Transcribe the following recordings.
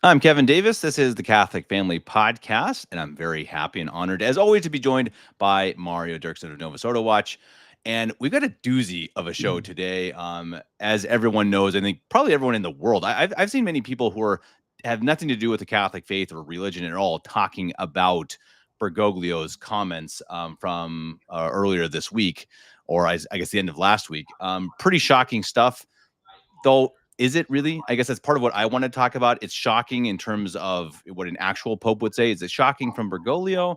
I'm Kevin Davis. This is the Catholic Family Podcast, and I'm very happy and honored, as always, to be joined by Mario Derksen of Novus Ordo Watch. And we've got a doozy of a show today. As everyone knows, I think probably everyone in the world, I've seen many people who have nothing to do with the Catholic faith or religion at all talking about Bergoglio's comments from earlier this week, or I guess the end of last week. Pretty shocking stuff. Though, is it really? I guess that's part of what I want to talk about. It's shocking in terms of what an actual pope would say. Is it shocking from Bergoglio?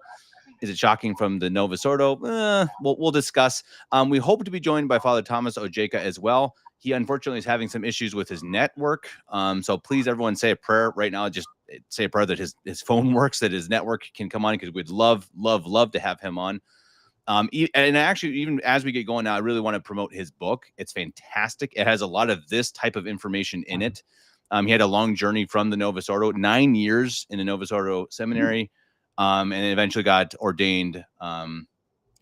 Is it shocking from the Novus Ordo? We'll discuss. We hope to be joined by Father Thomas Ojeka as well. He unfortunately is having some issues with his network. So please, everyone, say a prayer right now. Just say a prayer that his phone works, that his network can come on, because we'd love to have him on. And actually, even as we get going now, I really want to promote his book. It's fantastic. It has a lot of this type of information in it. He had a long journey from the Novus Ordo, 9 years in the Novus Ordo seminary, and eventually got ordained.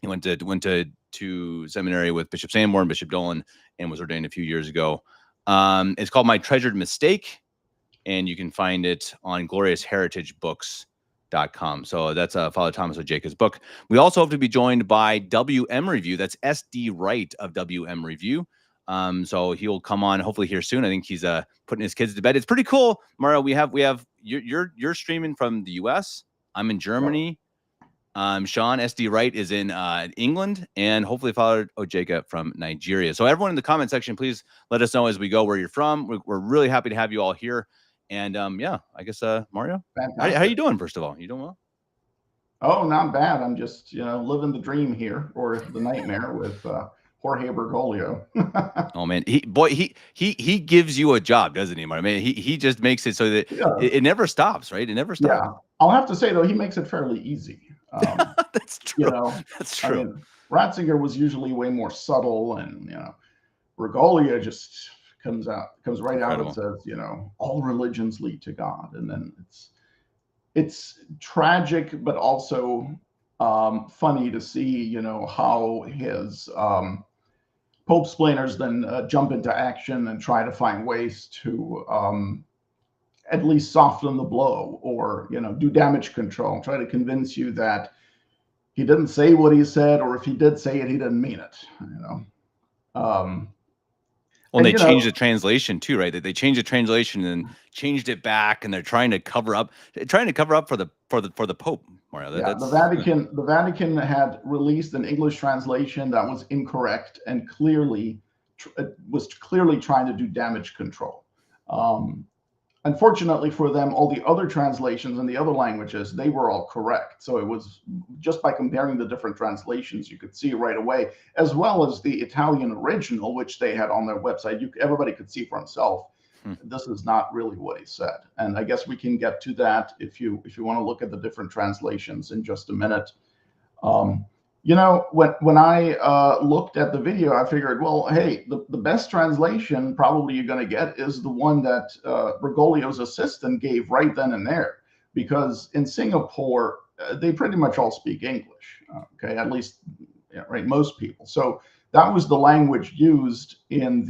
He went to seminary with Bishop Sanborn, Bishop Dolan, and was ordained a few years ago. It's called My Treasured Mistake, and you can find it on gloriousheritagebooks.com. So that's Father Thomas Ojeka's book. We also hope to be joined by WM Review. That's SD Wright of WM Review. So he'll come on hopefully here soon. I think he's putting his kids to bed. It's pretty cool, Mario. We have you're streaming from the US. I'm in Germany. Sean SD Wright is in England, and hopefully Father Ojeka from Nigeria. So everyone in the comment section, please let us know as we go where you're from. We're really happy to have you all here. And yeah, I guess Mario, how you doing? First of all, you doing well? Oh, not bad. I'm just living the dream here, or the nightmare with Jorge Bergoglio. Oh man, he gives you a job, doesn't he, Mario? I mean, he just makes it so that it never stops, right? It never stops. Yeah, I'll have to say though, he makes it fairly easy. That's true. That's true. I mean, Ratzinger was usually way more subtle, and Bergoglio just comes right Incredible. out and says, all religions lead to God, and then it's tragic, but also funny to see, how his Pope splainers then jump into action and try to find ways to at least soften the blow, or do damage control, try to convince you that he didn't say what he said, or if he did say it, he didn't mean it. Well, they changed the translation too, right? They changed the translation and changed it back, and they're trying to cover up for the Pope. Mario, the Vatican had released an English translation that was incorrect and was clearly trying to do damage control. Unfortunately for them, all the other translations in the other languages, they were all correct. So it was just by comparing the different translations, you could see right away, as well as the Italian original, which they had on their website. Everybody could see for himself. This is not really what he said. And I guess we can get to that if you want to look at the different translations in just a minute. When I looked at the video, I figured, well, hey, the best translation probably you're going to get is the one that Bergoglio's assistant gave right then and there, because in Singapore, they pretty much all speak English, okay, at least, right, most people. So that was the language used in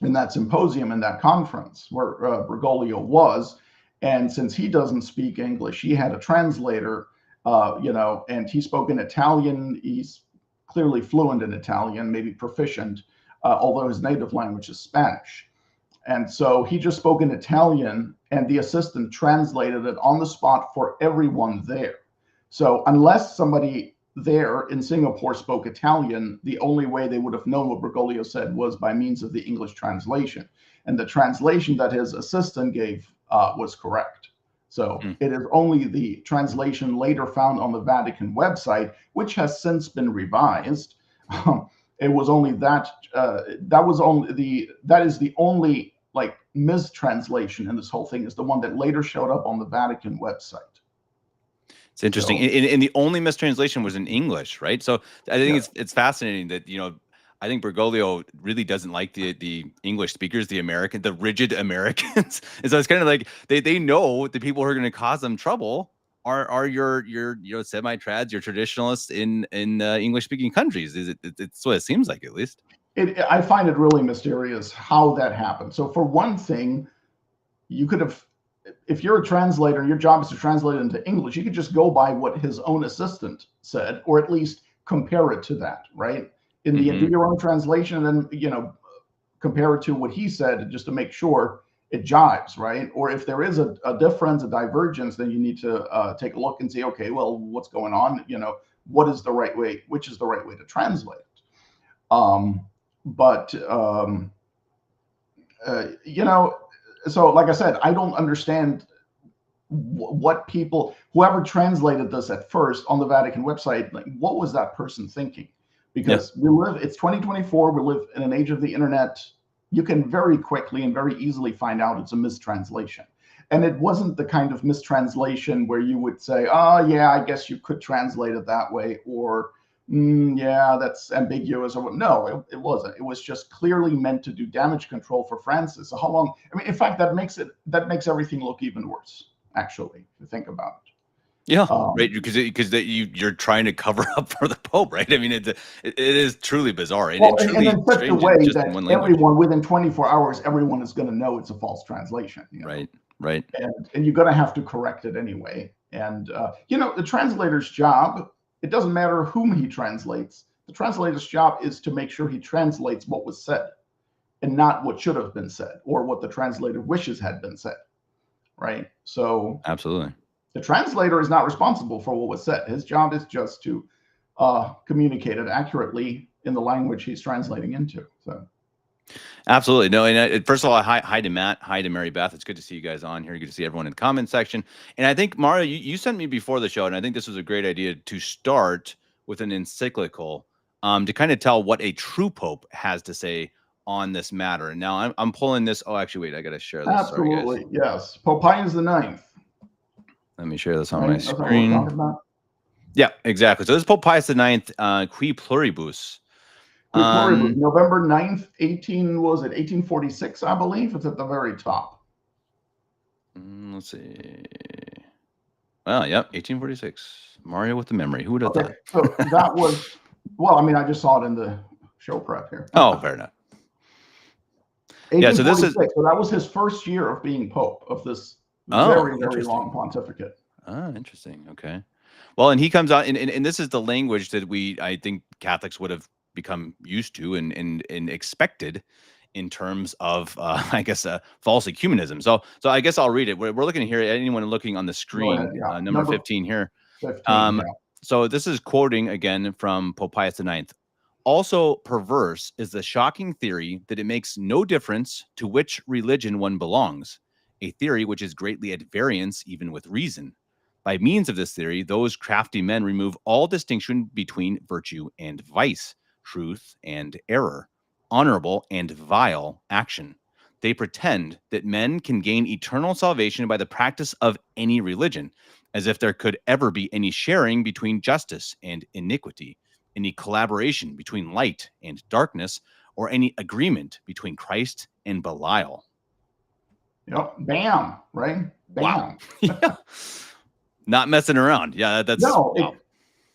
that symposium, in that conference where Bergoglio was. And since he doesn't speak English, he had a translator, and he spoke in Italian. He's clearly fluent in Italian, maybe proficient, although his native language is Spanish. And so he just spoke in Italian, and the assistant translated it on the spot for everyone there. So unless somebody there in Singapore spoke Italian, the only way they would have known what Bergoglio said was by means of the English translation. And the translation that his assistant gave was correct. So it is only the translation later found on the Vatican website, which has since been revised. It was only that is the only mistranslation in this whole thing, is the one that later showed up on the Vatican website. It's interesting. And the only mistranslation was in English, right? So I think it's fascinating that, I think Bergoglio really doesn't like the English speakers, the rigid Americans. And so it's kind of like they know the people who are going to cause them trouble are your semi-trads, your traditionalists in English speaking countries. It's what it seems like, at least. I find it really mysterious how that happened. So for one thing, you could have, if you're a translator, your job is to translate it into English, you could just go by what his own assistant said, or at least compare it to that, right? In the do your own translation, and then compare it to what he said, just to make sure it jives, right? Or if there is a difference, a divergence, then you need to take a look and say, okay, well, what's going on? What is the right way? Which is the right way to translate it? So like I said, I don't understand what people, whoever translated this at first on the Vatican website, like, what was that person thinking? Because it's 2024, we live in an age of the internet. You can very quickly and very easily find out it's a mistranslation. And it wasn't the kind of mistranslation where you would say, oh, yeah, I guess you could translate it that way, or yeah, that's ambiguous. Or no, it wasn't. It was just clearly meant to do damage control for Francis. So how long? I mean, in fact, that makes everything look even worse, actually, if you think about it. Yeah, right. Because you're trying to cover up for the Pope, right? I mean, it is truly bizarre. And in such a way that everyone within 24 hours, everyone is going to know it's a false translation. Right. And you're going to have to correct it anyway. And the translator's job, it doesn't matter whom he translates. The translator's job is to make sure he translates what was said, and not what should have been said, or what the translator wishes had been said. Right. So absolutely. The translator is not responsible for what was said. His job is just to communicate it accurately in the language he's translating into. So, absolutely. No, and first of all, hi to Matt, hi to Mary Beth. It's good to see you guys on here. Good to see everyone in the comment section. And I think, Mario, you sent me before the show, and I think this was a great idea to start with an encyclical to kind of tell what a true Pope has to say on this matter. And now I'm pulling this. Oh, actually, wait, I got to share this. Absolutely, sorry, yes. Pope Pius IX. Let me share this on my screen. Yeah, exactly. So this is Pope Pius IX, Qui Pluribus. November 9th, 1846, I believe. It's at the very top. Let's see. Well, yep, 1846. Mario with the memory. Who would have thought? So that was, well, I mean, I just saw it in the show prep here. Oh, fair enough. Yeah, so this is, so that was his first year of being Pope, of this very long pontificate. Interesting. Okay. Well, and he comes out, and this is the language that I think Catholics would have become used to and expected in terms of, I guess, false ecumenism. So I guess I'll read it. We're looking here at anyone looking on the screen, number 15 here. 15, So this is quoting again from Pope Pius IX. Also perverse is the shocking theory that it makes no difference to which religion one belongs, a theory which is greatly at variance even with reason. By means of this theory, those crafty men remove all distinction between virtue and vice, truth and error, honorable and vile action. They pretend that men can gain eternal salvation by the practice of any religion, as if there could ever be any sharing between justice and iniquity, any collaboration between light and darkness, or any agreement between Christ and Belial. Yep. Bam. Right? Bam. Wow. Yeah. Not messing around. Yeah, that's no. Wow.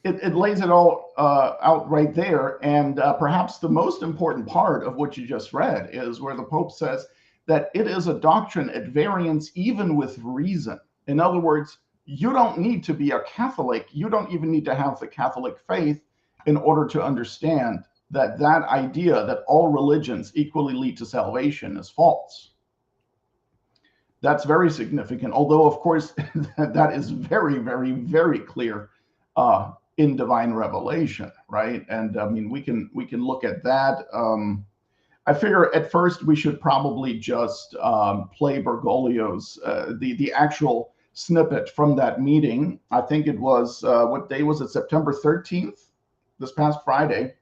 It lays it all out right there. And perhaps the most important part of what you just read is where the Pope says that it is a doctrine at variance even with reason. In other words, you don't need to be a Catholic. You don't even need to have the Catholic faith in order to understand that idea that all religions equally lead to salvation is false. That's very significant, although, of course, that is very, very, very clear in divine revelation, right? And I mean, we can look at that. I figure at first we should probably just play Bergoglio's the actual snippet from that meeting. I think it was what day was it? September 13th, this past Friday,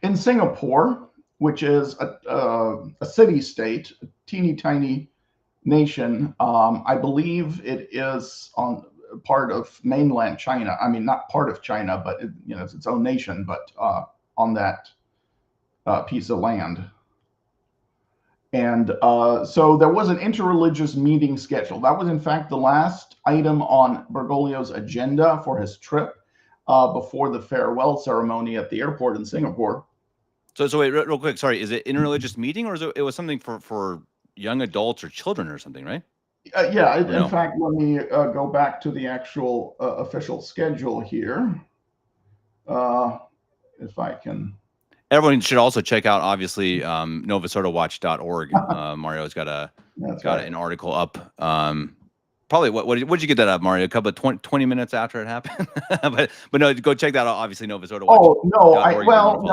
in Singapore, which is a city-state, a teeny tiny nation. I believe it is on part of mainland China. I mean, not part of China, but it's its own nation, but on that piece of land. And so there was an interreligious meeting scheduled. That was, in fact, the last item on Bergoglio's agenda for his trip before the farewell ceremony at the airport in Singapore. So wait, real quick. Sorry, is it interreligious meeting, or it was something for young adults or children or something, right? Yeah, Or no? in fact, let me go back to the actual official schedule here. If I can. Everyone should also check out, obviously, novusordowatch.org. Mario's got an article up. Probably what did you get that up, Mario? A couple of 20 minutes after it happened. but no, go check that out. Obviously, Novus Ordo Watch. Oh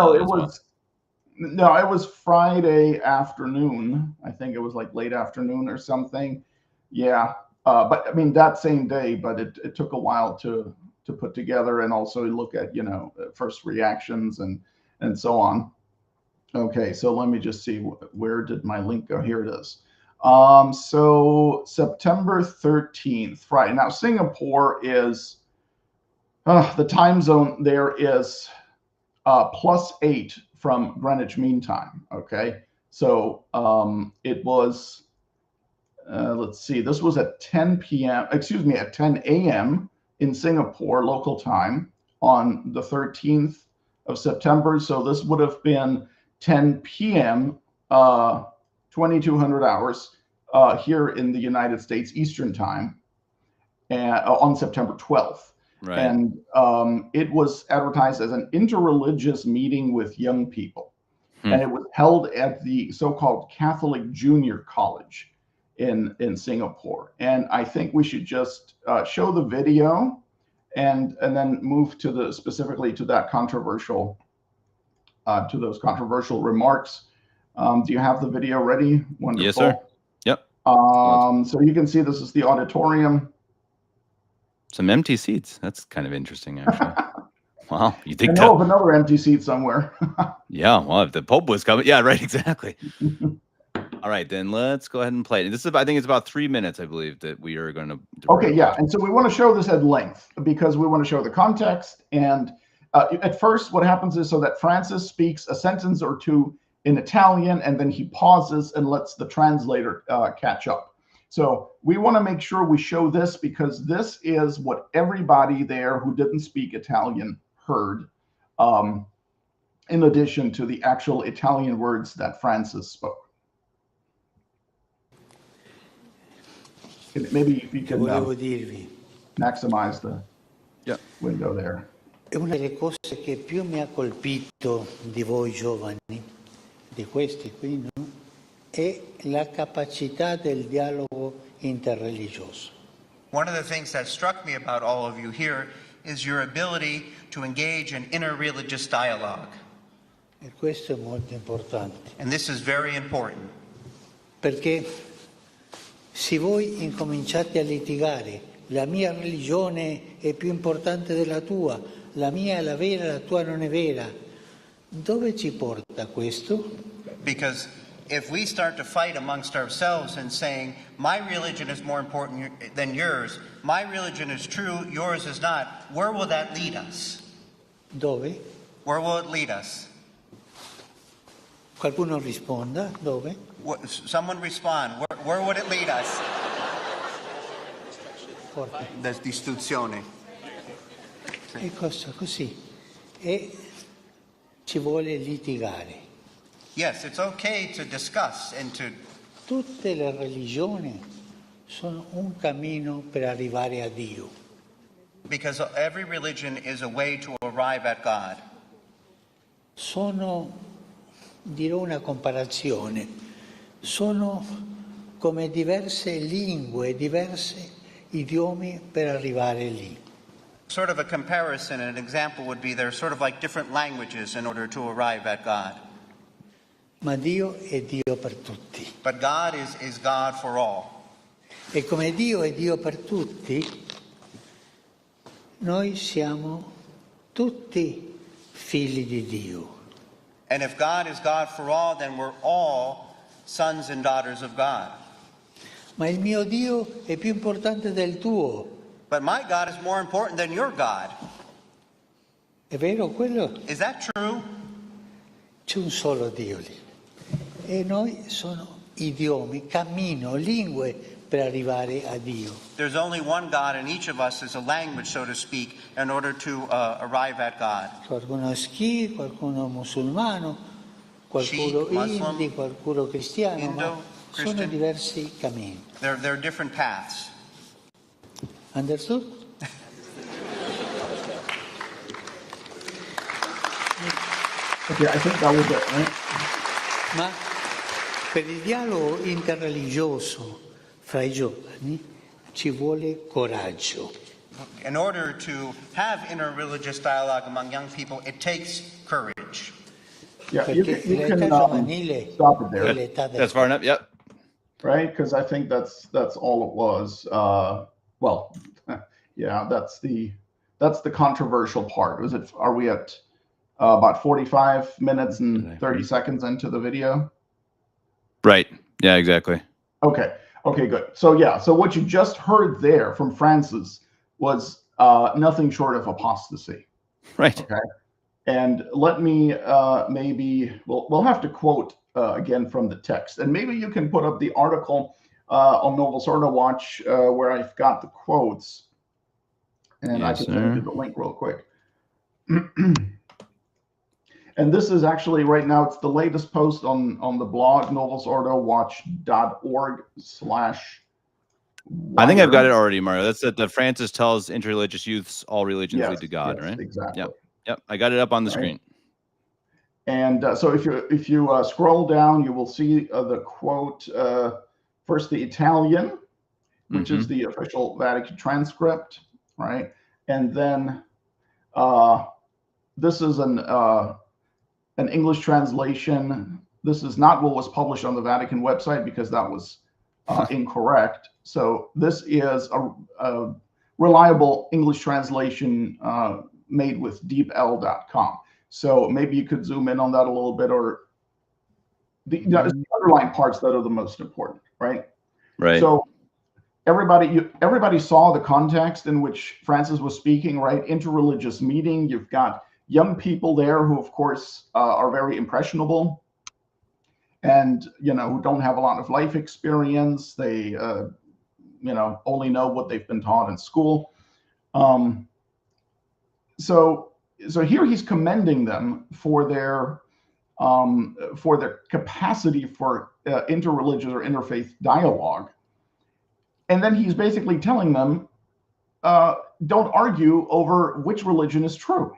no, it was Friday afternoon. I think it was like late afternoon or something. Yeah, but I mean that same day. But it took a while to put together and also look at first reactions and so on. Okay, so let me just see where did my link go? Here it is. So September 13th, Friday. Now Singapore is the time zone there is +8 from Greenwich Mean Time. Okay, so it was let's see, this was at 10 p.m. Excuse me, at 10 a.m. in Singapore local time on the 13th of September. So this would have been 10 p.m. 2200 hours here in the United States Eastern Time, on September 12th. Right. And it was advertised as an interreligious meeting with young people. And it was held at the so-called Catholic Junior College in Singapore. And I think we should just show the video and then move to specifically to that controversial to those controversial remarks. Do you have the video ready? Wonderful. Yes, sir. Yep. So you can see this is the auditorium. Some empty seats. That's kind of interesting, actually. Wow. You think I know of another empty seat somewhere. Yeah. Well, if the Pope was coming. Yeah, right. Exactly. All right, then let's go ahead and play it. This is, I think it's about 3 minutes, I believe, that we are going to. Okay, yeah. And so we want to show this at length because we want to show the context. And at first, what happens is so that Francis speaks a sentence or two in Italian, and then he pauses and lets the translator catch up. So we want to make sure we show this because this is what everybody there who didn't speak Italian heard, in addition to the actual Italian words that Francis spoke. Maybe if you can maximize the window there. È una delle cose che più mi ha colpito di voi giovani, di questi qui, no? È la capacità del dialogo interreligioso. One of the things that struck me about all of you here is your ability to engage in interreligious dialogue. E questo è molto importante. And this is very important. Perché se voi incominciate a litigare, la mia religione è più importante della tua, la mia è la vera, la tua non è vera, dove ci porta questo? Because if we start to fight amongst ourselves and saying, my religion is more important than yours, my religion is true, yours is not, where will that lead us? Dove? Where will it lead us? Qualcuno risponda, dove? Someone respond. Where would it lead us? Forte. D'istruzione. E cosa così? E ci vuole litigare. Yes, it's okay to discuss and to... Tutte le religioni sono un cammino per arrivare a Dio. Because every religion is a way to arrive at God. Sono, dirò una comparazione, sono come diverse lingue, diversi idiomi per arrivare lì. Sort of a comparison, an example would be they're sort of like different languages in order to arrive at God. Ma Dio è Dio per tutti. But God is God for all. E come Dio è Dio per tutti, noi siamo tutti figli di Dio. And if God is God for all, then we're all sons and daughters of God. Ma il mio Dio è più importante del tuo. But my God is more important than your God. È vero quello? Is that true? C'è un solo Dio lì. E noi sono idiomi, cammino, lingue per arrivare a Dio. There's only one God, and each of us is a language, so to speak, in order to arrive at God. Qualcuno è Sikh, qualcuno musulmano, qualcuno Sikh, Muslim, Hindi, qualcuno cristiano. Indo, Sono Christian. diversi cammini. They're different paths. Understood? Okay, I think that was it, right? Ma per il dialogo interreligioso fra i giovani ci vuole coraggio. In order to have interreligious dialogue among young people, it takes courage. Yeah, you Perché can l'età giovanile stop it è there, l'età del That's far enough. Yep. right? Because I think that's all it was. Well, yeah, that's the controversial part. Are we at about 45 minutes and 30 seconds into the video? Right. Yeah, exactly. Okay, good. So yeah, so what you just heard there from Francis was nothing short of apostasy. Right. Okay, and let me maybe we'll have to quote again from the text, and maybe you can put up the article on Novus Ordo Watch where I've got the quotes, and I Yes, can send you the link real quick. And this is actually right now, it's the latest post on the blog, novusordowatch.org/. I think I've got it already, Mario. That's that Francis tells interreligious youths all religions Yes, lead to God, yes, right? exactly. Yep. I got it up on the Right. screen. And so if you scroll down, you will see the quote, first the Italian, which is the official Vatican transcript, right? And then this is an English translation. This is not what was published on the Vatican website because that was incorrect. So this is a reliable English translation made with deepl.com. So maybe you could zoom in on that a little bit, or the underlying parts that are the most important, right? Right. So everybody saw the context in which Francis was speaking, right? Interreligious meeting. You've got young people there who, of course, are very impressionable, and who don't have a lot of life experience. They only know what they've been taught in school. So here he's commending them for their capacity for interreligious or interfaith dialogue, and then he's basically telling them, don't argue over which religion is true.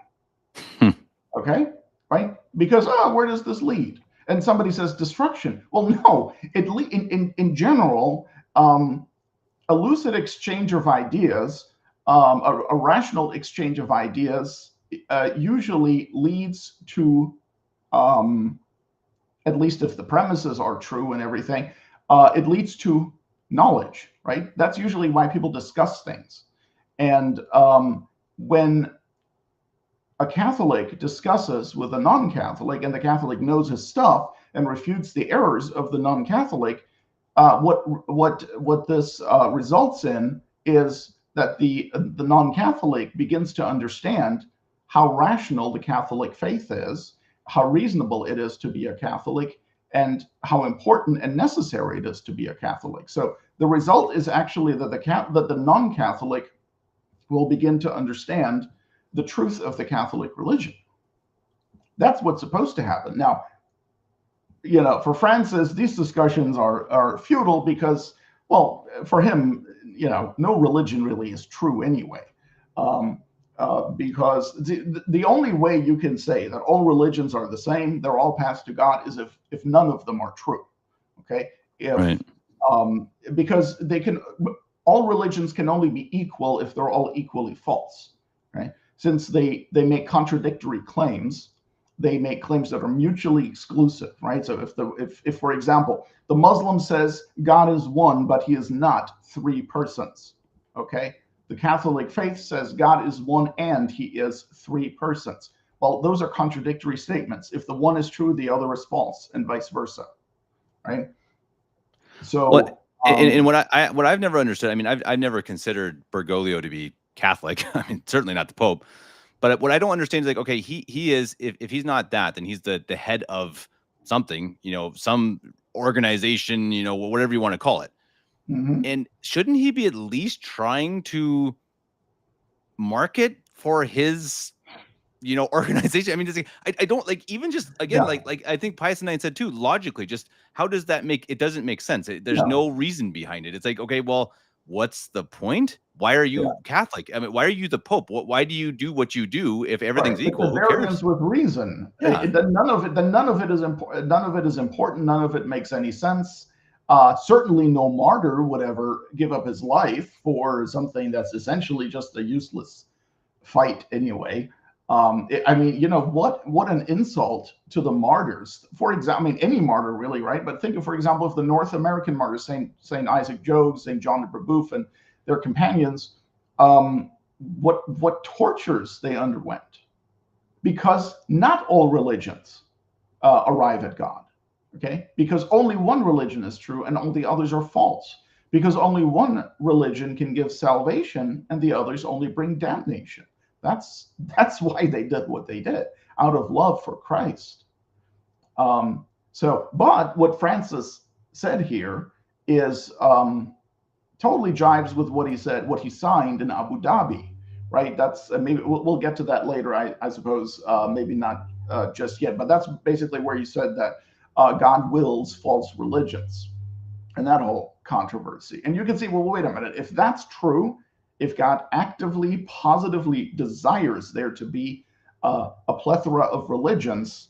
Okay, right? Because where does this lead? And somebody says destruction. Well, no. In general, a lucid exchange of ideas, a rational exchange of ideas, usually leads to, at least if the premises are true and everything, it leads to knowledge, right? That's usually why people discuss things. And when a Catholic discusses with a non-Catholic, and the Catholic knows his stuff and refutes the errors of the non-Catholic, what this results in is that the non-Catholic begins to understand how rational the Catholic faith is, how reasonable it is to be a Catholic, and how important and necessary it is to be a Catholic. So the result is actually that the non-Catholic will begin to understand the truth of the Catholic religion. That's what's supposed to happen. Now, for Francis, these discussions are futile because, well, for him, no religion really is true anyway. Because the only way you can say that all religions are the same, they're all paths to God, is if none of them are true. Okay, Right. Because all religions can only be equal if they're all equally false, right? Since they make contradictory claims, they make claims that are mutually exclusive, right? So if for example, the Muslim says God is one, but he is not three persons, okay? The Catholic faith says God is one and he is three persons. Well, those are contradictory statements. If the one is true, the other is false, and vice versa, right? So, and what I've never understood, I mean, I've never considered Bergoglio to be Catholic. I mean, certainly not the Pope. But what I don't understand is, like, okay, he is, if he's not that, then he's the head of something, some organization, whatever you want to call it. And shouldn't he be at least trying to market for his organization. I mean, I don't like, even just again, Yeah. like I think Pius IX said too, logically, just how does that make, it doesn't make sense. There's No. no reason behind it. It's like, okay, well, what's the point? Why are you Catholic? I mean, why are you the Pope? Why do you do what you do if everything's equal? Who Variance cares? with reason. Yeah. None of it is important. None of it is important. None of it makes any sense. Certainly, no martyr would ever give up his life for something that's essentially just a useless fight anyway. I mean, what an insult to the martyrs. For example, I mean, any martyr really, right? But think of, for example, of the North American martyrs, Saint Isaac Jogues, Saint John de Brebeuf, and their companions, what tortures they underwent, because not all religions arrive at God. Okay, because only one religion is true and all the others are false. Because only one religion can give salvation and the others only bring damnation. That's why they did what they did, out of love for Christ. But what Francis said here is totally jives with what he said, what he signed in Abu Dhabi, right? That's maybe we'll get to that later, I suppose, maybe not just yet, but that's basically where he said that God wills false religions and that whole controversy. And you can see, well, wait a minute, if that's true, if God actively, positively desires there to be a plethora of religions,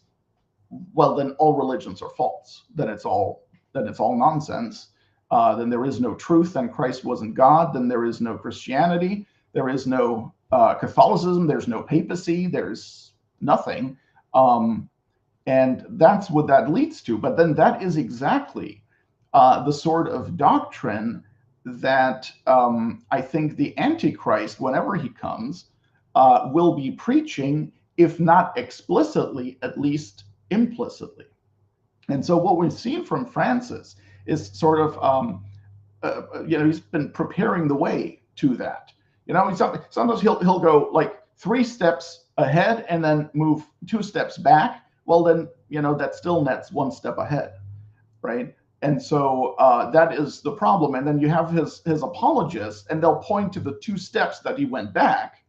well, then all religions are false. Then it's all nonsense. Then there is no truth. Then Christ wasn't God. Then there is no Christianity. There is no Catholicism. There's no papacy. There's nothing. And that's what that leads to. But then that is exactly the sort of doctrine that I think the Antichrist, whenever he comes, will be preaching, if not explicitly, at least implicitly. And so what we've seen from Francis is sort of, he's been preparing the way to that. Sometimes he'll go like 3 steps ahead and then move 2 steps back. Well, then, that still nets 1 step ahead, right? And so that is the problem. And then you have his apologists, and they'll point to the 2 steps that he went back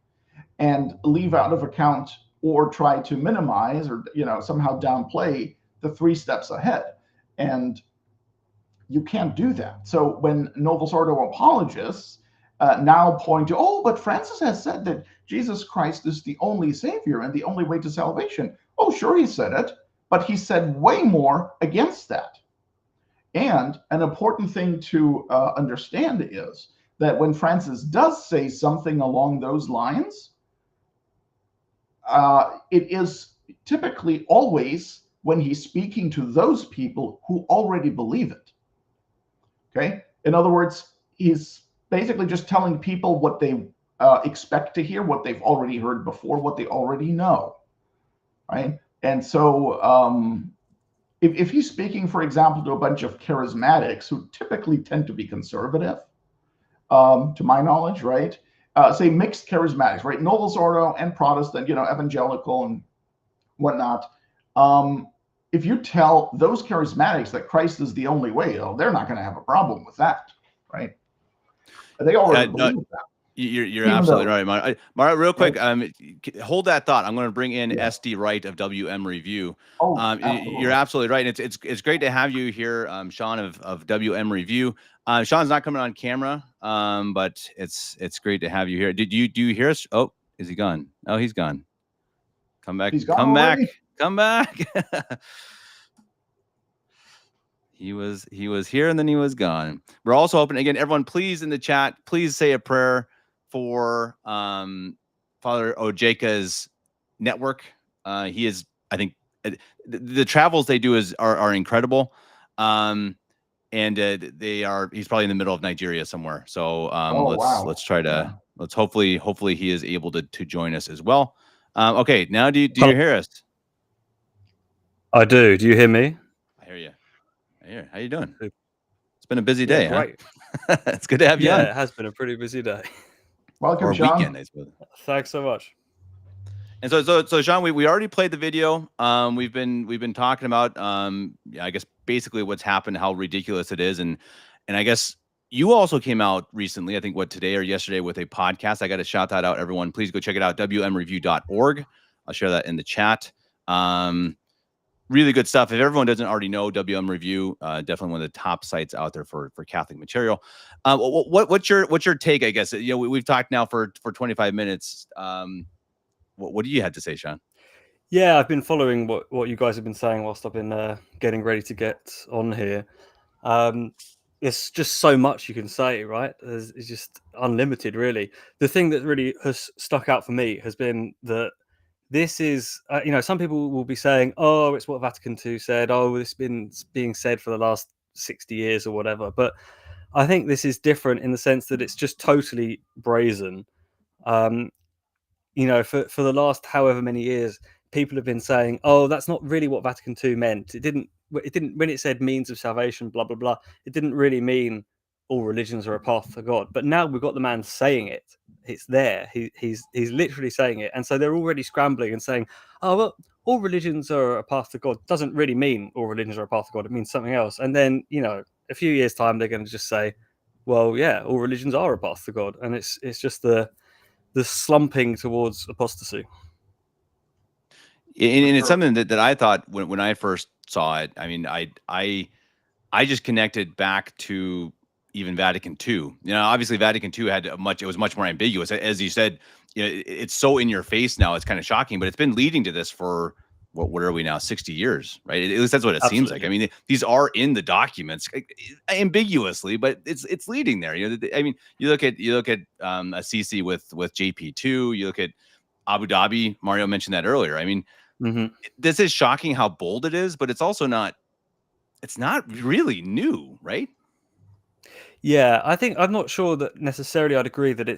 and leave out of account or try to minimize or somehow downplay the 3 steps ahead. And you can't do that. So when Novus Ordo apologists now point to, but Francis has said that Jesus Christ is the only Savior and the only way to salvation. Oh, sure, he said it, but he said way more against that. And an important thing to understand is that when Francis does say something along those lines, it is typically always when he's speaking to those people who already believe it. Okay? In other words, he's basically just telling people what they expect to hear, what they've already heard before, what they already know, right? And so if he's speaking, for example, to a bunch of charismatics who typically tend to be conservative, to my knowledge, right? Say mixed charismatics, right? Novus Ordo and Protestant, evangelical and whatnot. If you tell those charismatics that Christ is the only way, they're not going to have a problem with that, right? They already believe that. You're absolutely right, Mario. Real quick, hold that thought. I'm going to bring in SD Wright of WM Review. You're absolutely right. And it's great to have you here, Sean of WM Review. Sean's not coming on camera, but it's great to have you here. Do you hear us? Oh, is he gone? Oh, he's gone. Come back. Come back. Come back. He was here and then he was gone. We're also hoping, again, everyone, please in the chat, please say a prayer for Father Ojeka's network. He is, I think, the travels they do are incredible. And he's probably in the middle of Nigeria somewhere. So let's try to hopefully he is able to join us as well. Okay, now do you hear us? I do. Do you hear me? I hear you. How you doing? It's been a busy day, great. Huh? It's good to have you on. Yeah, it has been a pretty busy day. Welcome, Sean. Weekend, I suppose. Thanks so much. And so Sean, we already played the video. We've been talking about I guess basically what's happened, how ridiculous it is, and I guess you also came out recently, I think today or yesterday, with a podcast. I got to shout that out, everyone. Please go check it out, wmreview.org. I'll share that in the chat. Really good stuff. If everyone doesn't already know, WM Review, definitely one of the top sites out there for Catholic material. What's your take? I guess we've talked now for 25 minutes. What do you have to say, Sean? Yeah, I've been following what you guys have been saying whilst I've been getting ready to get on here. It's just so much you can say, right? It's just unlimited, really. The thing that really has stuck out for me has been that this is, some people will be saying, oh, it's what Vatican II said. Oh, it's been being said for the last 60 years or whatever. But I think this is different in the sense that it's just totally brazen. For the last however many years, people have been saying, oh, that's not really what Vatican II meant. It didn't, when it said means of salvation, blah, blah, blah, it didn't really mean all religions are a path to God. But now we've got the man saying it. It's there. He's literally saying it. And so they're already scrambling and saying, oh, well, all religions are a path to God. Doesn't really mean all religions are a path to God. It means something else. And then, a few years' time, they're going to just say, well, yeah, all religions are a path to God. And it's just the slumping towards apostasy. And it's something that I thought when I first saw it. I mean, I just connected back to even Vatican II. Obviously Vatican II it was much more ambiguous. As you said, it's so in your face now. It's kind of shocking, but it's been leading to this for what are we now? 60 years, right? At least that's what it seems like. I mean, these are in the documents ambiguously, but it's leading there. I mean, you look at Assisi with JP2. You look at Abu Dhabi. Mario mentioned that earlier. I mean, this is shocking how bold it is, but it's also not. It's not really new, right? Yeah, I'm not sure that necessarily I'd agree that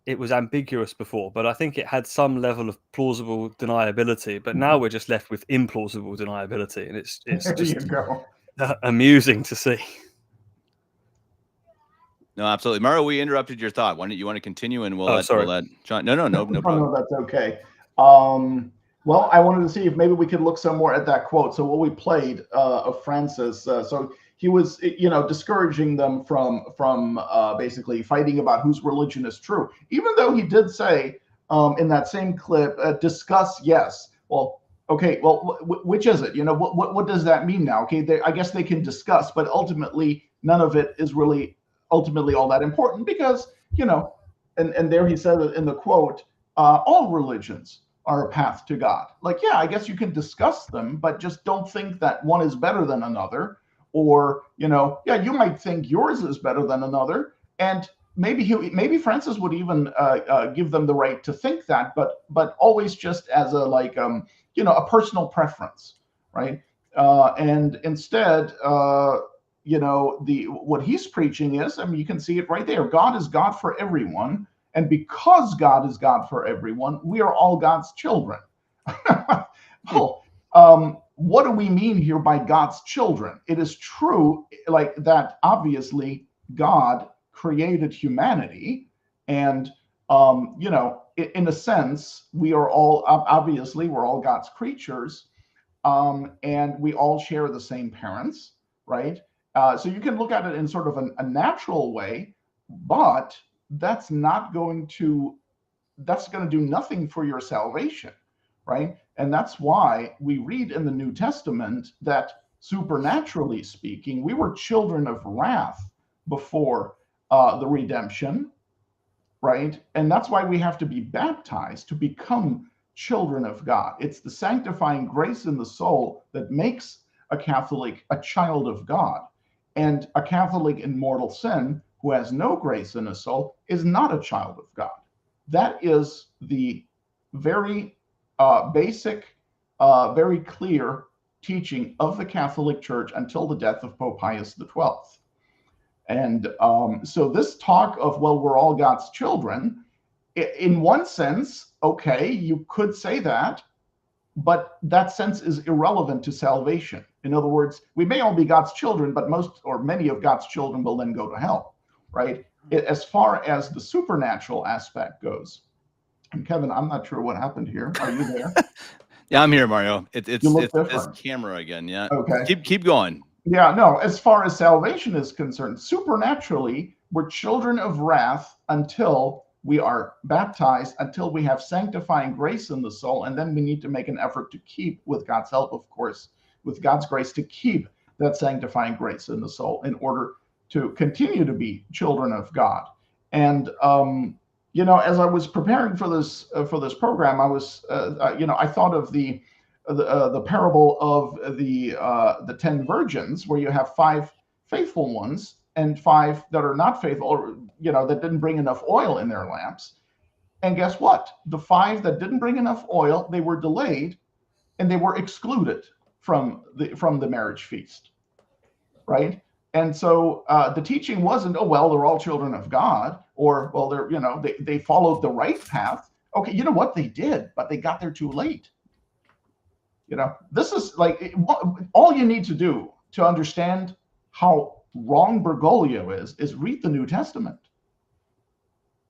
it was ambiguous before, but I think it had some level of plausible deniability. But now we're just left with implausible deniability, and it's just amusing to see. No, absolutely, Mario. We interrupted your thought. Why don't you want to continue, and we'll let John. No problem. No, that's okay. Well, I wanted to see if maybe we could look some more at that quote. So what we played of Francis. So he was, discouraging them from basically fighting about whose religion is true, even though he did say in that same clip, discuss, yes. Well, okay. Well, which is it? What does that mean now? Okay, I guess they can discuss, but ultimately none of it is really ultimately all that important because, and there he said in the quote, all religions are a path to God. Like, yeah, I guess you can discuss them, but just don't think that one is better than another. Or, you might think yours is better than another. And maybe Francis would even give them the right to think that, but always just as a personal preference, right? And instead, what he's preaching is, you can see it right there. God is God for everyone. And because God is God for everyone, we are all God's children. Well, what do we mean here by God's children? It is true, that obviously God created humanity. And, in a sense, we are all, obviously, we're all God's creatures. And we all share the same parents, right? So you can look at it in sort of a natural way, but that's going to do nothing for your salvation, right? And that's why we read in the New Testament that supernaturally speaking, we were children of wrath before the redemption, right? And that's why we have to be baptized to become children of God. It's the sanctifying grace in the soul that makes a Catholic a child of God. And a Catholic in mortal sin who has no grace in his soul is not a child of God. That is the very basic, very clear teaching of the Catholic Church until the death of Pope Pius XII. And so this talk of, well, we're all God's children, in one sense, okay, you could say that, but that sense is irrelevant to salvation. In other words, we may all be God's children, but most or many of God's children will then go to hell. Right? As far as the supernatural aspect goes, and Kevin, I'm not sure what happened here. Are you there? Yeah, I'm here, Mario. It's this camera again. Yeah. Okay. Keep going. Yeah. No. As far as salvation is concerned, supernaturally, we're children of wrath until we are baptized until we have sanctifying grace in the soul, and then we need to make an effort to keep, with God's help, of course, with God's grace, to keep that sanctifying grace in the soul in order to continue to be children of God. And as I was preparing for this program, I was I thought of the parable of the 10 virgins, where you have 5 faithful ones and 5 that are not faithful, or that didn't bring enough oil in their lamps. And guess what? The 5 that didn't bring enough oil, they were delayed, and they were excluded from the marriage feast, right? And so the teaching wasn't, oh well, they're all children of God, or well, they're they followed the right path. Okay, you know what, they did, but they got there too late. This is like all you need to do to understand how wrong Bergoglio is read the New Testament.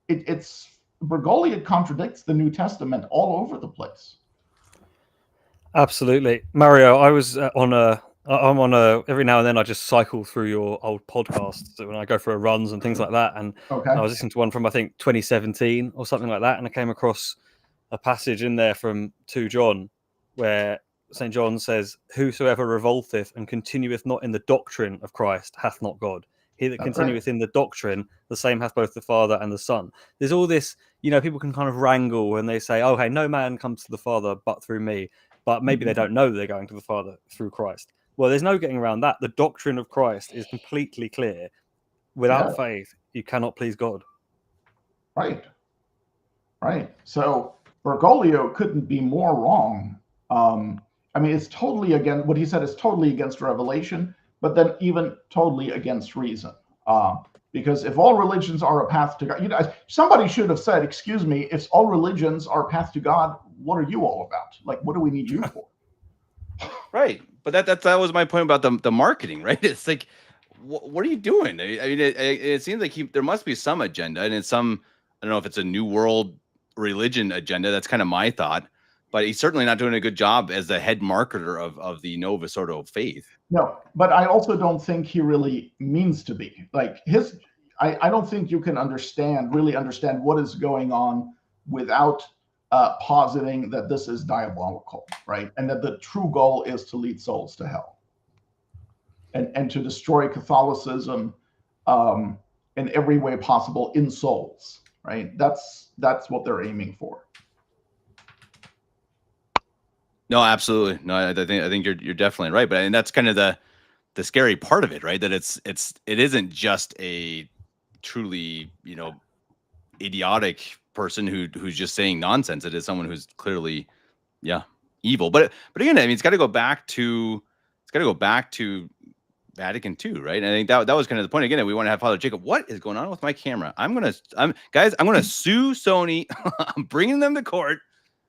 Bergoglio contradicts the New Testament all over the place. Absolutely, Mario. I was I'm on a every now and then I just cycle through your old podcasts when I go for runs and things like that, and Okay. I was listening to one from I think 2017 or something like that, and I came across a passage in there from 2 John where St. John says, "Whosoever revolteth and continueth not in the doctrine of Christ hath not God. He that continueth in the doctrine, the same hath both the Father and the Son." There's all this, people can kind of wrangle when they say, "Oh, hey, no man comes to the Father but through me." But maybe they don't know they're going to the Father through Christ. Well, there's no getting around that. The doctrine of Christ is completely clear. Without faith, you cannot please God. Right. So Bergoglio couldn't be more wrong. It's totally against what he said is totally against revelation, but then even totally against reason. Because if all religions are a path to God, somebody should have said, "Excuse me, if all religions are a path to God, what are you all about? Like, what do we need you for?" Right, but that was my point about the marketing, right? It's like, what are you doing? I mean, it seems like there must be some agenda, and it's some, I don't know if it's a new world religion agenda. That's kind of my thought, but he's certainly not doing a good job as the head marketer of the Novus Ordo faith. No, but I also don't think he really means to be. Like I don't think you can really understand what is going on without positing that this is diabolical, right? And that the true goal is to lead souls to hell and to destroy Catholicism in every way possible in souls, right? That's what they're aiming for. No, absolutely. No, I think you're definitely right. But that's kind of the scary part of it, right? That it isn't just a truly, idiotic person who's just saying nonsense. It is someone who's clearly, evil. But again, I mean, it's got to go back to Vatican II, right? And I think that was kind of the point. Again, we want to have Father Jacob. What is going on with my camera? I'm gonna sue Sony. I'm bringing them to court.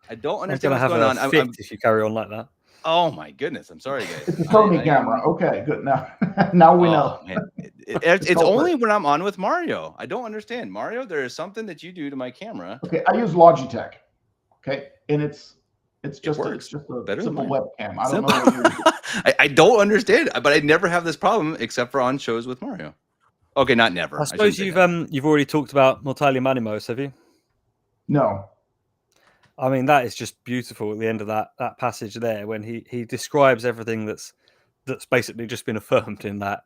I don't understand what's going on. If you carry on like that. Oh my goodness! I'm sorry, guys. It's a Sony camera. Okay, good. Now we know. Man. It's only when I'm on with Mario. I don't understand, Mario. There is something that you do to my camera. Okay, I use Logitech. Okay, and it's just a simple webcam. I don't know what you're I don't understand, but I never have this problem except for on shows with Mario. Okay, not never. I suppose you've already talked about Mortalium Animos, have you? No. I mean, that is just beautiful at the end of that passage there, when he describes everything that's basically just been affirmed in that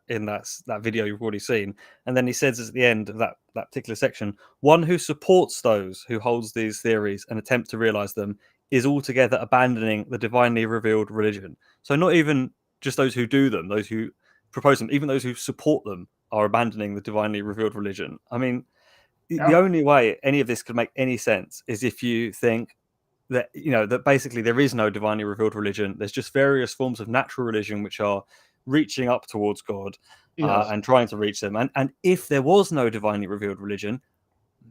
video you've already seen. And then he says at the end of that particular section, "One who supports those who holds these theories and attempts to realize them is altogether abandoning the divinely revealed religion." So not even just those who do them, those who propose them, even those who support them are abandoning the divinely revealed religion. I mean, the only way any of this could make any sense is if you think that that basically there is no divinely revealed religion. There's just various forms of natural religion which are reaching up towards God and trying to reach them. And if there was no divinely revealed religion,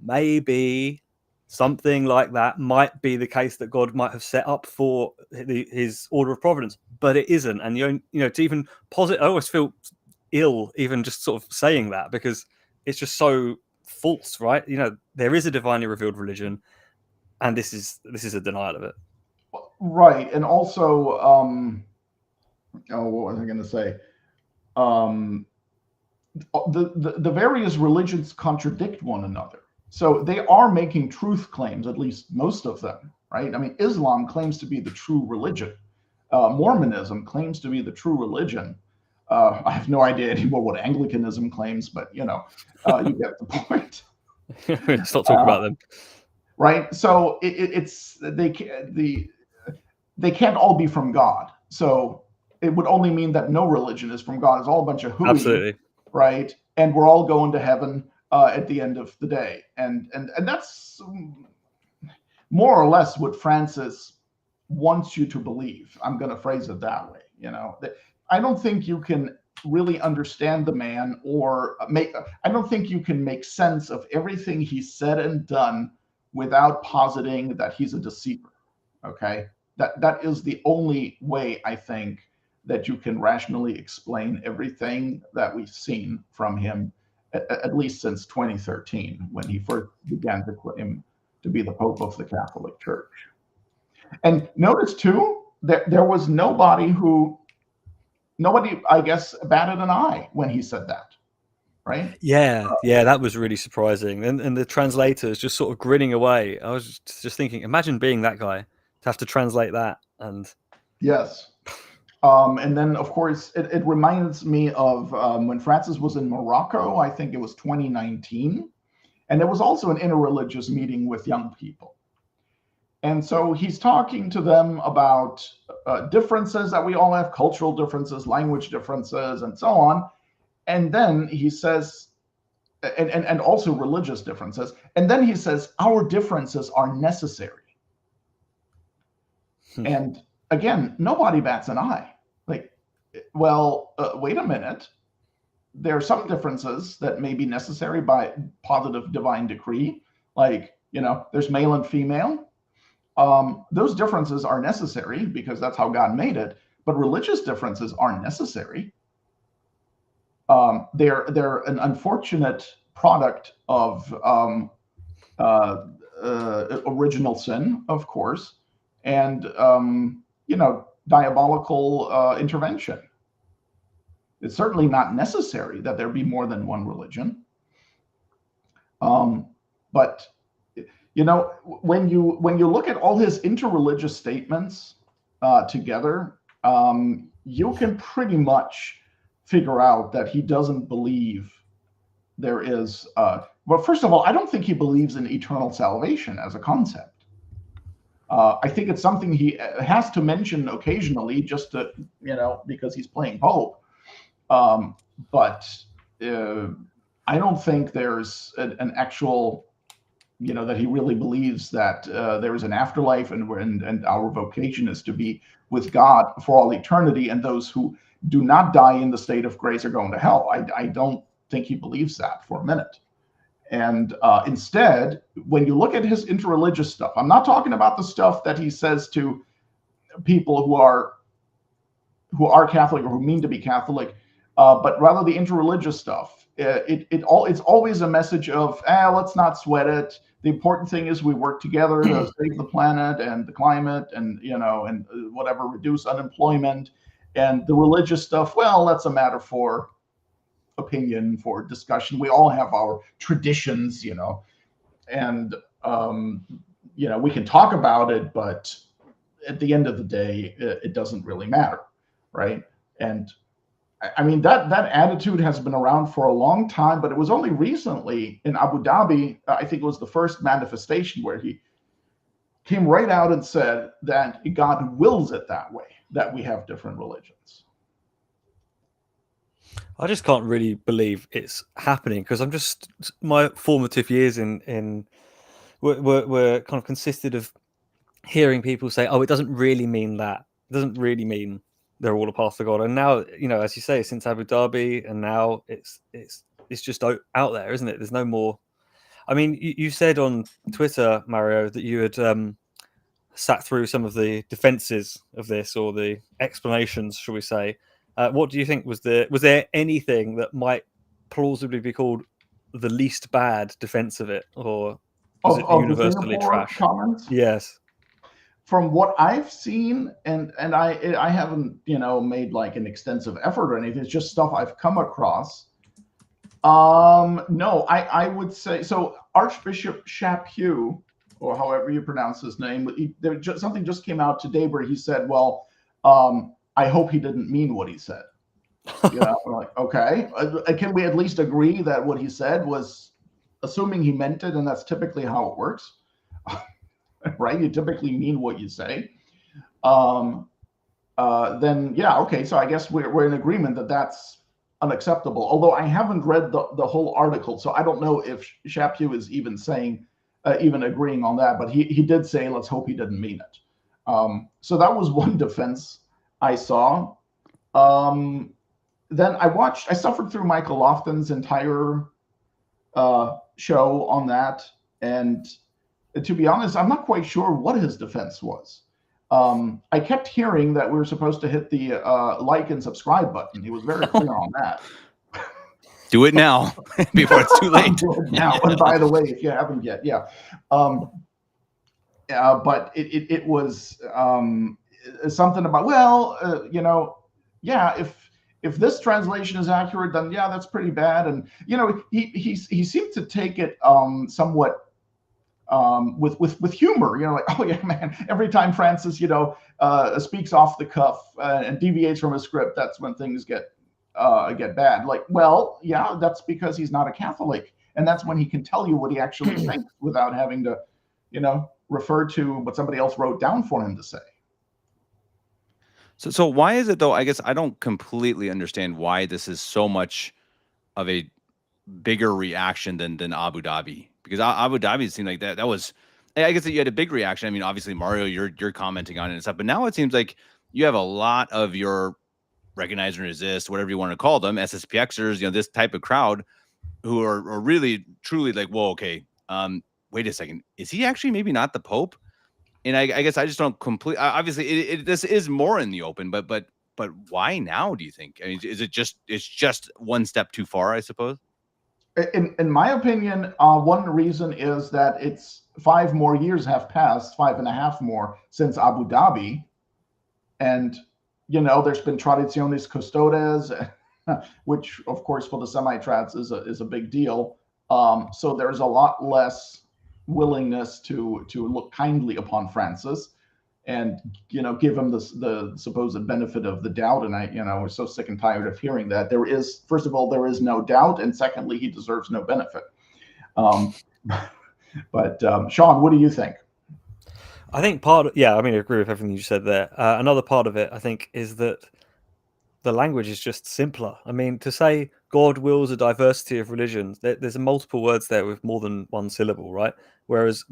maybe something like that might be the case that God might have set up for his order of providence, but it isn't. And to even posit, I always feel ill even just sort of saying that, because it's just so false, right? There is a divinely revealed religion, and this is a denial of it. Right. And also, what was I going to say? The various religions contradict one another. So they are making truth claims, at least most of them, right? I mean, Islam claims to be the true religion. Mormonism claims to be the true religion. I have no idea anymore what Anglicanism claims, but you get the point. Let's not talk about them. Right? So they can't all be from God. So it would only mean that no religion is from God. It's all a bunch of hooey, Absolutely. right? And we're all going to heaven at the end of the day. And that's more or less what Francis wants you to believe. I'm going to phrase it that way. I don't think you can really understand the man I don't think you can make sense of everything he said and done without positing that he's a deceiver. Okay. That is the only way I think that you can rationally explain everything that we've seen from him, at least since 2013, when he first began to claim to be the Pope of the Catholic Church. And notice too, that there was nobody, I guess, batted an eye when he said that, right? Yeah, that was really surprising. And the translators just sort of grinning away. I was just thinking, imagine being that guy to have to translate that. And yes. And then, of course, it reminds me of when Francis was in Morocco. I think it was 2019. And there was also an interreligious meeting with young people. And so he's talking to them about differences that we all have, cultural differences, language differences, and so on. And then he says, and also religious differences. And then he says, our differences are necessary. And again, nobody bats an eye. Like, well, wait a minute. There are some differences that may be necessary by positive divine decree. Like, there's male and female. Those differences are necessary because that's how God made it. But religious differences aren't necessary. They're an unfortunate product of original sin, of course, and diabolical intervention. It's certainly not necessary that there be more than one religion. But when you look at all his interreligious statements together, you can pretty much figure out that he doesn't believe there is. Well, first of all, I don't think he believes in eternal salvation as a concept. I think it's something he has to mention occasionally, just to because he's playing Pope. But I don't think there's an actual, that he really believes that there is an afterlife and our vocation is to be with God for all eternity, and those who do not die in the state of grace are going to hell. I don't think he believes that for a minute. And instead, when you look at his interreligious stuff, I'm not talking about the stuff that he says to people who are Catholic or who mean to be Catholic, but rather the interreligious stuff. It's always a message of, let's not sweat it. The important thing is we work together to save the planet and the climate and whatever, reduce unemployment. And the religious stuff, well, that's a matter for opinion, for discussion. We all have our traditions, and we can talk about it, but at the end of the day, it doesn't really matter, right? And I mean, that attitude has been around for a long time, but it was only recently in Abu Dhabi, I think it was the first manifestation where he came right out and said that God wills it that way, that we have different religions. I just can't really believe it's happening because my formative years were kind of consisted of hearing people say, "Oh, it doesn't really mean that. It doesn't really mean they're all a path to God." And now, as you say, since Abu Dhabi, and now it's just out there, isn't it? There's no more. I mean, you said on Twitter, Mario, that you had sat through some of the defenses of this, or the explanations, shall we say. What do you think was there anything that might plausibly be called the least bad defense of it, or was it universally trash? Comments? Yes. From what I've seen, and I haven't made like an extensive effort or anything. It's just stuff I've come across. No, I would say so. Archbishop Chaput, or however you pronounce his name, something just came out today where he said, "Well, I hope he didn't mean what he said." You know, like, okay, can we at least agree that what he said was, assuming he meant it, and that's typically how it works, right? You typically mean what you say. Then yeah, okay. So I guess we're in agreement that that's unacceptable. Although I haven't read the whole article, so I don't know if Chaput is even saying, even agreeing on that. But he did say, let's hope he didn't mean it. So that was one defense I saw. Then I suffered through Michael Lofton's entire show on that, and to be honest, I'm not quite sure what his defense was. I kept hearing that we were supposed to hit the like and subscribe button. He was very clear on that. Do it now before it's too late. Do it now. And by the way, if you haven't yet, yeah. But it was something about, well, you know, yeah, if this translation is accurate, then yeah, that's pretty bad. And you know, he seemed to take it somewhat with humor, you know, like, oh yeah, man, every time Francis, you know, speaks off the cuff and deviates from a script, that's when things get bad. Like, well, yeah, that's because he's not a Catholic, and that's when he can tell you what he actually thinks without having to, you know, refer to what somebody else wrote down for him to say. So why is it though? I guess I don't completely understand why this is so much of a bigger reaction than Abu Dhabi, because Abu Dhabi seemed like that was, I guess that you had a big reaction. I mean, obviously Mario, you're commenting on it and stuff, but now it seems like you have a lot of your recognize and resist, whatever you want to call them, SSPXers, you know, this type of crowd who are really truly like, whoa, okay, wait a second, is he actually maybe not the Pope? And I guess I just don't completely. Obviously, this is more in the open, but why now? Do you think? I mean, is it it's just one step too far? I suppose. In my opinion, one reason is that it's 5 more years have passed, 5.5 more since Abu Dhabi, and you know there's been Traditionis Custodes, which of course for the semi-trats is a big deal. So there's a lot less willingness to look kindly upon Francis, and you know give him the supposed benefit of the doubt. And I, you know, we're so sick and tired of hearing that. There is, first of all, there is no doubt, and secondly, he deserves no benefit. But Sean, what do you think? I think I mean, I agree with everything you said there. Another part of it, I think, is that the language is just simpler. I mean, to say God wills a diversity of religions, there's multiple words there with more than one syllable, right? Whereas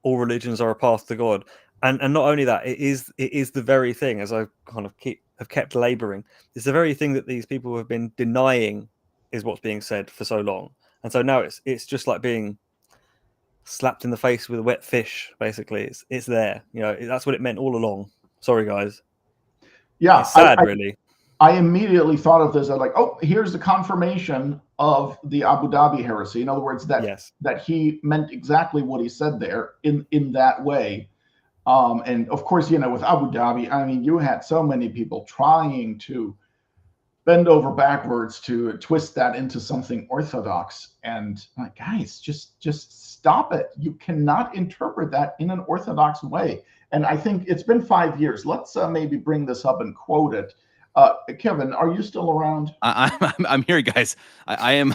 all religions are a path to God. And not only that, it is the very thing, as I kind of have kept laboring, it's the very thing that these people have been denying is what's being said for so long. And so now it's just like being slapped in the face with a wet fish, basically. It's there. You know, that's what it meant all along. Sorry, guys. Yeah, it's sad, really. I immediately thought of this as like, oh, here's the confirmation of the Abu Dhabi heresy. In other words, that he meant exactly what he said there in that way. And of course, you know, with Abu Dhabi, I mean, you had so many people trying to bend over backwards to twist that into something orthodox. And like, guys, just stop it. You cannot interpret that in an orthodox way. And I think it's been 5 years. Let's maybe bring this up and quote it. Kevin, are you still around? I'm here, guys. I am.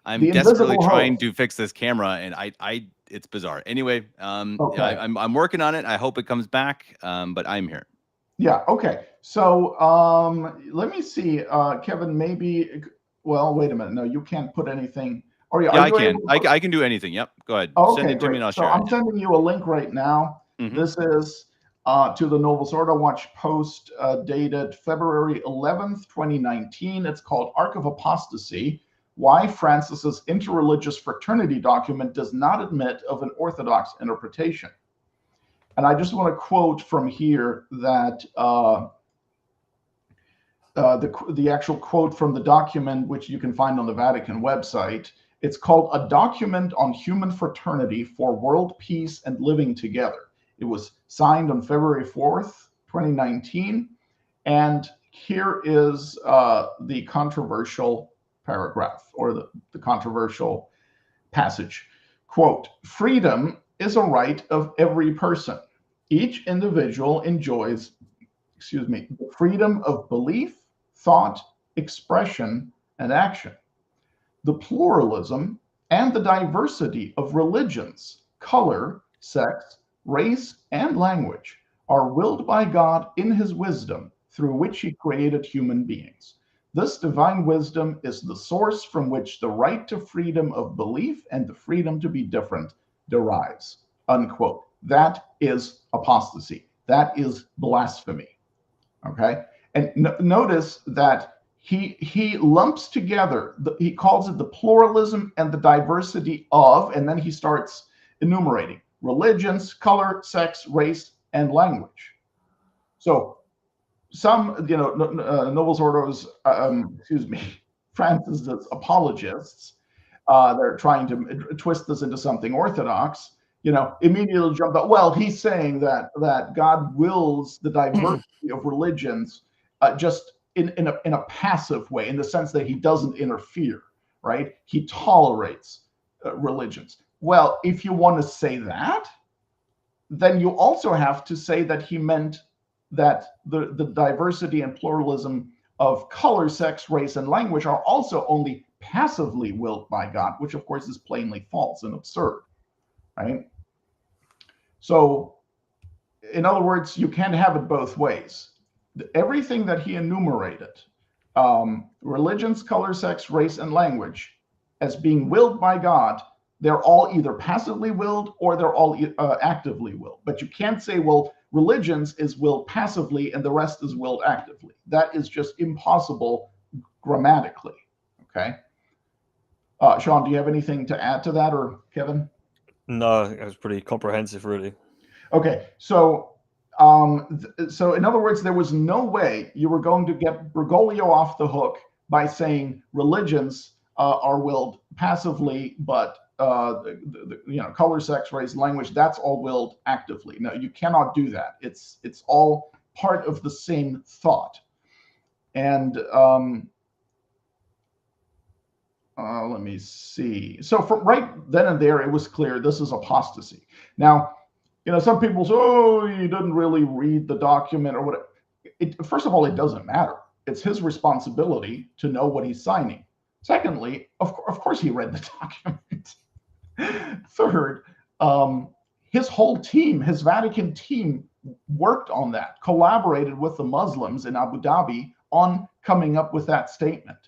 I'm desperately trying to fix this camera, and I it's bizarre. Anyway, okay. I'm working on it. I hope it comes back. But I'm here. Yeah. Okay. So let me see, Kevin. Maybe. Well, wait a minute. No, you can't put anything. Or yeah, I can. I can do anything. Yep. Go ahead. Okay, send it to me, and I'll share it. I'm sending you a link right now. Mm-hmm. This is to the Novus Ordo Watch post dated February 11th, 2019. It's called Ark of Apostasy: Why Francis's Interreligious Fraternity Document Does Not Admit of an Orthodox Interpretation. And I just want to quote from here that the actual quote from the document, which you can find on the Vatican website. It's called A Document on Human Fraternity for World Peace and Living Together. It was signed on February 4th, 2019. And here is the controversial paragraph, or the controversial passage. Quote, freedom is a right of every person. Each individual enjoys, the freedom of belief, thought, expression, and action. The pluralism and the diversity of religions, color, sex, race, and language are willed by God in his wisdom through which he created human beings. This divine wisdom is the source from which the right to freedom of belief and the freedom to be different derives, unquote. That is apostasy. That is blasphemy. Okay? And notice that he lumps together, he calls it the pluralism and the diversity of, and then he starts enumerating religions, color, sex, race, and language. So some, Novus Ordo's, Francis's apologists, they're trying to twist this into something orthodox, immediately jump out. Well, he's saying that God wills the diversity of religions just in a passive way, in the sense that he doesn't interfere, right? He tolerates religions. Well, if you want to say that, then you also have to say that he meant that the diversity and pluralism of color, sex, race, and language are also only passively willed by God, which of course is plainly false and absurd, right? So, in other words, you can't have it both ways. Everything that he enumerated, religions, color, sex, race, and language, as being willed by God, they're all either passively willed or they're all actively willed. But you can't say, well, religions is willed passively and the rest is willed actively. That is just impossible grammatically, okay? Sean, do you have anything to add to that, or Kevin? No, it was pretty comprehensive, really. Okay, so so in other words, there was no way you were going to get Bergoglio off the hook by saying religions are willed passively, but color, sex, race, language, that's all willed actively. No, you cannot do that. It's all part of the same thought. And let me see. So from right then and there, it was clear this is apostasy. Now, some people say, oh, you didn't really read the document or whatever. First of all, it doesn't matter. It's his responsibility to know what he's signing. Secondly, of course he read the document. Third, his whole team, his Vatican team, worked on that, collaborated with the Muslims in Abu Dhabi on coming up with that statement,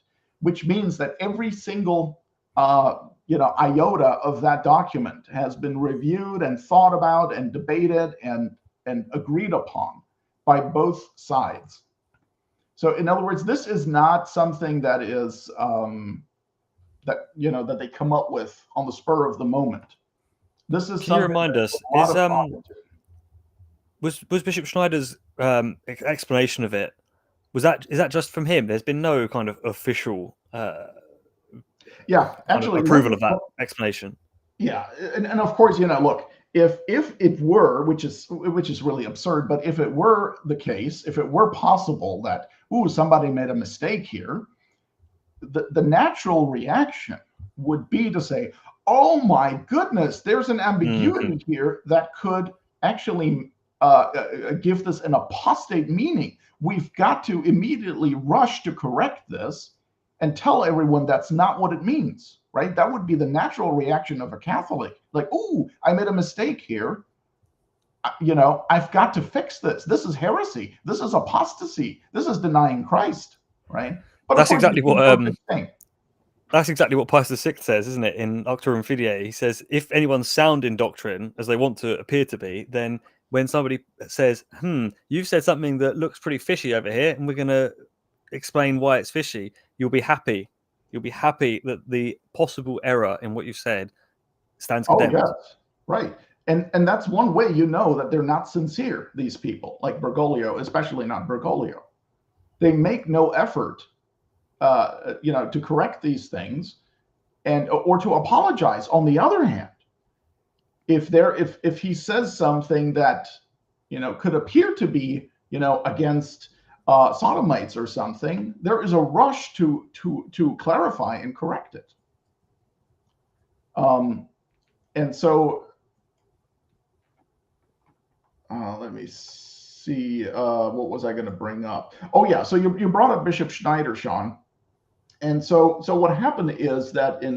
which means that every single iota of that document has been reviewed and thought about and debated and agreed upon by both sides. So in other words, this is not something that is that they come up with on the spur of the moment. This is. Can you remind us? Was Bishop Schneider's explanation of it? Is that just from him? There's been no kind of official. Actually, approval of that explanation. Yeah, and of course, look, if it were, which is really absurd, but if it were the case, if it were possible that somebody made a mistake here, the natural reaction would be to say, oh my goodness, there's an ambiguity here that could actually give this an apostate meaning. We've got to immediately rush to correct this and tell everyone that's not what it means, right? That would be the natural reaction of a Catholic. Like, I made a mistake here. I've got to fix this. This is heresy. This is apostasy. This is denying Christ, right? But that's exactly what Pius VI says, isn't it? In Auctorum Fidei, he says, if anyone's sound in doctrine, as they want to appear to be, then when somebody says, you've said something that looks pretty fishy over here, and we're going to explain why it's fishy, you'll be happy. You'll be happy that the possible error in what you said stands condemned. Oh, yes. Right. And that's one way that they're not sincere, these people, like Bergoglio, especially not Bergoglio. They make no effort, to correct these things or to apologize. On the other hand, if he says something that, could appear to be, against sodomites or something, there is a rush to clarify and correct it. And so, let me see, what was I going to bring up? Oh yeah, so you brought up Bishop Schneider, Sean. And so what happened is that I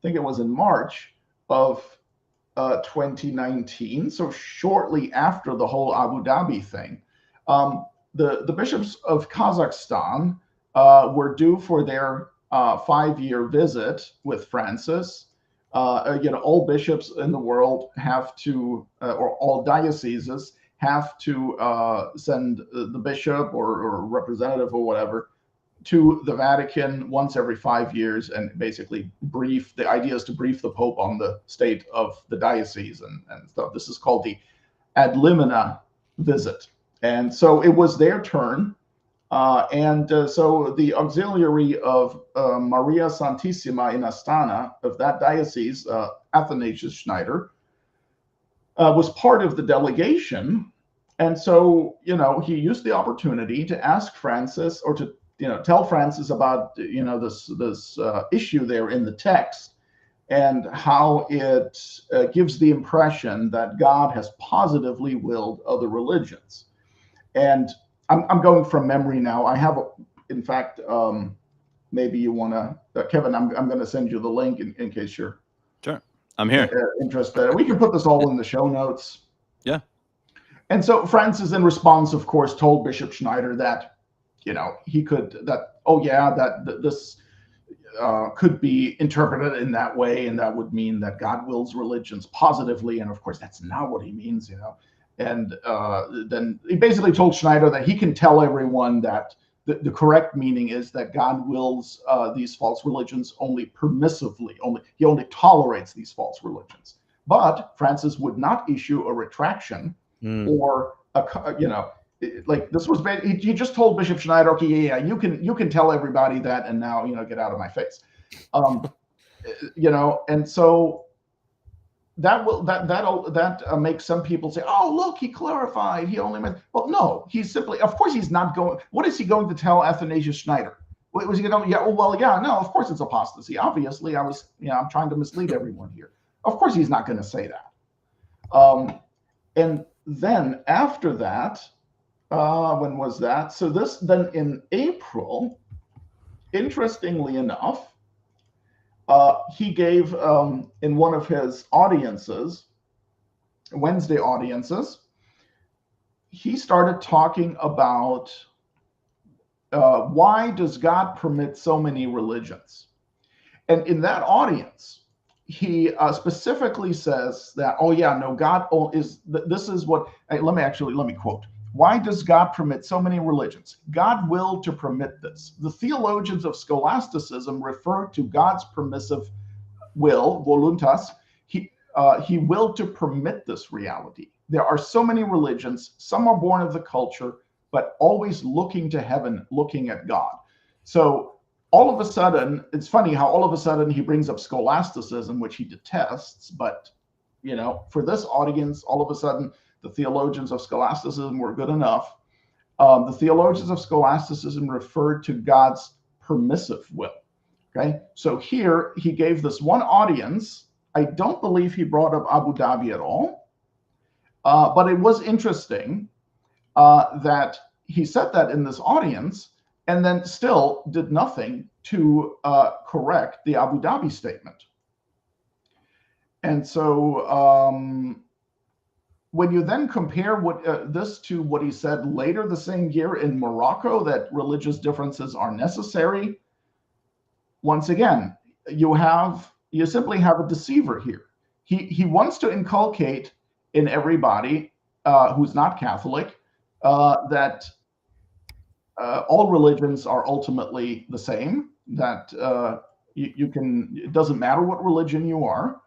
think it was in March of 2019, so shortly after the whole Abu Dhabi thing, the bishops of Kazakhstan were due for their 5-year visit with Francis. All bishops in the world have to, or all dioceses have to send the bishop or representative or whatever to the Vatican once every 5 years and basically brief. The idea is to brief the Pope on the state of the diocese and stuff. This is called the ad limina visit. And so it was their turn. So the auxiliary of Maria Santissima in Astana of that diocese, Athanasius Schneider, was part of the delegation. And so, he used the opportunity to ask Francis, or to tell Francis about this issue there in the text, and how it gives the impression that God has positively willed other religions. And I'm going from memory now. I have, in fact, maybe you want to, Kevin, I'm going to send you the link in case you're sure. I'm here. Interested. We can put this all in the show notes. Yeah. And so Francis, in response, of course, told Bishop Schneider that, this could be interpreted in that way, and that would mean that God wills religions positively. And of course, that's not what he means, And then he basically told Schneider that he can tell everyone that the correct meaning is that God wills these false religions only permissively. He only tolerates these false religions. But Francis would not issue a retraction or like this was. He just told Bishop Schneider, okay, yeah, you can tell everybody that, and now get out of my face, and so. That makes some people say, oh, look, he clarified. He only meant, well, no, he's simply, of course, he's not going. What is he going to tell Athanasius Schneider? Was he going to, no, of course it's apostasy. Obviously, I'm trying to mislead everyone here. Of course, he's not going to say that. And then after that, when was that? So then in April, interestingly enough, he gave in one of his audiences, Wednesday audiences, he started talking about why does God permit so many religions? And in that audience, he specifically says that, God is, this is what, let me quote. Why does God permit so many religions? God willed to permit this. The theologians of scholasticism refer to God's permissive will, voluntas. He willed to permit this reality. There are so many religions. Some are born of the culture, but always looking to heaven, looking at God. So all of a sudden, it's funny how all of a sudden he brings up scholasticism, which he detests. But, for this audience, all of a sudden, the theologians of scholasticism were good enough. The theologians of scholasticism referred to God's permissive will. Okay, so here he gave this one audience. I don't believe he brought up Abu Dhabi at all, but it was interesting that he said that in this audience and then still did nothing to correct the Abu Dhabi statement. And so when you then compare this to what he said later the same year in Morocco, that religious differences are necessary, once again, you simply have a deceiver here. He wants to inculcate in everybody who's not Catholic that all religions are ultimately the same, that it doesn't matter what religion you are,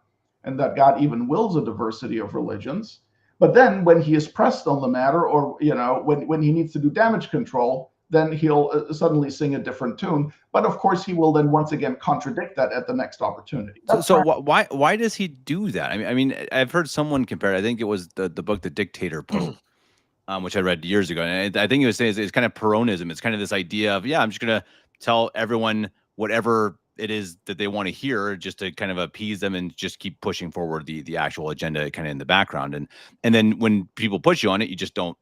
and that God even wills a diversity of religions. But then when he is pressed on the matter, or when he needs to do damage control, then he'll suddenly sing a different tune. But of course, he will then once again contradict that at the next opportunity. So why does he do that? I mean, I've heard someone compare it. I think it was the book, The Dictator Pope, which I read years ago. And I think he was saying it's kind of Peronism. It's kind of this idea of, I'm just going to tell everyone whatever it is that they want to hear, just to kind of appease them and just keep pushing forward the actual agenda kind of in the background. And then when people push you on it, you just don't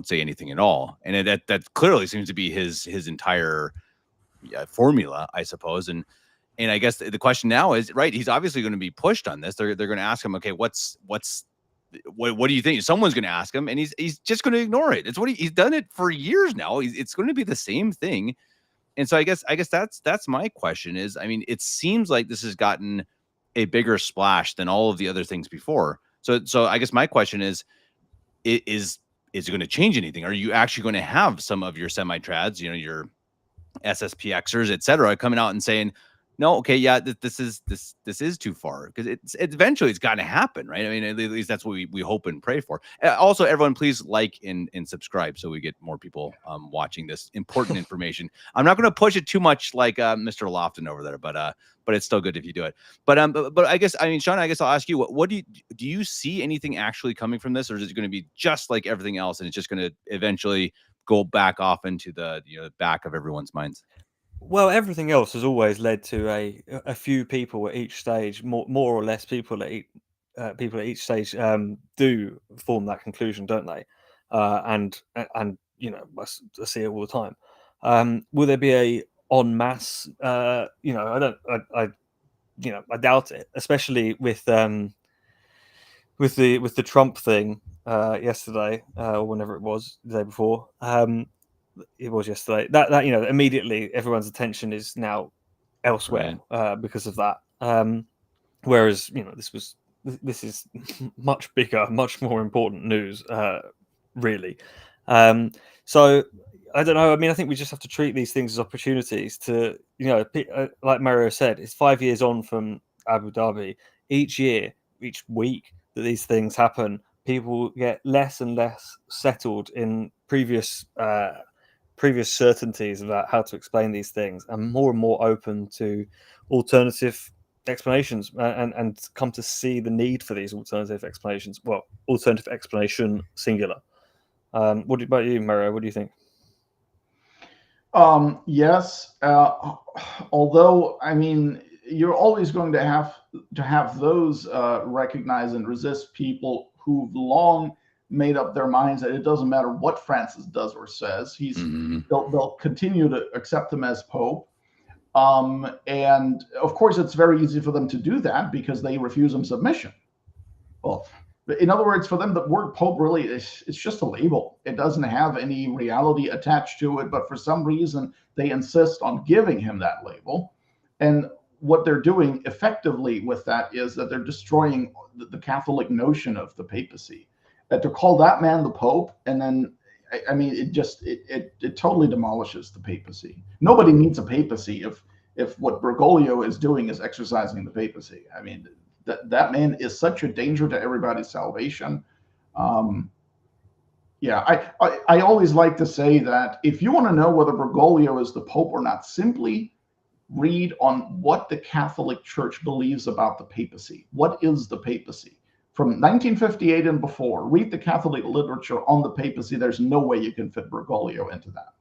say anything at all. And that clearly seems to be his entire formula, I suppose. And I guess the question now is, right, he's obviously going to be pushed on this. They're going to ask him, okay, what do you think? Someone's going to ask him, and he's just going to ignore it. It's what he's done it for years now. It's going to be the same thing. And so I guess that's my question is, I mean, it seems like this has gotten a bigger splash than all of the other things before. So I guess my question is it going to change anything? Are you actually going to have some of your semi-trads, your SSPXers, et cetera, coming out and saying, no, okay, yeah, this is too far, because it's eventually it's got to happen, right? I mean, at least that's what we hope and pray for. Also, everyone, please like and subscribe so we get more people watching this important information. I'm not going to push it too much like Mr. Lofton over there, but it's still good if you do it. But I guess, I mean, Sean, I guess I'll ask you, what do you see anything actually coming from this, or is it going to be just like everything else, and it's just going to eventually go back off into the back of everyone's minds? Well, everything else has always led to a few people at each stage, more or less people at each stage do form that conclusion, don't they? And I see it all the time. Will there be a en masse? I doubt it, especially with the Trump thing yesterday or whenever it was, the day before. It was yesterday. That immediately everyone's attention is now elsewhere, right, because of that. Whereas this is much bigger, much more important news, really. So I don't know. I mean, I think we just have to treat these things as opportunities to, like Mario said, it's 5 years on from Abu Dhabi. Each year, each week that these things happen, people get less and less settled in previous certainties about how to explain these things, and more open to alternative explanations, and come to see the need for these alternative explanations. Well, alternative explanation singular. What about you, Mario? What do you think? Yes, although, I mean, you're always going to have those recognize and resist people who've long made up their minds that it doesn't matter what Francis does or says. They'll continue to accept him as Pope. And of course, it's very easy for them to do that because they refuse him submission. Well, in other words, for them, the word Pope really it's just a label. It doesn't have any reality attached to it, but for some reason, they insist on giving him that label. And what they're doing effectively with that is that they're destroying the Catholic notion of the papacy. To call that man the Pope, and then, I mean, it totally demolishes the papacy. Nobody needs a papacy if what Bergoglio is doing is exercising the papacy. I mean, that man is such a danger to everybody's salvation. I always like to say that if you want to know whether Bergoglio is the Pope or not, simply read on what the Catholic Church believes about the papacy. What is the papacy? From 1958 and before, read the Catholic literature on the papacy. There's no way you can fit Bergoglio into that.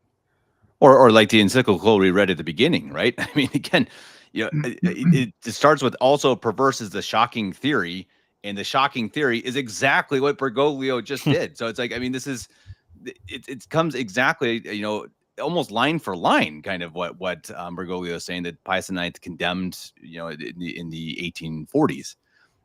Or like the encyclical we read at the beginning, right? I mean, again, it starts with also perverses the shocking theory, and the shocking theory is exactly what Bergoglio just did. So it's like, I mean, it comes exactly, almost line for line, kind of what Bergoglio is saying, that Pius IX condemned, in the 1840s.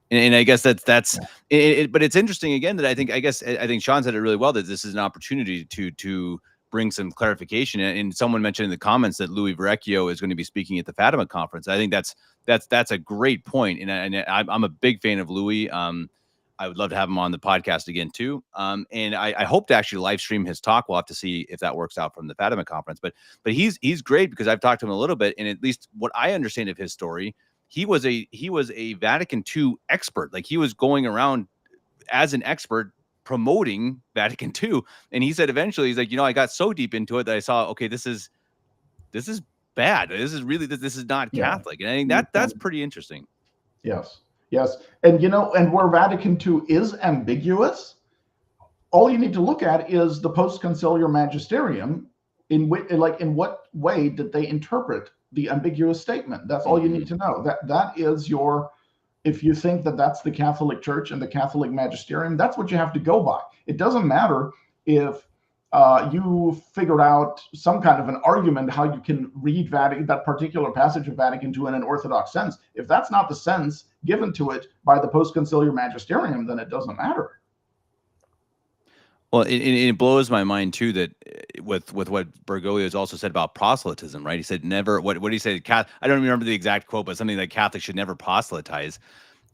And I guess that's it, but it's interesting again that I think Sean said it really well, that this is an opportunity to bring some clarification. And someone mentioned in the comments that Louis Verrecchio is going to be speaking at the Fatima conference. I think that's a great point. And I'm a big fan of Louis. I would love to have him on the podcast again too. And I hope to actually live stream his talk. We'll have to see if that works out from the Fatima conference. But he's great because I've talked to him a little bit, and at least what I understand of his story, he was a Vatican II expert. Like, he was going around as an expert promoting Vatican II. And he said eventually, he's like, I got so deep into it that I saw, okay, this is bad. This is not Catholic. And I think that's pretty interesting. Yes. And and where Vatican II is ambiguous, all you need to look at is the post-conciliar magisterium. In what way did they interpret the ambiguous statement? That's all you need to know. That is your, if you think that that's the Catholic Church and the Catholic magisterium, that's what you have to go by. It doesn't matter if you figured out some kind of an argument how you can read that particular passage of Vatican II in an Orthodox sense. If that's not the sense given to it by the post-conciliar magisterium, then it doesn't matter. Well, it blows my mind too that with what Bergoglio has also said about proselytism, right? He said never. What did he say? I don't remember the exact quote, but something like Catholics should never proselytize,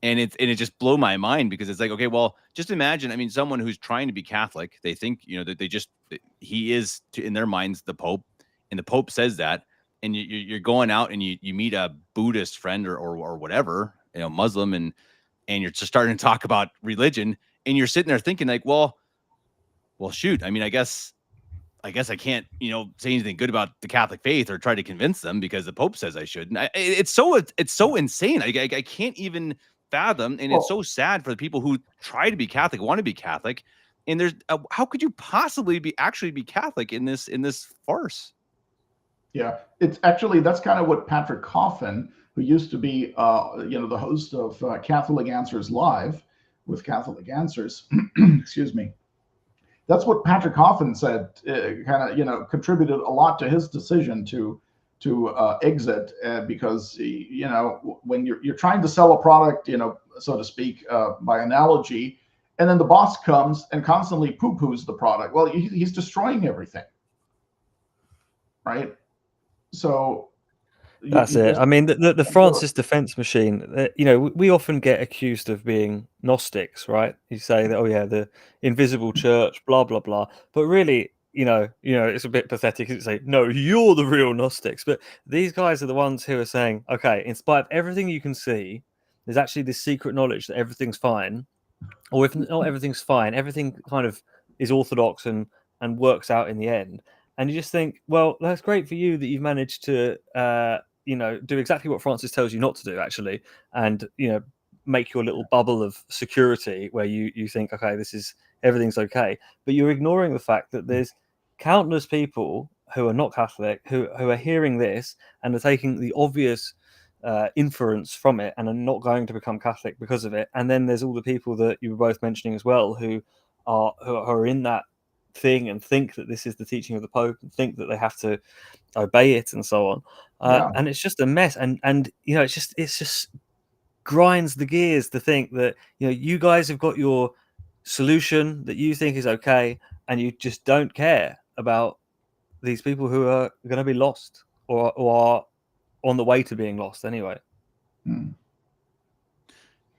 and it just blew my mind because it's like, okay, well, just imagine. I mean, someone who's trying to be Catholic, they think that he is in their minds the Pope, and the Pope says that, and you're going out and you meet a Buddhist friend or whatever, Muslim, and you're just starting to talk about religion, and you're sitting there thinking like, well, shoot. I mean, I guess I can't, say anything good about the Catholic faith or try to convince them because the Pope says I should. And it's so insane. I can't even fathom, and it's so sad for the people who try to be Catholic, want to be Catholic, and there's how could you possibly be Catholic in this farce? Yeah, it's actually, that's kind of what Patrick Coffin, who used to be the host of Catholic Answers Live with Catholic Answers, excuse me. That's what Patrick Coffin said, contributed a lot to his decision to exit, because when you're trying to sell a product, so to speak, by analogy, and then the boss comes and constantly poo-poos the product. Well, he's destroying everything, right? So that's it. I mean, the Francis defense machine, we often get accused of being Gnostics, right? You say that, oh yeah, the invisible church, blah, blah, blah. But really, it's a bit pathetic to say, no, you're the real Gnostics. But these guys are the ones who are saying, okay, in spite of everything you can see, there's actually this secret knowledge that everything's fine. Or if not everything's fine, everything kind of is orthodox and works out in the end. And you just think, well, that's great for you that you've managed to do exactly what Francis tells you not to do, actually, and make your little bubble of security where you think, okay, everything's okay, but you're ignoring the fact that there's countless people who are not Catholic who are hearing this and are taking the obvious inference from it and are not going to become Catholic because of it. And then there's all the people that you were both mentioning as well who are in that thing and think that this is the teaching of the Pope and think that they have to obey it and so on. And it's just a mess. And it's just grinds the gears to think that you guys have got your solution that you think is okay, and you just don't care about these people who are going to be lost or are on the way to being lost anyway.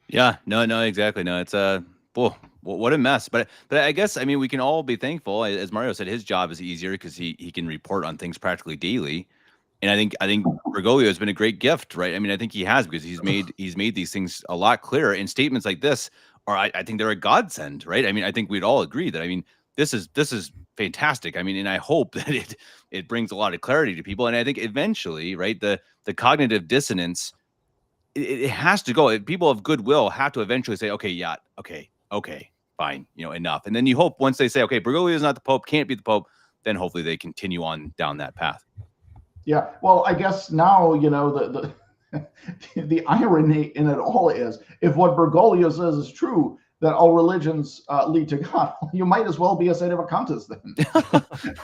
Yeah, no, exactly. No, it's what a mess. But I guess, I mean, we can all be thankful. As Mario said, his job is easier because he can report on things practically daily. And I think Bergoglio has been a great gift, right? I mean, I think he has, because he's made these things a lot clearer. And statements like this I think they're a godsend, right? I mean, I think we'd all agree that, I mean, this is fantastic. I mean, and I hope that it brings a lot of clarity to people. And I think eventually, right, the cognitive dissonance, it has to go. People of goodwill have to eventually say, okay, yeah, okay, fine, enough. And then you hope once they say, okay, Bergoglio is not the Pope, can't be the Pope, then hopefully they continue on down that path. Yeah, well, I guess now, the irony in it all is, if what Bergoglio says is true, that all religions lead to God, you might as well be a sedevacanist then.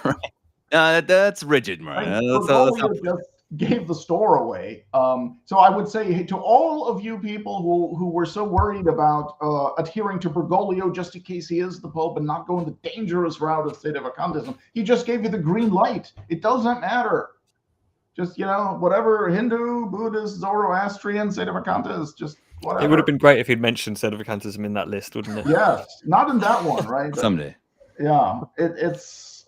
Right. That's rigid, Mario. Right? Bergoglio just gave the store away. So I would say to all of you people who were so worried about adhering to Bergoglio just in case he is the Pope and not going the dangerous route of sedevacantism, he just gave you the green light. It doesn't matter. Just, whatever, Hindu, Buddhist, Zoroastrian, sedevacantist, just whatever. It would have been great if he'd mentioned sedevacantism in that list, wouldn't it? Yes, not in that one, right? Someday. Yeah, it's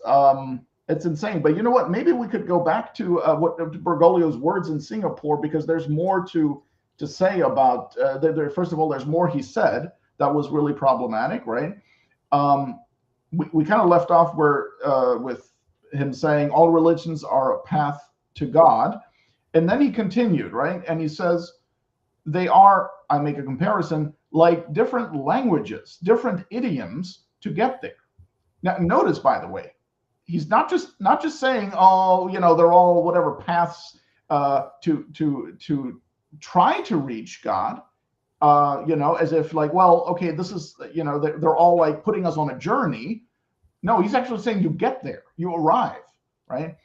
insane. But you know what? Maybe we could go back to what Bergoglio's words in Singapore, because there's more to say about. First of all, there's more he said that was really problematic, right? We kind of left off where with him saying all religions are a path to God, and then he continued, right? And he says they are, I make a comparison, like different languages, different idioms to get there. Now, notice, by the way, he's not just saying, oh, they're all whatever paths to try to reach God, as if like, well, okay, this is, they're all like putting us on a journey. No, he's actually saying you get there, you arrive, right?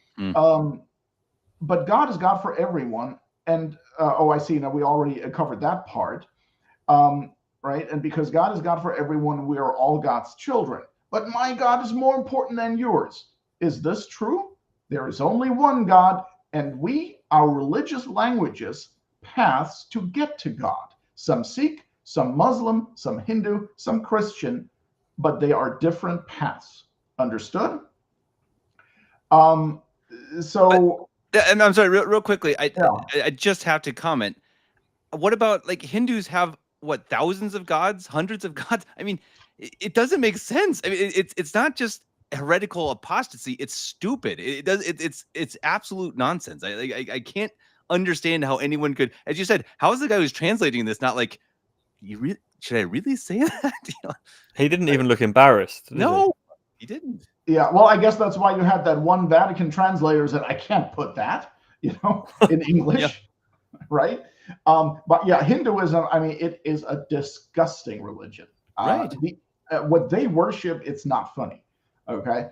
But God is God for everyone. And, I see, now we already covered that part, right? And because God is God for everyone, we are all God's children. But my God is more important than yours. Is this true? There is only one God, and our religious languages, paths to get to God. Some Sikh, some Muslim, some Hindu, some Christian, but they are different paths. Understood? And I'm sorry, real quickly, I just have to comment. What about, like, Hindus have what, thousands of gods, hundreds of gods? I mean, it doesn't make sense. I mean, it's not just heretical apostasy. It's stupid. It's absolute nonsense. I can't understand how anyone could, as you said, how is the guy who's translating this not like, should I really say that? He didn't even look embarrassed. No, he didn't. Yeah, well, I guess that's why you had that one Vatican translator said, I can't put that, in English, right? But yeah, Hinduism, I mean, it is a disgusting religion. Right. What they worship, it's not funny, okay?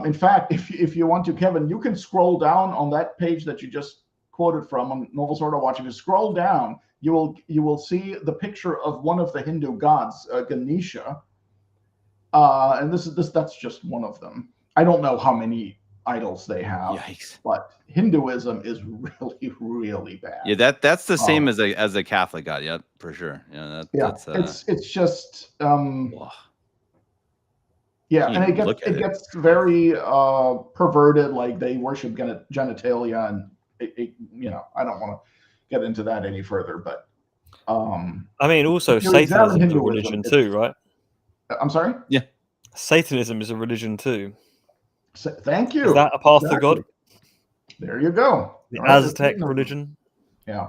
In fact, if you want to, Kevin, you can scroll down on that page that you just quoted from on Novus Ordo Watch. If you scroll down, you will see the picture of one of the Hindu gods, Ganesha. And that's just one of them. I don't know how many idols they have. Yikes. But Hinduism is really, really bad. Yeah, that's the same as a Catholic god. Yeah, for sure. Yeah, that's it's just yeah, and it gets very perverted. Like they worship genitalia, and I don't want to get into that any further. But I mean, also Satanism is a religion too, right? I'm sorry? Yeah. Satanism is a religion too. Thank you. Is that a path to God? There you go. The Aztec religion. Yeah.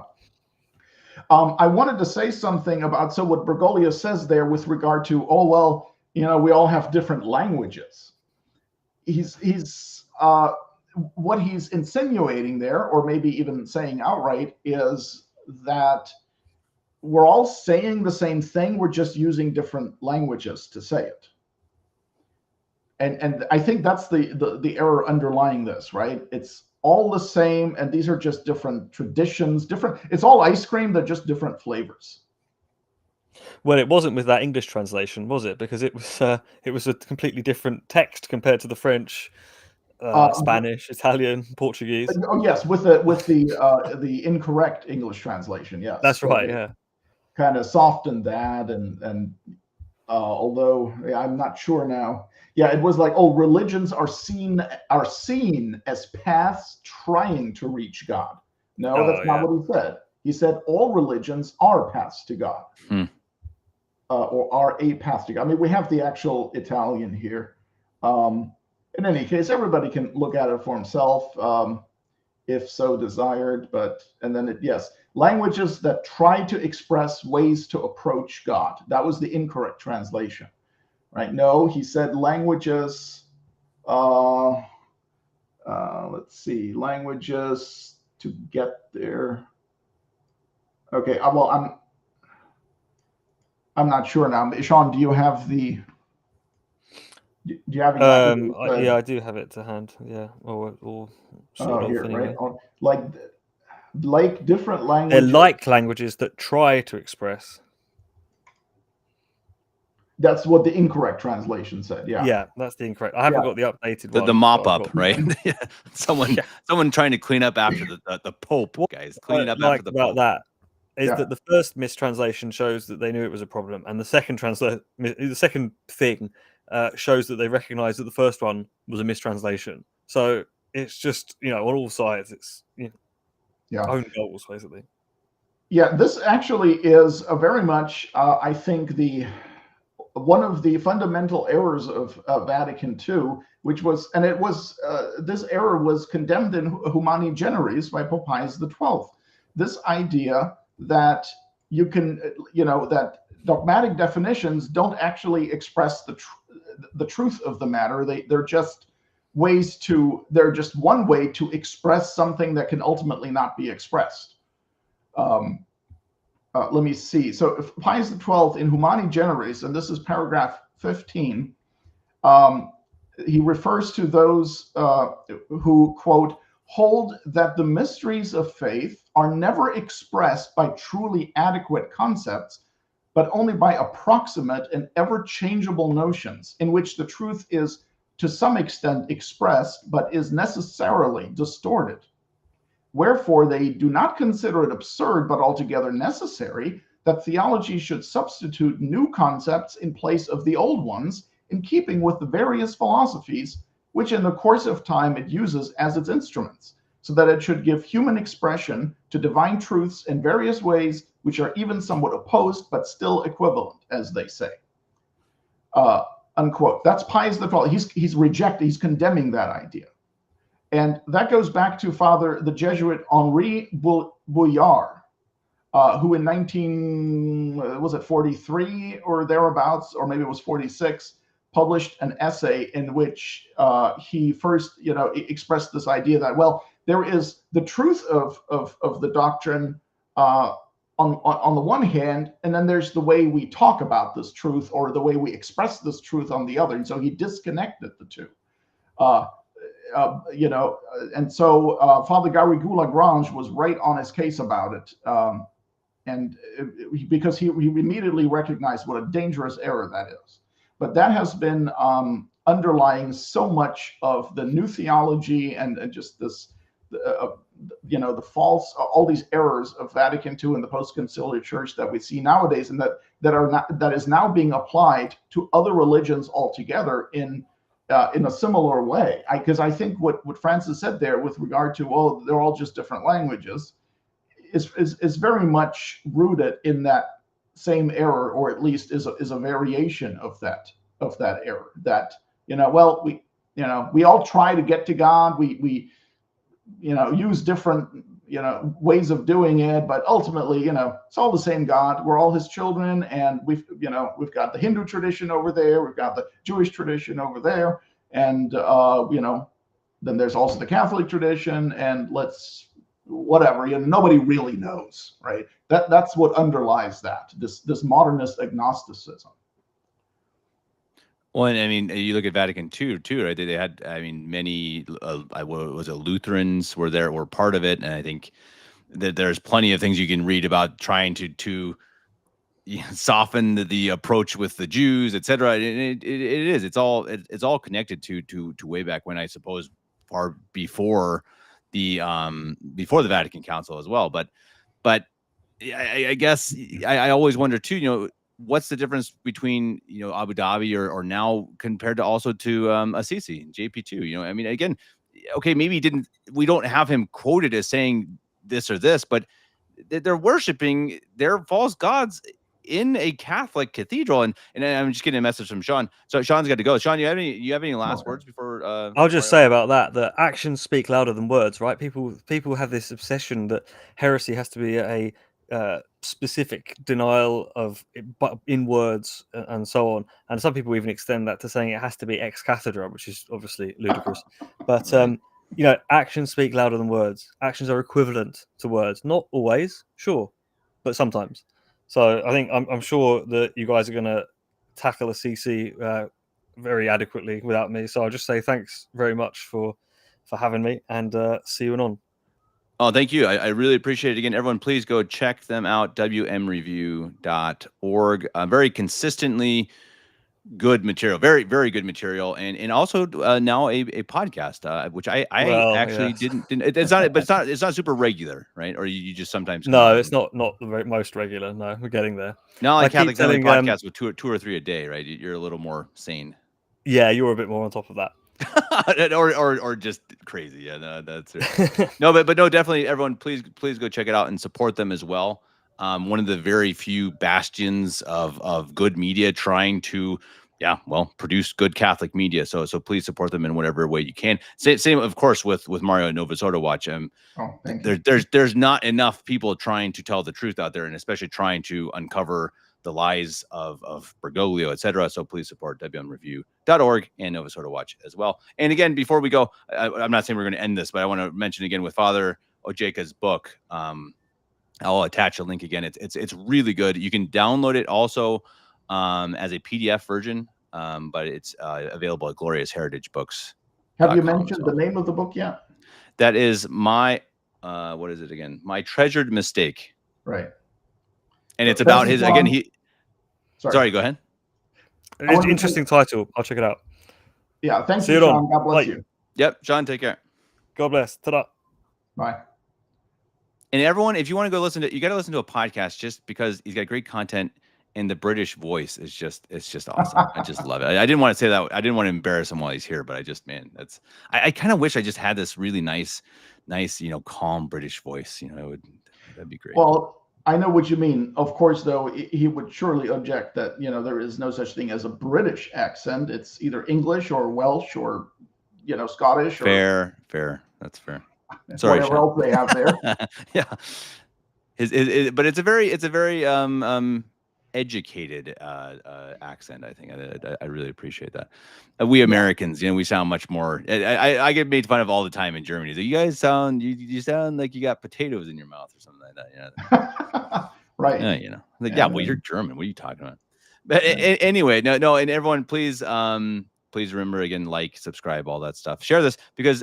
I wanted to say something about what Bergoglio says there with regard to, we all have different languages. What he's insinuating there, or maybe even saying outright, is that we're all saying the same thing. We're just using different languages to say it. And I think that's the error underlying this, right? It's all the same, and these are just different traditions, it's all ice cream, they're just different flavors. Well, it wasn't with that English translation, was it? Because it was a completely different text compared to the French, Spanish, Italian, Portuguese. Oh yes, with the incorrect English translation, yes. That's right, yeah. Kind of softened that, and although I'm not sure now. Yeah, it was like, religions are seen as paths trying to reach God. No, that's not what he said. He said all religions are paths to God, or are a path to God. I mean, we have the actual Italian here. In any case, everybody can look at it for himself, if so desired. Languages that try to express ways to approach God. That was the incorrect translation. Right? No, he said languages. Let's see, languages to get there. Okay, well, I'm not sure now. Sean, do you have the? Do you have? Yeah, I do have it to hand. Yeah, or sort of here, anyway. Right? Like different languages. They're like languages that try to express. That's what the incorrect translation said. Yeah. Yeah, that's the incorrect. I haven't got the updated one. The mop up, right? Someone trying to clean up after the Pope, guys. Cleaning up after the Pope. About that is that the first mistranslation shows that they knew it was a problem, and the second thing shows that they recognized that the first one was a mistranslation. So it's just, on all sides, it's own goals basically. Yeah, this actually is a very much, I think, one of the fundamental errors of Vatican II, this error was condemned in Humani Generis by Pope Pius XII. This idea that you can, that dogmatic definitions don't actually express the truth of the matter. They're just ways to, they're just one way to express something that can ultimately not be expressed. Let me see. So if Pius XII in Humani Generis, and this is paragraph 15, he refers to those who, quote, hold that the mysteries of faith are never expressed by truly adequate concepts, but only by approximate and ever-changeable notions, in which the truth is to some extent expressed, but is necessarily distorted. Wherefore, they do not consider it absurd, but altogether necessary, that theology should substitute new concepts in place of the old ones, in keeping with the various philosophies which in the course of time it uses as its instruments, so that it should give human expression to divine truths in various ways which are even somewhat opposed, but still equivalent, as they say. Unquote. That's Pius XII. He's condemning that idea. And that goes back to the Jesuit Henri Bouillard, who in 43 or thereabouts, or maybe it was 46, published an essay in which he first, expressed this idea that, well, there is the truth of the doctrine on the one hand, and then there's the way we talk about this truth or the way we express this truth on the other. And so he disconnected the two. And so Father Garrigou-Lagrange was right on his case about it, because he immediately recognized what a dangerous error that is. But that has been underlying so much of the new theology and just this, the false, all these errors of Vatican II and the post-conciliar church that we see nowadays, and that is now being applied to other religions altogether in a similar way. Because I think what Francis said there with regard to, well, they're all just different languages, is very much rooted in that same error, or at least is a variation of that error. That we all try to get to God. We use different ways of doing it, but ultimately it's all the same God. We're all His children, and we've got the Hindu tradition over there, we've got the Jewish tradition over there, and then there's also the Catholic tradition, and nobody really knows, right? That's what underlies this modernist agnosticism. Well, and I mean, you look at Vatican II too, right? They had, many, Lutherans were part of it, and I think that there's plenty of things you can read about trying to soften the approach with the Jews, etc. It's all connected to way back when, I suppose, far before the Vatican Council as well. But I guess I always wonder too, what's the difference between Abu Dhabi or now compared to also to Assisi, JP2? Again, okay, maybe we don't have him quoted as saying this or this, but they're worshiping their false gods in a Catholic cathedral. And I'm just getting a message from Sean. So Sean's got to go. Sean, you have any last words before? I'll just say about that actions speak louder than words, right? People have this obsession that heresy has to be a specific denial of but in words and so on, and some people even extend that to saying it has to be ex cathedra, which is obviously ludicrous. But actions speak louder than words. Actions are equivalent to words, not always, sure, but sometimes. So I think I'm sure that you guys are going to tackle Assisi very adequately without me. So I'll just say thanks very much for having me, and see you on. Oh, thank you. I really appreciate it. Again, everyone, please go check them out, wmreview.org. Very consistently good material, very, very good material. And also now a podcast, which I actually didn't, it's not super regular, right? Or you just sometimes. No, it's not the most regular. No, we're getting there. Not like Catholic Family podcasts with two or three a day, right? You're a little more sane. Yeah, you're a bit more on top of that. or just crazy. Yeah, no, that's it. No, but no, definitely everyone, please go check it out and support them as well. One of the very few bastions of good media trying to produce good Catholic media. So please support them in whatever way you can. Same of course with Mario at Novus Ordo Watch. There's not enough people trying to tell the truth out there, and especially trying to uncover the lies of Bergoglio, etc. So please support WMReview.org and Novus Ordo Watch as well. And again, before we go, I'm not saying we're going to end this, but I want to mention again with Father Ojeka's book. I'll attach a link again. It's really good. You can download it also as a PDF version, but it's available at Glorious Heritage Books. Have you mentioned the name of the book yet? That is my what is it again? My Treasured Mistake. Right. And it's about his again. Sorry, go ahead. It's an interesting title. I'll check it out. Yeah, thank you, Sean. God bless you. Yep, John, take care. God bless. Ta-da. Bye. And everyone, if you want to go listen to, you got to listen to a podcast just because he's got great content, and the British voice is just awesome. I just love it. I didn't want to say that. I didn't want to embarrass him while he's here, but I just, man, I kind of wish I just had this really nice, calm British voice. That'd be great. Well, I know what you mean. Of course, though, he would surely object that, there is no such thing as a British accent. It's either English or Welsh or, Scottish. Fair. That's fair. Sorry, whatever else they have there. Yeah. But it's a very educated accent. I think I really appreciate that. We Americans, we sound much more. I get made fun of all the time in Germany. So you guys sound you sound like you got potatoes in your mouth or something like that. Right. Yeah, well, you're German. What are you talking about? But anyway, no, and everyone, please remember, again, like, subscribe, all that stuff. Share this because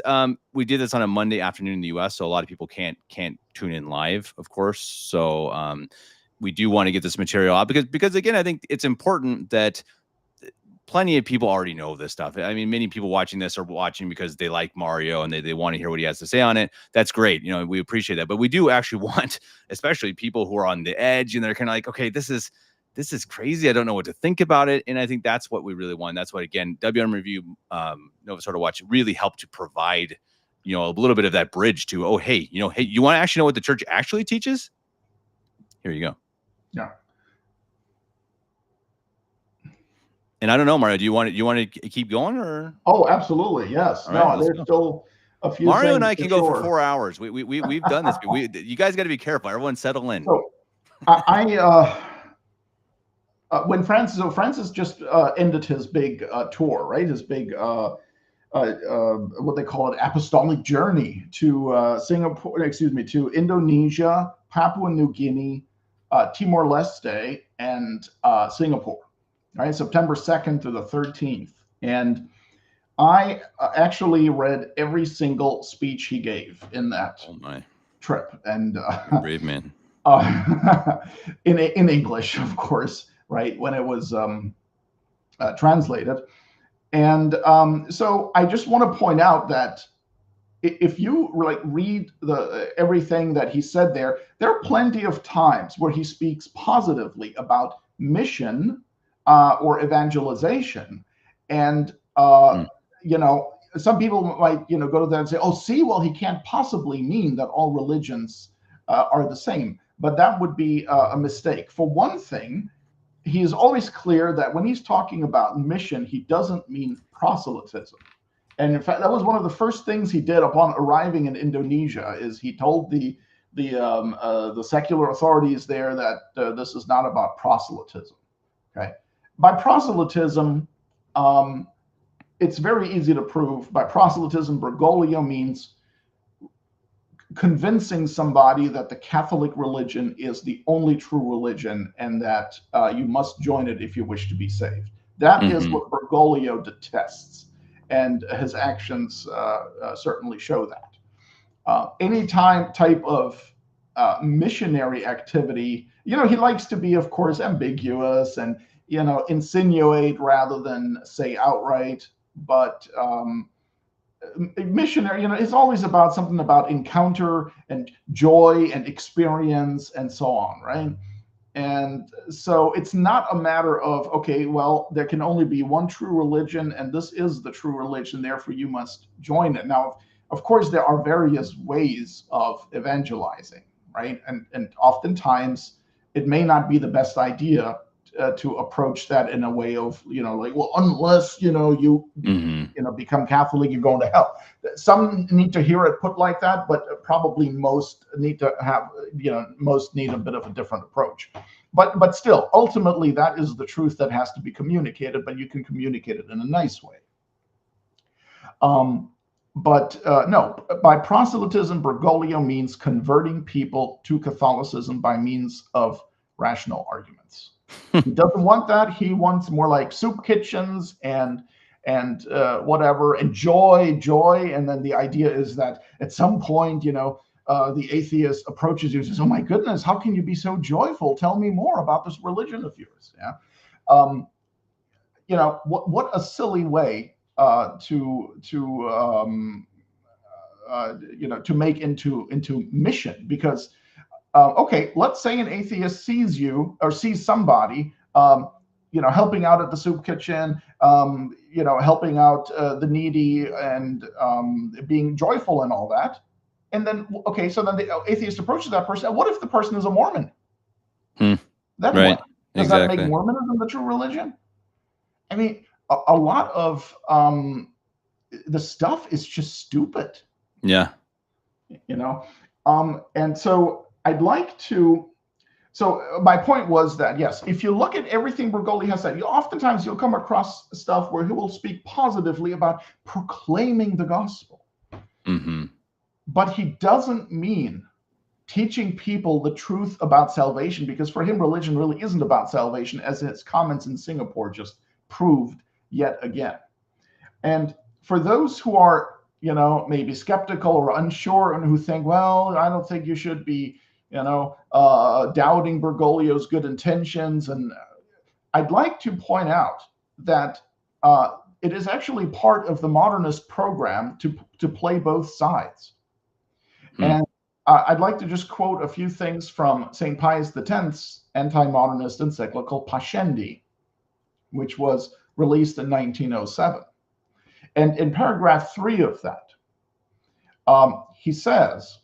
we did this on a Monday afternoon in the US, so a lot of people can't tune in live, of course. So we do want to get this material out because again, I think it's important that plenty of people already know this stuff. I mean, many people watching this are watching because they like Mario and they want to hear what he has to say on it. That's great. We appreciate that. But we do actually want, especially people who are on the edge and they're kind of like, okay, this is crazy. I don't know what to think about it. And I think that's what we really want. That's what, again, WM Review, Novus Ordo Watch really helped to provide, a little bit of that bridge to, hey, you want to actually know what the church actually teaches? Here you go. Yeah. And I don't know, Mario, do you want to keep going or? Oh, absolutely. Yes. Right, there's still a few. Mario and I can go for 4 hours. We've done this. You guys got to be careful. Everyone settle in. So when Francis just ended his big tour, right? His big what they call it, apostolic journey to to Indonesia, Papua New Guinea, Timor-Leste, and Singapore. Right, September 2nd through the 13th, and I actually read every single speech he gave in that trip, and brave man. In English, of course, right, when it was translated. And so I just want to point out that if you read everything that he said there are plenty of times where he speaks positively about mission or evangelization, and some people might go to that and say, oh, see, well, he can't possibly mean that all religions are the same. But that would be a mistake. For one thing, he is always clear that when he's talking about mission, he doesn't mean proselytism. And in fact, that was one of the first things he did upon arriving in Indonesia. Is he told the secular authorities there that this is not about proselytism. Okay. By proselytism, it's very easy to prove. By proselytism, Bergoglio means convincing somebody that the Catholic religion is the only true religion and that you must join it if you wish to be saved. That is what Bergoglio detests, and his actions certainly show that. Any type of missionary activity, he likes to be, of course, ambiguous and insinuate rather than say outright. But missionary, it's always about something about encounter and joy and experience and so on, right? And so it's not a matter of, okay, well, there can only be one true religion and this is the true religion, therefore you must join it. Now, of course, there are various ways of evangelizing, right? And oftentimes it may not be the best idea to approach that in a way of, well, unless, you become Catholic, you're going to hell. Some need to hear it put like that, but probably most need to have, most need a bit of a different approach. But still, ultimately, that is the truth that has to be communicated, but you can communicate it in a nice way. No, by proselytism, Bergoglio means converting people to Catholicism by means of rational arguments. He doesn't want that. He wants more like soup kitchens and whatever, and joy. And then the idea is that at some point, the atheist approaches you and says, "Oh my goodness, how can you be so joyful? Tell me more about this religion of yours." Yeah, what a silly way to make into mission. Because okay, let's say an atheist sees you or sees somebody helping out at the soup kitchen, helping out the needy and being joyful and all that. And then, okay, so then the atheist approaches that person. What if the person is a Mormon? Then right. what? Does that make Mormonism the true religion? I mean, a lot of the stuff is just stupid. Yeah. And so I'd like to. So my point was that, yes, if you look at everything Bergoglio has said, oftentimes you'll come across stuff where he will speak positively about proclaiming the gospel. Mm-hmm. But he doesn't mean teaching people the truth about salvation, because for him, religion really isn't about salvation, as his comments in Singapore just proved yet again. And for those who are, maybe skeptical or unsure and who think, well, I don't think you should be, doubting Bergoglio's good intentions. And I'd like to point out that it is actually part of the modernist program to play both sides. And I'd like to just quote a few things from St. Pius X's anti-modernist encyclical Pascendi, which was released in 1907. And in paragraph 3 of that, he says,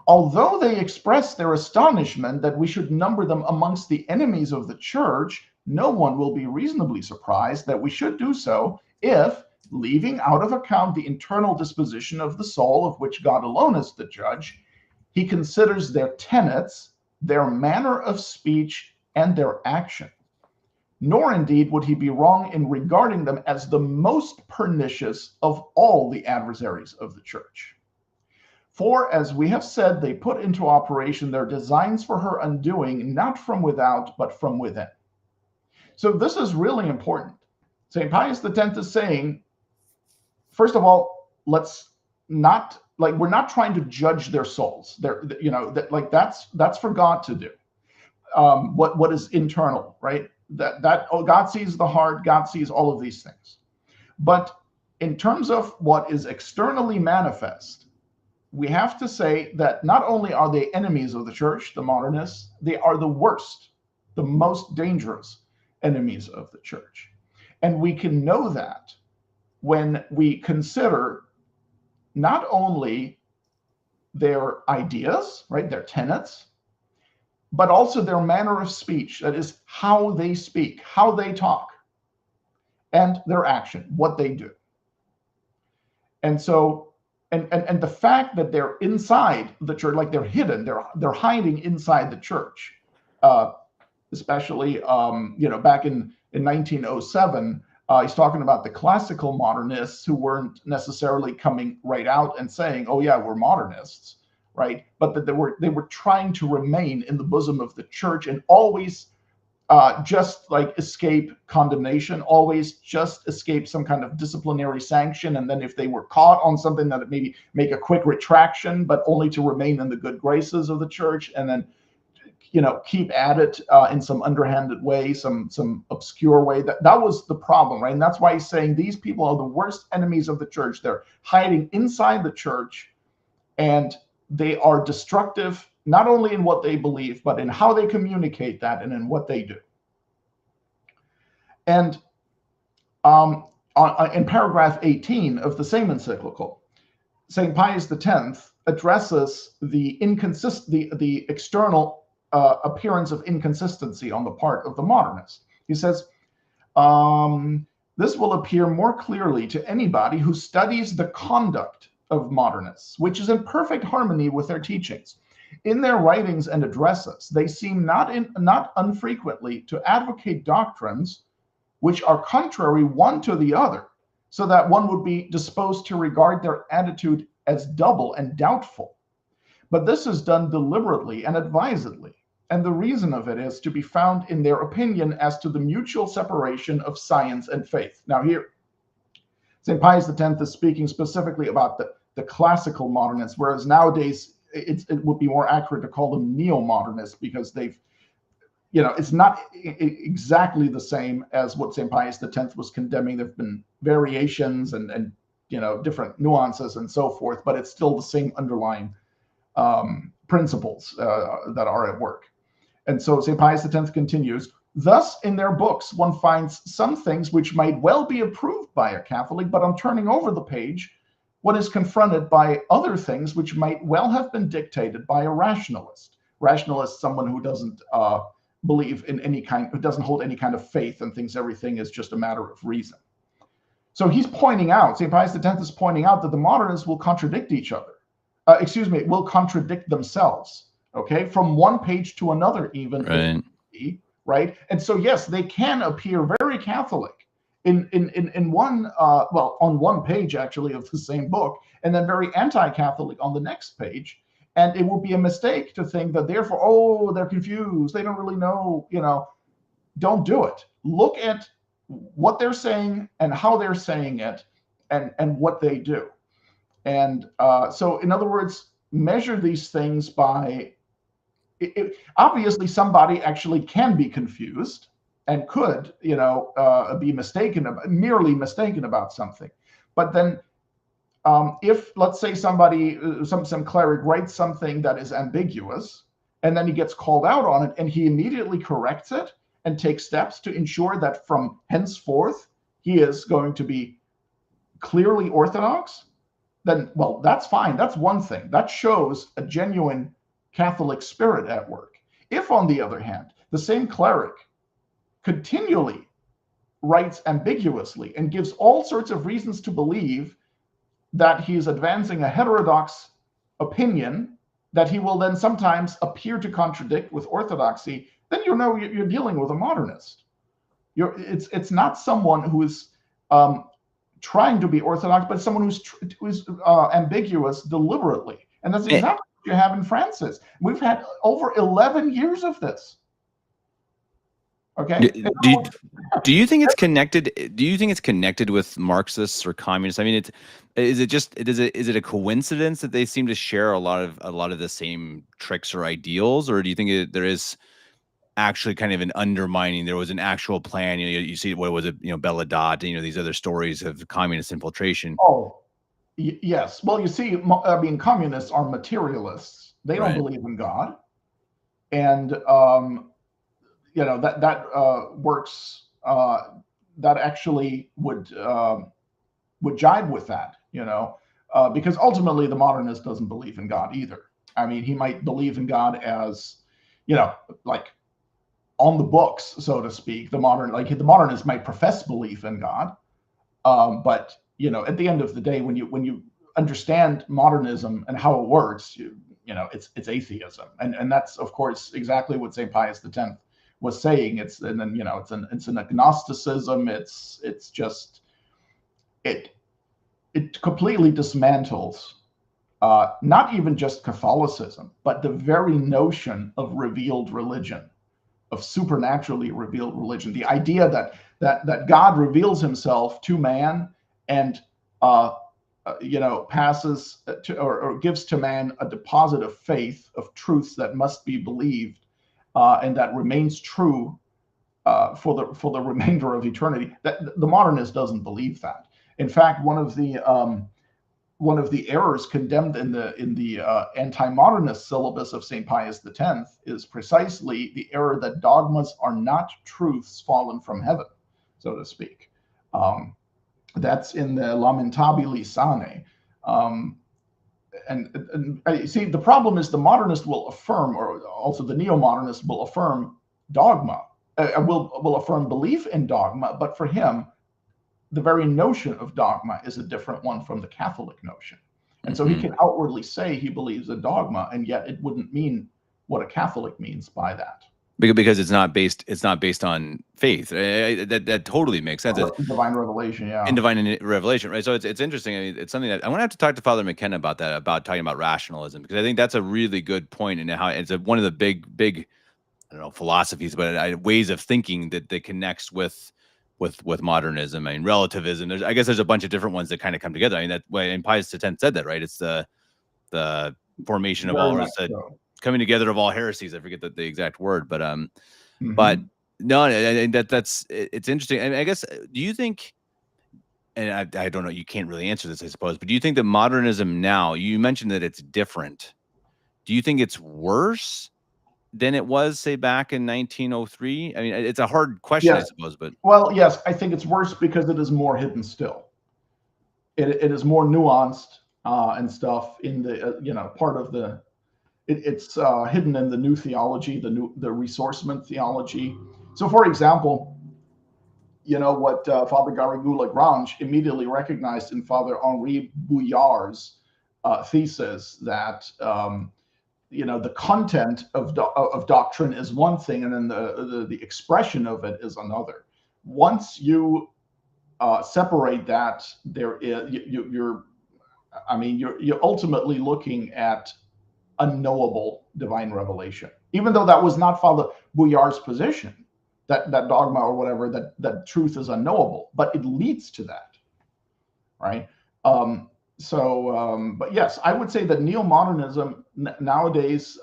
although they express their astonishment that we should number them amongst the enemies of the church, no one will be reasonably surprised that we should do so if, leaving out of account the internal disposition of the soul, of which God alone is the judge, he considers their tenets, their manner of speech, and their action. Nor indeed would he be wrong in regarding them as the most pernicious of all the adversaries of the church. For, as we have said, they put into operation their designs for her undoing, not from without, but from within. So this is really important. St. Pius X is saying, first of all, let's not, we're not trying to judge their souls. That's for God to do. What is internal, right? God sees the heart, God sees all of these things. But in terms of what is externally manifest, we have to say that not only are they enemies of the church, the modernists, they are the worst, the most dangerous enemies of the church. And we can know that when we consider not only their ideas, right, their tenets, but also their manner of speech, that is how they speak, how they talk, and their action, what they do. And so, and the fact that they're inside the church, they're hidden, they're hiding inside the church, especially, back in 1907, he's talking about the classical modernists who weren't necessarily coming right out and saying, oh yeah, we're modernists, right? But that they were trying to remain in the bosom of the church and always just escape condemnation, always just escape some kind of disciplinary sanction. And then if they were caught on something, that maybe make a quick retraction, but only to remain in the good graces of the church, and then keep at it in some underhanded way, some obscure way. That was the problem, right? And that's why he's saying these people are the worst enemies of the church. They're hiding inside the church, and they are destructive, not only in what they believe, but in how they communicate that and in what they do. And in paragraph 18 of the same encyclical, St. Pius X addresses the external appearance of inconsistency on the part of the modernist. He says, this will appear more clearly to anybody who studies the conduct of modernists, which is in perfect harmony with their teachings. In their writings and addresses, they seem not unfrequently to advocate doctrines which are contrary one to the other, so that one would be disposed to regard their attitude as double and doubtful. But this is done deliberately and advisedly, and the reason of it is to be found in their opinion as to the mutual separation of science and faith. Now here, St. Pius X is speaking specifically about the classical modernists, whereas nowadays it would be more accurate to call them neo-modernists, because they've, it's not exactly the same as what St. Pius X was condemning. There have been variations and different nuances and so forth, but it's still the same underlying principles that are at work. And so St. Pius X continues, thus in their books one finds some things which might well be approved by a Catholic, but on turning over the page, one is confronted by other things which might well have been dictated by a rationalist. Rationalist, someone who doesn't believe in any kind, who doesn't hold any kind of faith and thinks everything is just a matter of reason. So he's pointing out, St. Pius X is pointing out that the modernists will contradict each other. Will contradict themselves, okay, from one page to another even, right? And so yes, they can appear very Catholic in one, on one page actually of the same book, and then very anti-Catholic on the next page. And it will be a mistake to think that therefore, oh, they're confused, they don't really know, don't do it. Look at what they're saying and how they're saying it and what they do. And so, in other words, measure these things by, obviously somebody actually can be confused and could, be merely mistaken about something. But then if, let's say, somebody, some cleric writes something that is ambiguous, and then he gets called out on it, and he immediately corrects it and takes steps to ensure that from henceforth he is going to be clearly Orthodox, then, well, that's fine. That's one thing. That shows a genuine Catholic spirit at work. If, on the other hand, the same cleric continually writes ambiguously and gives all sorts of reasons to believe that he's advancing a heterodox opinion that he will then sometimes appear to contradict with orthodoxy, then you're dealing with a modernist. It's not someone who is trying to be orthodox, but someone who's ambiguous deliberately. And that's exactly what you have in Francis. We've had over 11 years of this. Okay. Do you think it's connected? Do you think it's connected with Marxists or communists? I mean, is it a coincidence that they seem to share a lot of the same tricks or ideals, or do you think there is actually kind of an undermining? There was an actual plan. You see, what was it? Bella Dot. These other stories of communist infiltration. Oh, yes. Well, you see, I mean, communists are materialists. They don't believe in God, and that works. That actually would jibe with that, because ultimately the modernist doesn't believe in God either. I mean, he might believe in God as, like on the books, so to speak. The modernist might profess belief in God, but at the end of the day, when you understand modernism and how it works, it's atheism, and that's of course exactly what St. Pius X was saying. It's an agnosticism. It's just it completely dismantles not even just Catholicism, but the very notion of revealed religion, of supernaturally revealed religion. The idea that God reveals himself to man and passes to or gives to man a deposit of faith, of truths that must be believed. And that remains true for the remainder of eternity. That the modernist doesn't believe that. In fact, one of the errors condemned in the anti-modernist syllabus of St. Pius X is precisely the error that dogmas are not truths fallen from heaven, so to speak. That's in the Lamentabili Sane. And see, the problem is the modernist will affirm, or also the neo-modernist will affirm dogma, will affirm belief in dogma, but for him, the very notion of dogma is a different one from the Catholic notion. And so he can outwardly say he believes a dogma, and yet it wouldn't mean what a Catholic means by that. Because it's not based on faith. That totally makes sense. Divine revelation, yeah. In divine revelation, right? So it's interesting. I mean, it's something that I want to have to talk to Father McKenna about that, about talking about rationalism, because I think that's a really good point, and how it's one of the big, I don't know, philosophies, but ways of thinking that connects with modernism. I mean, relativism. I guess there's a bunch of different ones that kind of come together. I mean, that way, and Pius X said that, right? It's the formation of all, coming together of all heresies. I forget the exact word, but but no, it's interesting. And I guess, do you think, and I don't know, you can't really answer this, I suppose, but do you think that modernism now, you mentioned that it's different. Do you think it's worse than it was, say, back in 1903? I mean, it's a hard question, I suppose, but. Well, yes, I think it's worse because it is more hidden still. It is more nuanced and stuff in the, part of the, it's hidden in the new theology, the ressourcement theology. So, for example, what Father Garrigou-Lagrange immediately recognized in Father Henri Bouillard's thesis, that the content of doctrine is one thing, and then the expression of it is another. Once you separate that, you're ultimately looking at unknowable divine revelation, even though that was not Father Bouillard's position, that dogma or whatever, that truth is unknowable, but it leads to that, right? But yes, I would say that neo-modernism nowadays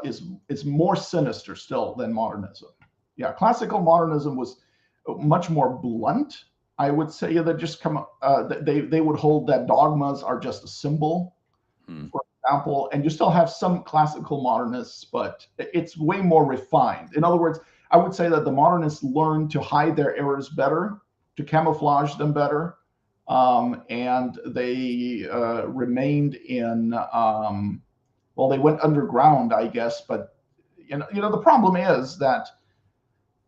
is more sinister still than modernism. Yeah, classical modernism was much more blunt. I would say that just they would hold that dogmas are just a symbol, for example, and you still have some classical modernists, but it's way more refined. In other words, I would say that the modernists learned to hide their errors better, to camouflage them better, and they remained in, they went underground, I guess. But the problem is that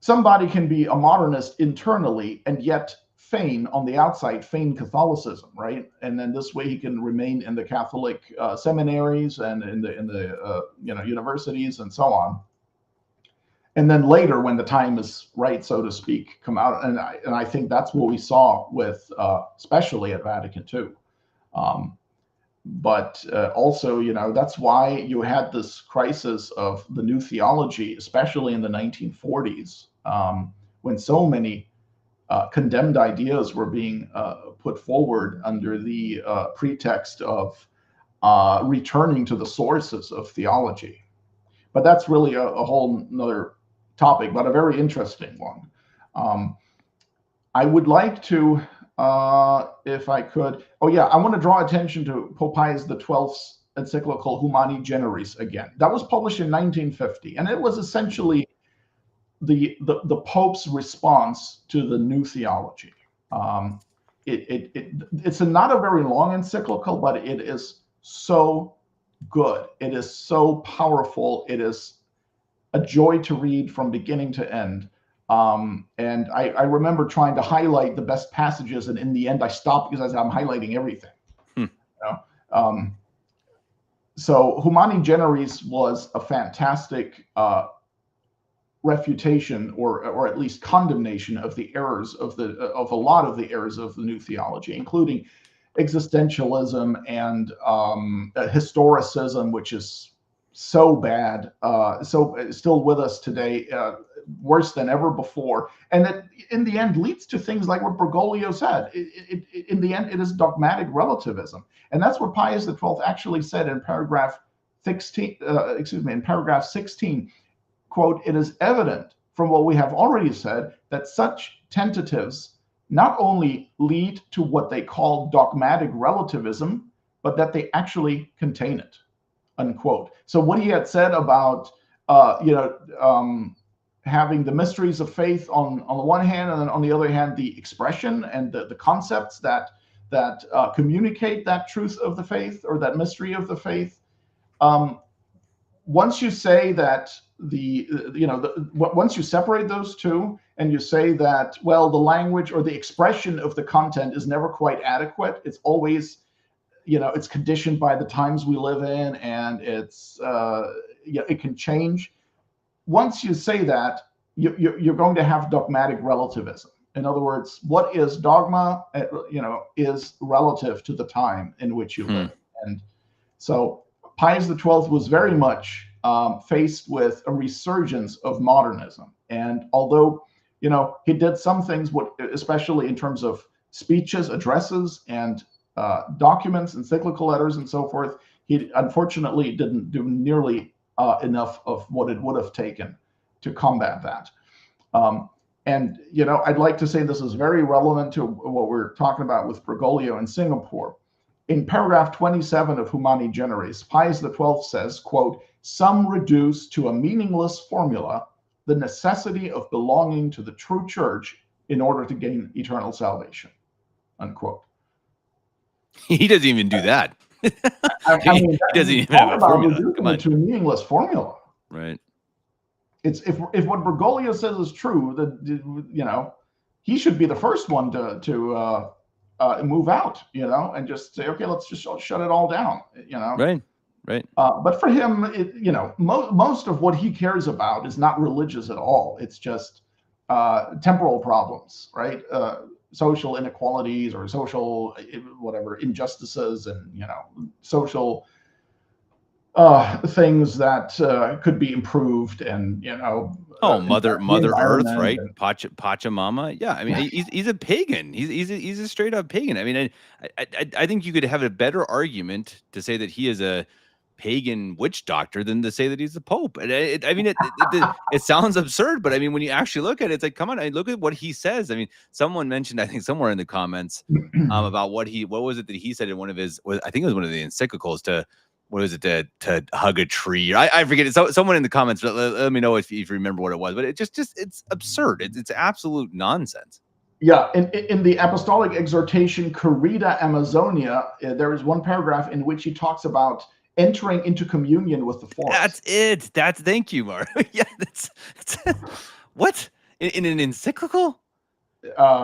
somebody can be a modernist internally and yet feign on the outside, feign Catholicism, right? And then this way he can remain in the Catholic seminaries and in the universities and so on. And then later, when the time is right, so to speak, come out. And I think that's what we saw with, especially at Vatican II. But also, that's why you had this crisis of the new theology, especially in the 1940s, when so many condemned ideas were being put forward under the pretext of returning to the sources of theology. But that's really a whole nother topic, but a very interesting one. I would like to, if I could, I want to draw attention to Pope Pius XII's encyclical Humani Generis again. That was published in 1950, and it was essentially the Pope's response to the new theology. It's not a very long encyclical, but it is so good. It is so powerful. It is a joy to read from beginning to end. And I remember trying to highlight the best passages, and in the end I stopped because I said, I'm highlighting everything. So Humani Generis was a fantastic refutation, or at least condemnation of the errors of a lot of the errors of the new theology, including existentialism and historicism, which is so bad, so still with us today, worse than ever before, and that in the end leads to things like what Bergoglio said. In the end, it is dogmatic relativism, and that's what Pius XII actually said in paragraph 16. In paragraph 16, quote: "It is evident from what we have already said that such tentatives not only lead to what they call dogmatic relativism, but that they actually contain it." Unquote. So what he had said about having the mysteries of faith on the one hand, and then on the other hand the expression and the concepts that communicate that truth of the faith, or that mystery of the faith. Once you say that once you separate those two, and you say that, well, the language or the expression of the content is never quite adequate, it's always it's conditioned by the times we live in, and it can change. Once you say that, you're going to have dogmatic relativism. In other words, what is dogma, is relative to the time in which you live. And so Pius XII was very much faced with a resurgence of modernism. And although, he did some things, especially in terms of speeches, addresses, and documents, encyclical letters, and so forth, he unfortunately didn't do nearly enough of what it would have taken to combat that. And I'd like to say this is very relevant to what we're talking about with Bergoglio in Singapore. In paragraph 27 of Humani Generis, Pius XII says, quote, "Some reduce to a meaningless formula the necessity of belonging to the true church in order to gain eternal salvation," unquote. He doesn't even do that. He doesn't even have a formula. Come on. To a meaningless formula. Right. It's if what Bergoglio says is true, that he should be the first one to move out, and just say, okay, let's just shut it all down, Right. But for him, most of what he cares about is not religious at all. It's just temporal problems, right? Social inequalities or social injustices, and social things that could be improved, and Mother Earth, right? Pachamama. Yeah, I mean, he's a pagan. He's a straight up pagan. I mean, I think you could have a better argument to say that he is a pagan witch doctor than to say that he's the Pope. And it sounds absurd, but I mean, when you actually look at it, it's like, come on, look at what he says. I mean, someone mentioned, I think somewhere in the comments, about what was it that he said in one of his, I think it was one of the encyclicals, to hug a tree. I forget it. So someone in the comments, let me know if you remember what it was. But it just it's absurd. It's absolute nonsense. Yeah, in the Apostolic Exhortation Corrida Amazonia, there is one paragraph in which he talks about entering into communion with the forest. That's it. Thank you, Mark. Yeah, that's what in an encyclical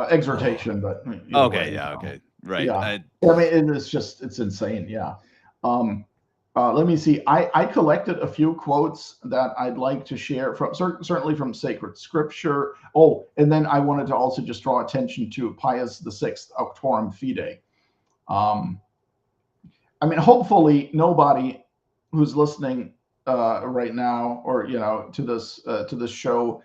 exhortation, but okay, yeah, okay, right. Yeah. I mean, it's insane. Yeah. Let me see. I collected a few quotes that I'd like to share from certainly from sacred scripture. Oh, and then I wanted to also just draw attention to Pius VI, Auctorem Fidei. I mean, hopefully nobody who's listening right now, or to this show,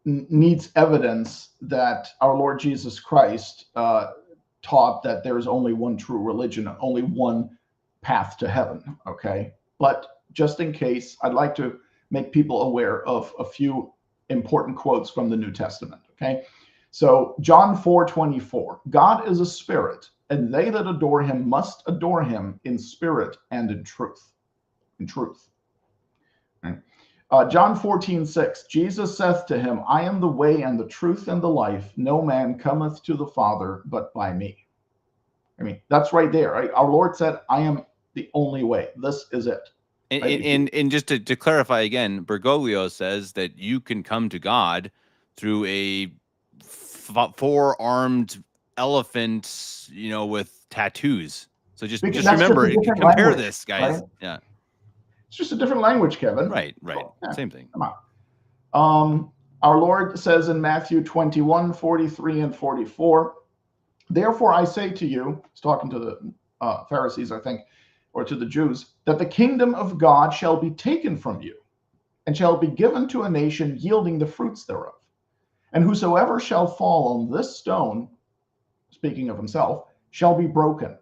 needs evidence that our Lord Jesus Christ taught that there is only one true religion, only one path to heaven. Okay, but just in case, I'd like to make people aware of a few important quotes from the New Testament. Okay, so John 4:24, God is a spirit, and they that adore him must adore him in spirit and in truth. In truth. Right? John 14:6, Jesus saith to him, I am the way and the truth and the life. No man cometh to the Father but by me. I mean, that's right there. Right? Our Lord said, I am the only way. This is it. And just to clarify again, Bergoglio says that you can come to God through a four-armed elephant, with tattoos. So just remember, compare language, this, guys. Right? Yeah. It's just a different language, Kevin. Right. Yeah. Same thing. Come on. Our Lord says in Matthew 21:43 and 44, therefore I say to you, he's talking to the Pharisees, I think, or to the Jews, that the kingdom of God shall be taken from you and shall be given to a nation yielding the fruits thereof. And whosoever shall fall on this stone, speaking of himself, shall be broken.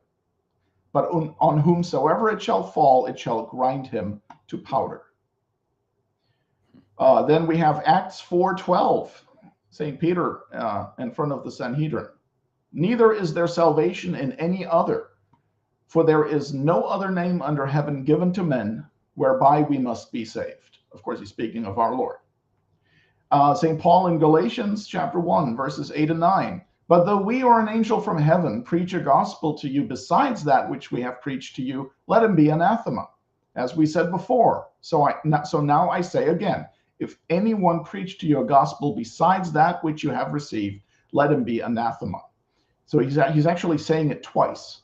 But on whomsoever it shall fall, it shall grind him to powder. Then we have Acts 4:12, St. Peter in front of the Sanhedrin. Neither is there salvation in any other, for there is no other name under heaven given to men whereby we must be saved. Of course, he's speaking of our Lord. St. Paul in Galatians chapter 1, verses 8 and 9. But though we or an angel from heaven preach a gospel to you besides that which we have preached to you, let him be anathema. As we said before, so now I say again, if anyone preach to you a gospel besides that which you have received, let him be anathema. So he's actually saying it twice.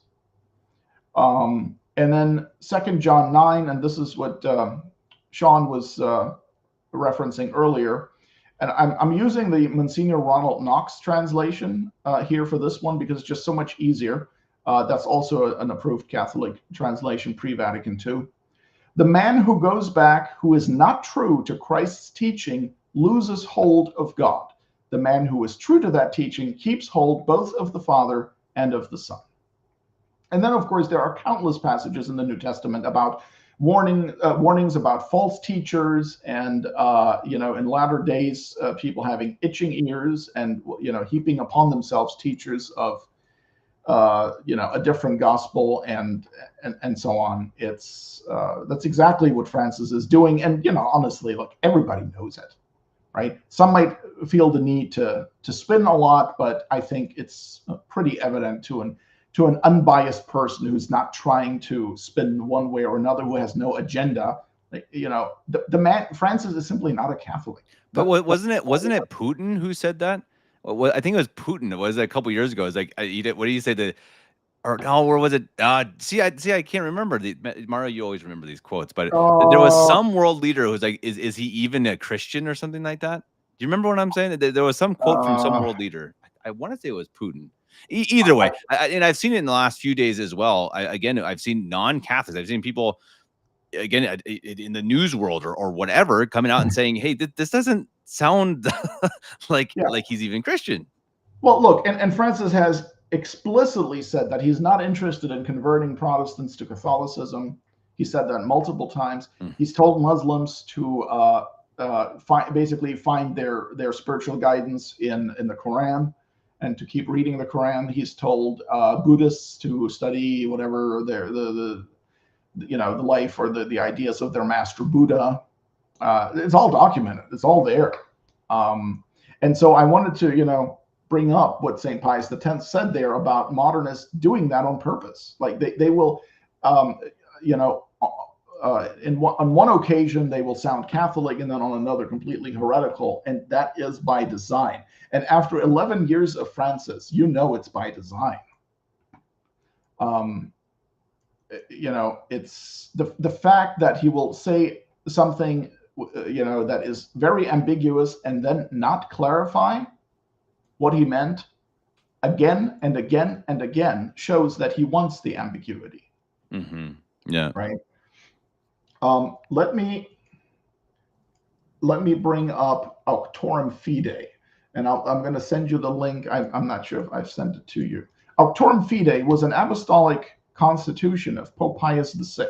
And then 2 John 9, and this is what Sean was referencing earlier. And I'm using the Monsignor Ronald Knox translation here for this one because it's just so much easier. That's also an approved Catholic translation pre-Vatican II. The man who goes back, who is not true to Christ's teaching, loses hold of God. The man who is true to that teaching keeps hold both of the Father and of the Son. And then, of course, there are countless passages in the New Testament about warnings about false teachers and, in latter days, people having itching ears and, heaping upon themselves teachers of, a different gospel and so on. That's exactly what Francis is doing. And, honestly, look, everybody knows it, right? Some might feel the need to spin a lot, but I think it's pretty evident to an unbiased person who's not trying to spin one way or another, who has no agenda. The man Francis is simply not a Catholic. But wasn't it Putin who said that? Well, I think it was Putin. It was a couple years ago. It was like, what do you say? Where was it? See, I can't remember. Mario, you always remember these quotes, but there was some world leader who was like, is he even a Christian or something like that? Do you remember what I'm saying? There was some quote from some world leader. I want to say it was Putin. Either way, and I've seen it in the last few days as well. I've seen non-Catholics. I've seen people, again, in the news world or whatever, coming out and saying, hey, this doesn't sound like he's even Christian. Well, look, and Francis has explicitly said that he's not interested in converting Protestants to Catholicism. He said that multiple times. He's told Muslims to find their spiritual guidance in the Quran and to keep reading the Quran. He's told Buddhists to study whatever the life or the ideas of their master Buddha. It's all documented. It's all there. And so I wanted to, bring up what St. Pius X said there about modernists doing that on purpose. Like they will, on one occasion they will sound Catholic, and then on another completely heretical, and that is by design. And after 11 years of Francis, it's by design. It's the fact that he will say something, that is very ambiguous and then not clarify what he meant again and again and again shows that he wants the ambiguity. Mm-hmm. Yeah. Right. Let me bring up Auctorum Fidei, and I'm going to send you the link. I'm not sure if I've sent it to you. Auctorum Fidei was an apostolic constitution of Pope Pius VI.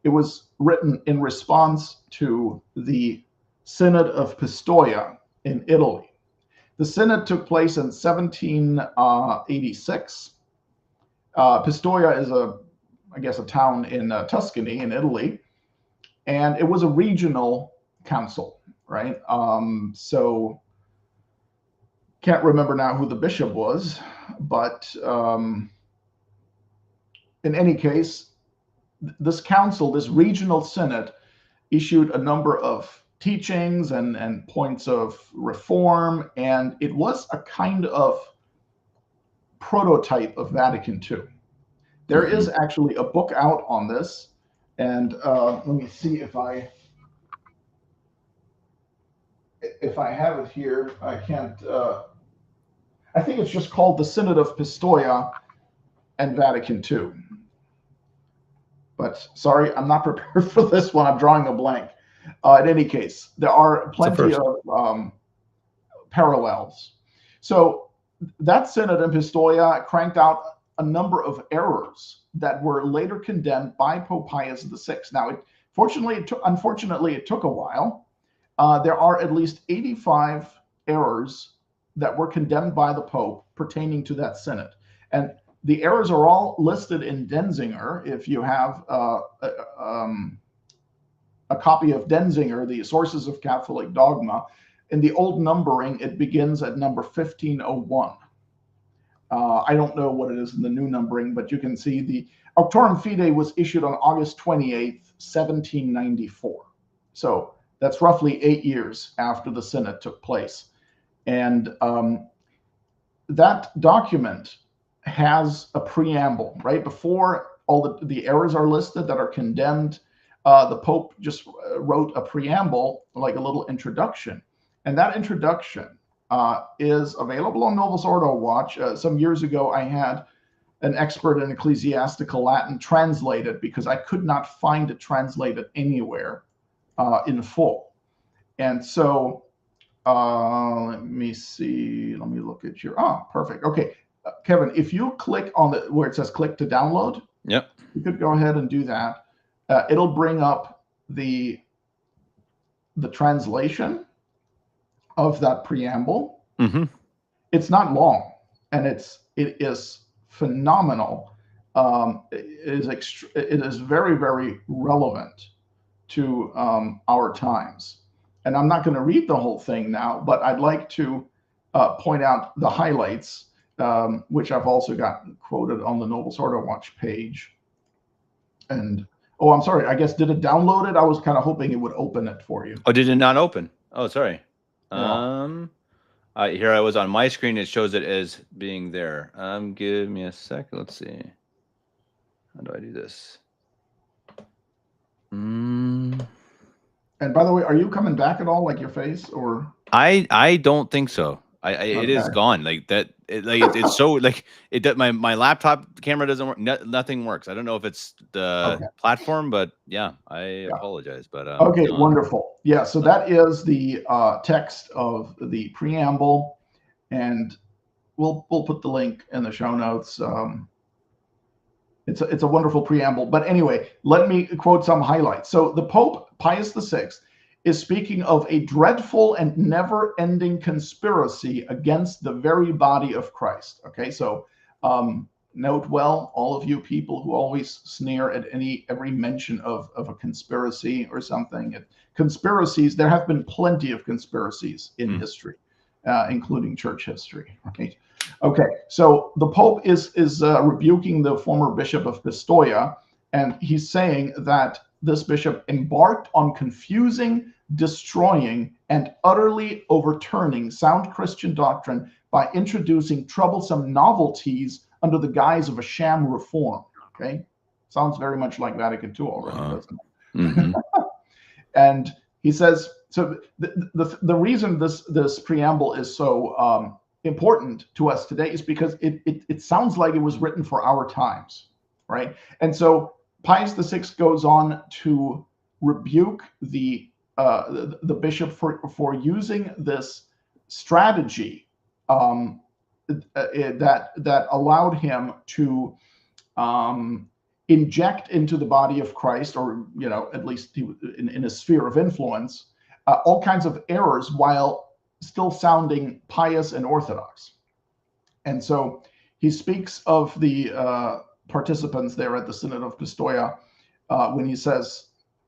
It was written in response to the Synod of Pistoia in Italy. The synod took place in 1786. Pistoia is a town in Tuscany in Italy, and it was a regional council, right? So can't remember now who the bishop was, but in any case, this council, this regional synod, issued a number of teachings and points of reform, and it was a kind of prototype of Vatican II. There is actually a book out on this, and let me see if I have it here. I can't. I think it's just called the Synod of Pistoia and Vatican II. But sorry, I'm not prepared for this one. I'm drawing a blank. In any case, there are plenty of parallels. So that synod in Pistoia cranked out a number of errors that were later condemned by Pope Pius VI. Now, unfortunately, it took a while. There are at least 85 errors that were condemned by the Pope pertaining to that synod. And the errors are all listed in Denzinger. If you have a copy of Denzinger, the Sources of Catholic Dogma, in the old numbering, it begins at number 1501. I don't know what it is in the new numbering, but you can see the Auctorum Fidei was issued on August 28th, 1794. So that's roughly 8 years after the synod took place. And that document has a preamble, right? Before all the errors are listed that are condemned. The Pope just wrote a preamble, like a little introduction. And that introduction is available on Novus Ordo Watch. Some years ago, I had an expert in ecclesiastical Latin translate it because I could not find it translated anywhere in full. And so let me see. Let me look at your. Oh, perfect. Okay, Kevin, if you click on the where it says click to download, Yep. you could go ahead and do that. It'll bring up the translation of that preamble. Mm-hmm. It's not long, and it is phenomenal. It is very, very relevant to our times. And I'm not going to read the whole thing now, but I'd like to point out the highlights, which I've also got quoted on the Novus Ordo Watch page. And oh, I'm sorry. I guess did it download it? I was kind of hoping it would open it for you. Oh, did it not open? Oh, sorry. Yeah. Here I was on my screen. It shows it as being there. Give me a second. Let's see. How do I do this? And by the way, are you coming back at all, like your face, or? I don't think so. It is Okay. gone. Like that. It's so like it. My laptop camera doesn't work. Nothing works. I don't know if it's the platform, but yeah, I apologize. But okay, wonderful. Yeah, so that is the text of the preamble, and we'll put the link in the show notes. It's a wonderful preamble. But anyway, let me quote some highlights. So the Pope Pius VI is speaking of a dreadful and never-ending conspiracy against the very body of Christ. Okay, so note well, all of you people who always sneer at every mention of a conspiracy or something. Conspiracies, there have been plenty of conspiracies in history, including church history. Right? Okay, so the Pope is rebuking the former Bishop of Pistoia, and he's saying that this bishop embarked on confusing, destroying, and utterly overturning sound Christian doctrine by introducing troublesome novelties under the guise of a sham reform. Okay, sounds very much like Vatican II already, doesn't it? Mm-hmm. And he says, so the reason this preamble is so important to us today is because it sounds like it was written for our times, right? And so Pius VI goes on to rebuke the bishop for using this strategy that allowed him to inject into the body of Christ, or at least in a sphere of influence, all kinds of errors while still sounding pious and orthodox. And so he speaks of the participants there at the Synod of Pistoia when he says,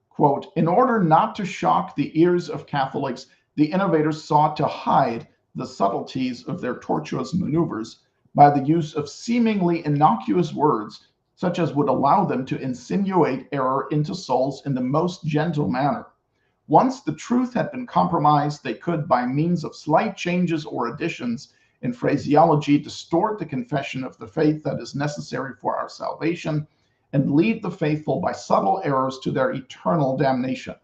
quote, "In order not to shock the ears of Catholics, the innovators sought to hide the subtleties of their tortuous maneuvers by the use of seemingly innocuous words, such as would allow them to insinuate error into souls in the most gentle manner. Once the truth had been compromised, they could, by means of slight changes or additions in phraseology, distort the confession of the faith that is necessary for our salvation, and lead the faithful by subtle errors to their eternal damnation,"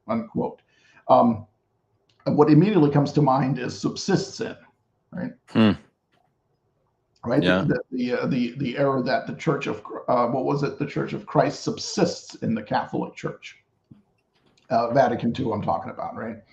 unquote. What immediately comes to mind is subsist sin, right? Right. Yeah. The error that the Church of the Church of Christ subsists in the Catholic Church. Vatican II, I'm talking about, right?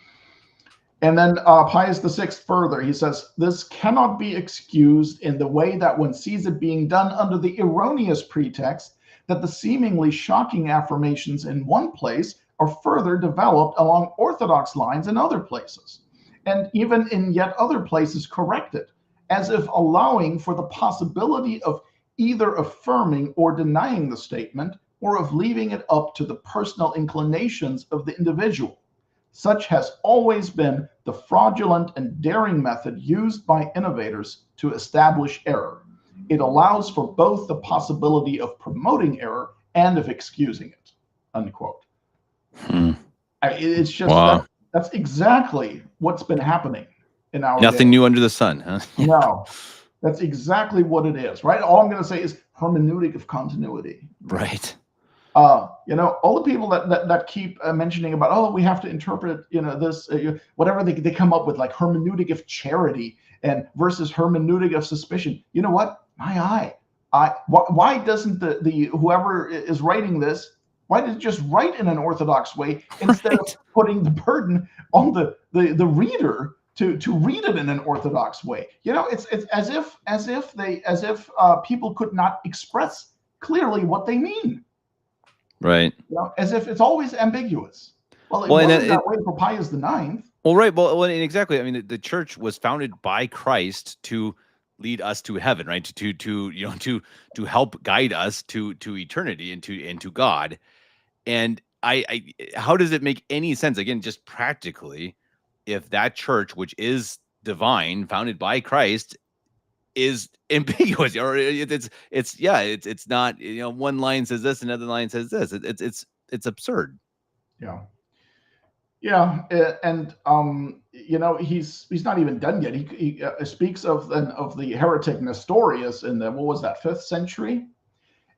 And then Pius VI further, he says, "This cannot be excused in the way that one sees it being done under the erroneous pretext that the seemingly shocking affirmations in one place are further developed along orthodox lines in other places, and even in yet other places corrected, as if allowing for the possibility of either affirming or denying the statement, or of leaving it up to the personal inclinations of the individual. Such has always been the fraudulent and daring method used by innovators to establish error. It allows for both the possibility of promoting error and of excusing it," unquote. It's just that's exactly what's been happening in our Nothing day. new under the sun, huh? No. That's exactly what it is, right? All I'm going to say is hermeneutic of continuity. Right. All the people that keep mentioning about, oh, we have to interpret, this, whatever they come up with, like hermeneutic of charity and versus hermeneutic of suspicion. You know what? Why doesn't the whoever is writing this, why does it just write in an orthodox way instead of putting the burden on the reader to read it in an orthodox way? It's as if people could not express clearly what they mean. Right. As if it's always ambiguous. Well, it Well, wasn't that way for Pius IX. Well, right. Well, and exactly. I mean, the church was founded by Christ to lead us to heaven, right? To help guide us to eternity and to God. And I how does it make any sense, again, just practically, if that church, which is divine, founded by Christ, is ambiguous, or it's not, one line says this, another line says this. It's absurd. Yeah, and he's not even done yet. He speaks of the heretic Nestorius in the, what was that, 5th century,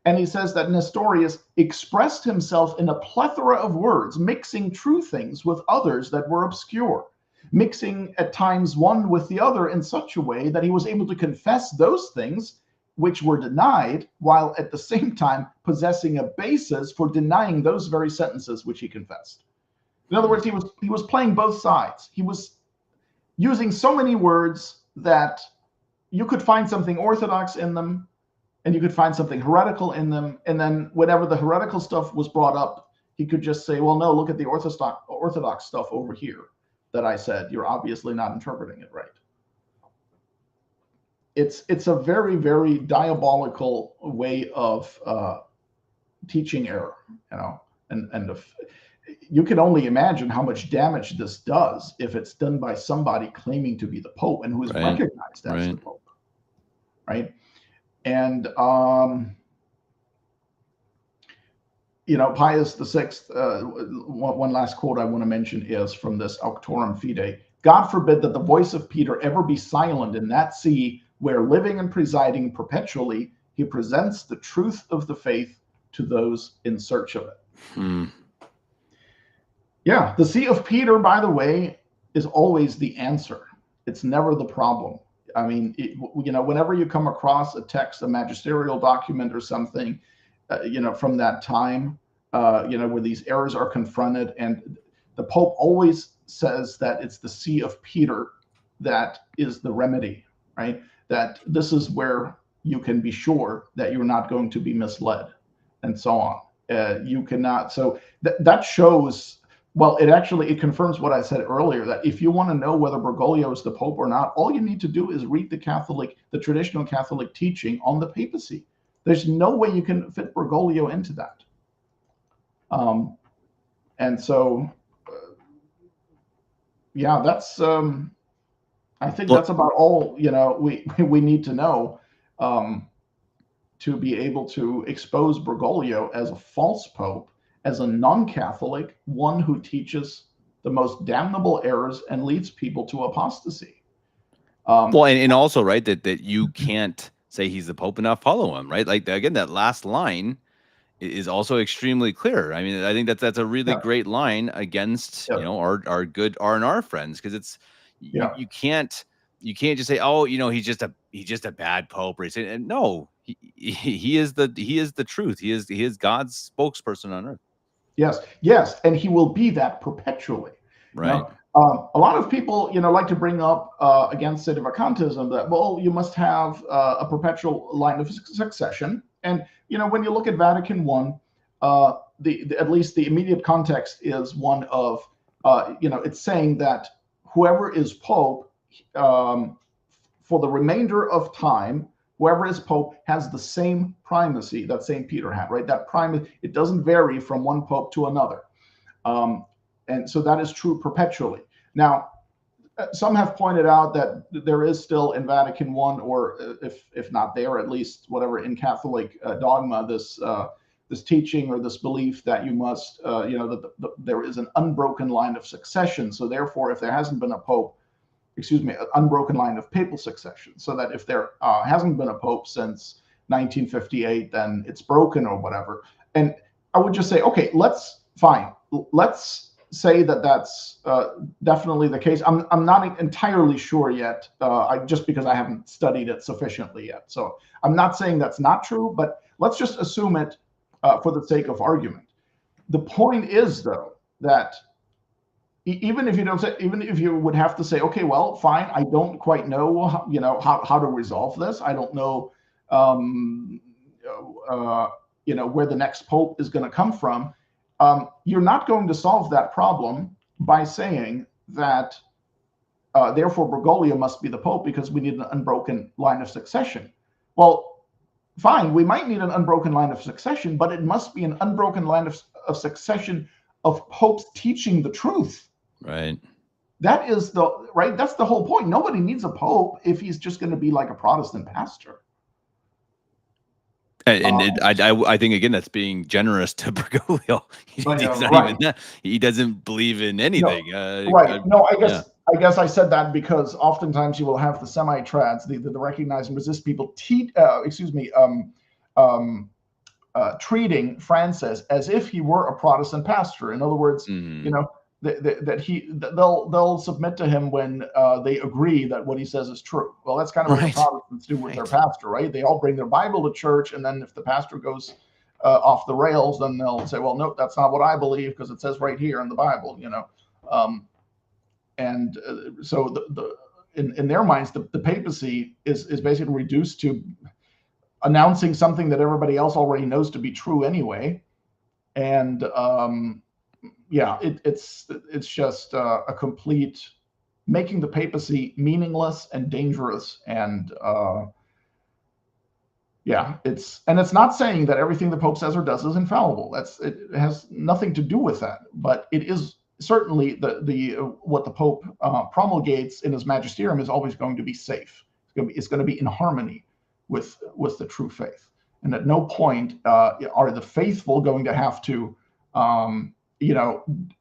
and he says that Nestorius expressed himself in a plethora of words, mixing true things with others that were obscure, mixing at times one with the other in such a way that he was able to confess those things which were denied, while at the same time possessing a basis for denying those very sentences which he confessed. In other words, he was playing both sides. He was using so many words that you could find something orthodox in them, and you could find something heretical in them. And then whenever the heretical stuff was brought up, he could just say, well, no, look at the orthodox stuff over here that I said. You're obviously not interpreting it right. It's a very, very diabolical way of teaching error, and you can only imagine how much damage this does if it's done by somebody claiming to be the Pope and who is recognized as the Pope, right? And Pius VI, one last quote I want to mention is from this Auctorem Fidei. God forbid that the voice of Peter ever be silent in that see where, living and presiding perpetually, he presents the truth of the faith to those in search of it. Yeah, the See of Peter, by the way, is always the answer. It's never the problem. I mean, whenever you come across a text, a magisterial document or something, from that time, where these errors are confronted, and the Pope always says that it's the See of Peter that is the remedy, right? That this is where you can be sure that you're not going to be misled, and so on. You cannot. So that shows. Well, it confirms what I said earlier, that if you want to know whether Bergoglio is the Pope or not, all you need to do is read the traditional Catholic teaching on the papacy. There's no way you can fit Bergoglio into that. And so, that's, I think that's about all, we need to know to be able to expose Bergoglio as a false Pope, as a non-Catholic, one who teaches the most damnable errors and leads people to apostasy. Well, and also, right, that you can't say he's the Pope and not follow him, right? Like, again, that last line is also extremely clear. I mean, I think that's a really great line against our good R&R friends, because it's you can't just say, oh, he's just a bad Pope, or saying, no, he is the truth. He is God's spokesperson on earth. Yes, and he will be that perpetually. Right. A lot of people, like to bring up against sedevacantism that, well, you must have a perpetual line of succession. And when you look at Vatican I, at least the immediate context is one of, it's saying that whoever is Pope for the remainder of time, whoever is Pope has the same primacy that St. Peter had, right? That primacy, it doesn't vary from one Pope to another. And so that is true perpetually. Now, some have pointed out that there is still in Vatican I, or if not there, at least whatever in Catholic dogma, this teaching or this belief that you must, there is an unbroken line of succession. So therefore, if there hasn't been a Pope, unbroken line of papal succession, so that if there hasn't been a pope since 1958, then it's broken or whatever. And I would just say, okay, let's say that that's definitely the case. I'm not entirely sure yet, just because I haven't studied it sufficiently yet. So I'm not saying that's not true, but let's just assume it for the sake of argument. The point is, though, that even if you would have to say, okay, well, fine, I don't quite know, how to resolve this. I don't know, where the next pope is going to come from. You're not going to solve that problem by saying that, therefore, Bergoglio must be the pope because we need an unbroken line of succession. Well, fine, we might need an unbroken line of succession, but it must be an unbroken line of succession of popes teaching the truth. Right. That's the whole point. Nobody needs a pope if he's just going to be like a Protestant pastor. I think, again, that's being generous to Bergoglio. He doesn't believe in anything. I guess I said that because oftentimes you will have the semi-trads, the recognize and resist people, treating Francis as if he were a Protestant pastor. In other words, they'll submit to him when they agree that what he says is true. Well, that's kind of what the Protestants do with their pastor, right? They all bring their Bible to church, and then if the pastor goes off the rails, then they'll say, well, nope, that's not what I believe because it says right here in the Bible, So in their minds, the papacy is basically reduced to announcing something that everybody else already knows to be true anyway, and it's just a complete making the papacy meaningless and dangerous, and it's not saying that everything the Pope says or does is infallible. It has nothing to do with that, but it is certainly what the Pope promulgates in his magisterium is always going to be safe. It's going to be in harmony with the true faith, and at no point are the faithful going to have to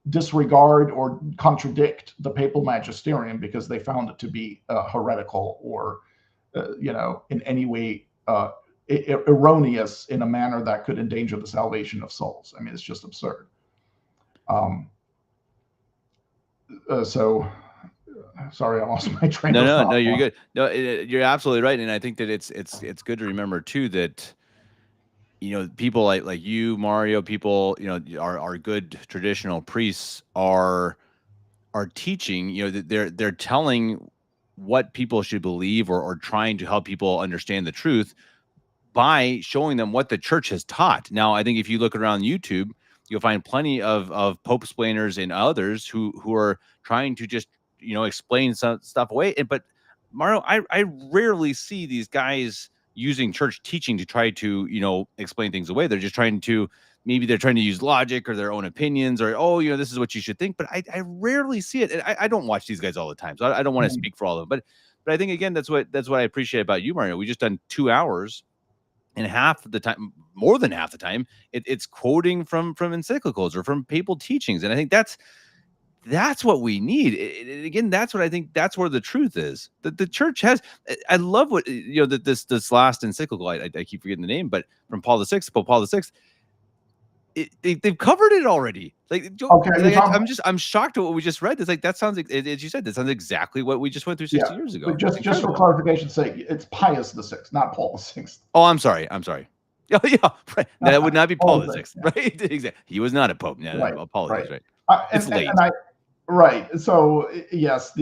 disregard or contradict the papal magisterium because they found it to be heretical or, in any way erroneous in a manner that could endanger the salvation of souls. I mean, it's just absurd. Sorry, I lost my train of thought. No, you're good. No, you're absolutely right, and I think that it's good to remember too that people like you, Mario, people our good traditional priests are teaching. They're telling what people should believe or trying to help people understand the truth by showing them what the church has taught. Now, I think if you look around YouTube, you'll find plenty of Pope-splainers and others who are trying to just explain some stuff away. But Mario, I rarely see these guys using church teaching to try to explain things away. They're just trying to use logic or their own opinions or this is what you should think. But I rarely see it. And I don't watch these guys all the time, so I don't want to speak for all of them. But I think, again, that's what I appreciate about you, Mario. We just done 2 hours. And half the time, more than half the time, it's quoting from encyclicals or from papal teachings, and I think that's what we need. Again, that's what I think. That's where the truth is. That the church has. I love what that this last encyclical. I keep forgetting the name, but from Paul VI, Pope Paul VI. They've covered it already. I'm shocked at what we just read. It's like that sounds like, as you said, that sounds exactly what we just went through 60 years ago. But just for clarification's sake, it's Pius VI, not Paul VI. Oh, I'm sorry. Yeah, right. That would not be Paul VI, right? Exactly. He was not a pope. Yeah, right. Apologies, right? It's late. Right. So yes,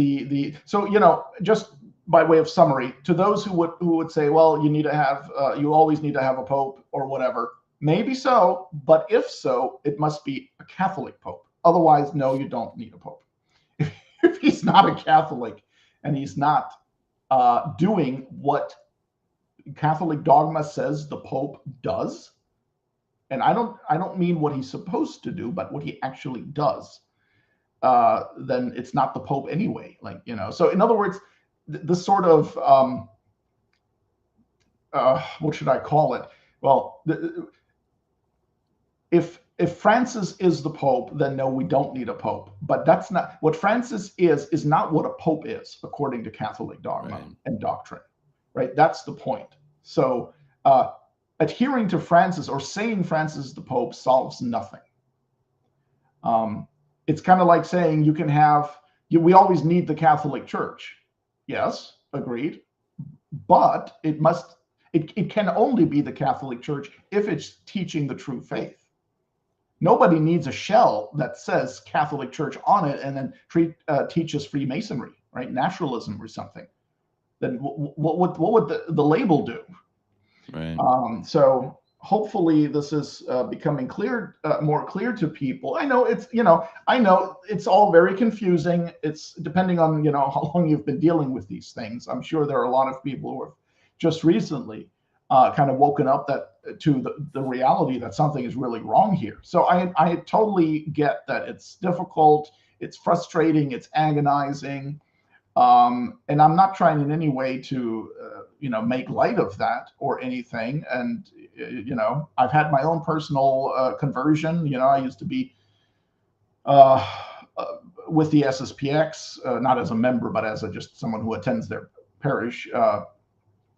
just by way of summary, to those who would say, well, you always need to have a pope or whatever. Maybe so, but if so, it must be a Catholic pope. Otherwise, no, you don't need a pope. If he's not a Catholic and he's not doing what Catholic dogma says the Pope does, and I don't mean what he's supposed to do, but what he actually does, then it's not the Pope anyway. So in other words, the sort of what should I call it? Well, if if Francis is the Pope, then no, we don't need a Pope. But that's not what Francis is not what a Pope is, according to Catholic dogma and doctrine, right? That's the point. So adhering to Francis or saying Francis is the Pope solves nothing. It's kind of like saying you can have, we always need the Catholic Church. Yes, agreed. But it can only be the Catholic Church if it's teaching the true faith. Nobody needs a shell that says Catholic Church on it and then teaches Freemasonry, right? Naturalism or something. Then what would the label do? Right. So hopefully this is becoming more clear to people. I know it's all very confusing. It's depending on, how long you've been dealing with these things. I'm sure there are a lot of people who have just recently kind of woken up to the reality that something is really wrong here. So I totally get that it's difficult, it's frustrating, it's agonizing. And I'm not trying in any way to, make light of that or anything. And, I've had my own personal conversion. I used to be with the SSPX, not as a member, but as just someone who attends their parish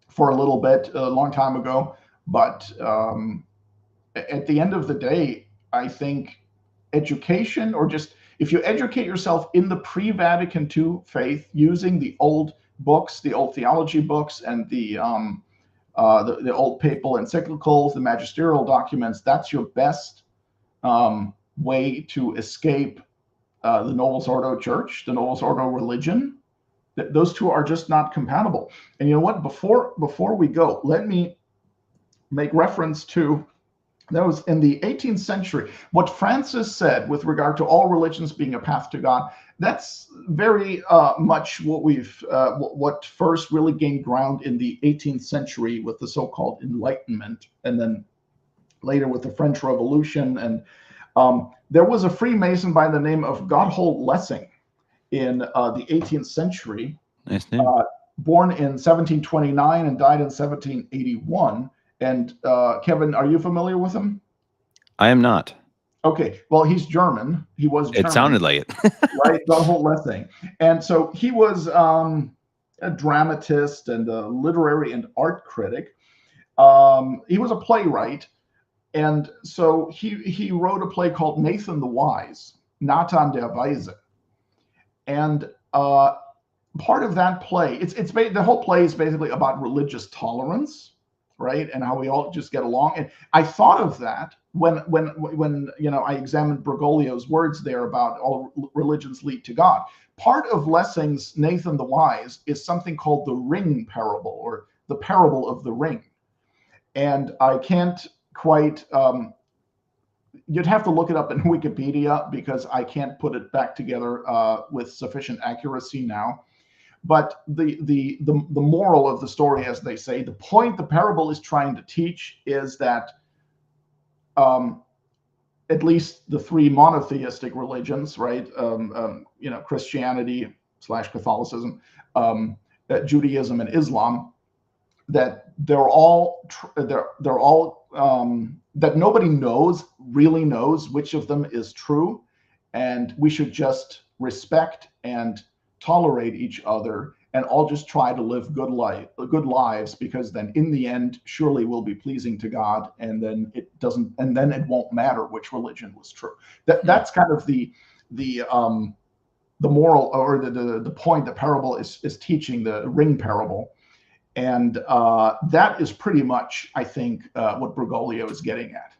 for a little bit, a long time ago. But at the end of the day, I think education, or just if you educate yourself in the pre-Vatican II faith using the old books, the old theology books, and the old papal encyclicals, the magisterial documents, that's your best way to escape the Novus Ordo Church, the Novus Ordo religion. Those two are just not compatible. And you know what? Before we go, let me make reference to those in the 18th century. What Francis said with regard to all religions being a path to God, that's very much what first really gained ground in the 18th century with the so-called Enlightenment, and then later with the French Revolution. And there was a Freemason by the name of Gotthold Lessing in the 18th century, Nice name. Born in 1729 and died in 1781. And Kevin, are you familiar with him? I am not. Okay, well, he's German. He was German. It sounded like it. Right, Gotthold Lessing. And so he was a dramatist and a literary and art critic. He was a playwright. And so he wrote a play called Nathan the Wise, Nathan der Weise. And part of that play, the whole play is basically about religious tolerance, right? And how we all just get along. And I thought of that when I examined Bergoglio's words there about all religions lead to God. Part of Lessing's Nathan the Wise is something called the ring parable, or the parable of the ring. And I can't quite, you'd have to look it up in Wikipedia because I can't put it back together with sufficient accuracy now. But the moral of the story, as they say, the point the parable is trying to teach is that at least the three monotheistic religions, right? Christianity / Catholicism, Judaism, and Islam, that they're all that nobody really knows which of them is true, and we should just respect and tolerate each other and all just try to live good lives, because then in the end surely we'll be pleasing to God, and then it won't matter which religion was true. That's kind of the moral, or the point the parable is teaching, the ring parable. And that is pretty much, I think, what Bergoglio is getting at.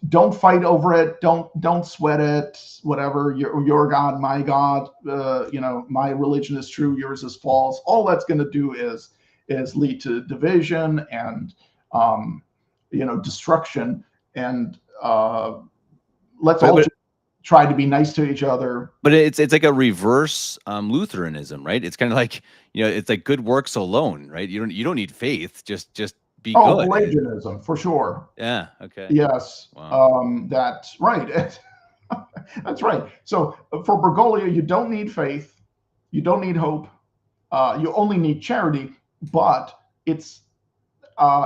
Don't fight over it. Don't sweat it. Whatever, your God, my God. My religion is true, yours is false. All that's going to do is lead to division and destruction. And let's all just try to be nice to each other. But it's like a reverse Lutheranism, right? It's kind of like, it's like good works alone, right? You don't need faith. Just be good. Pelagianism, for sure. Yeah. Okay. Yes. Wow. That's right. That's right. So for Bergoglio, you don't need faith. You don't need hope. You only need charity. But it's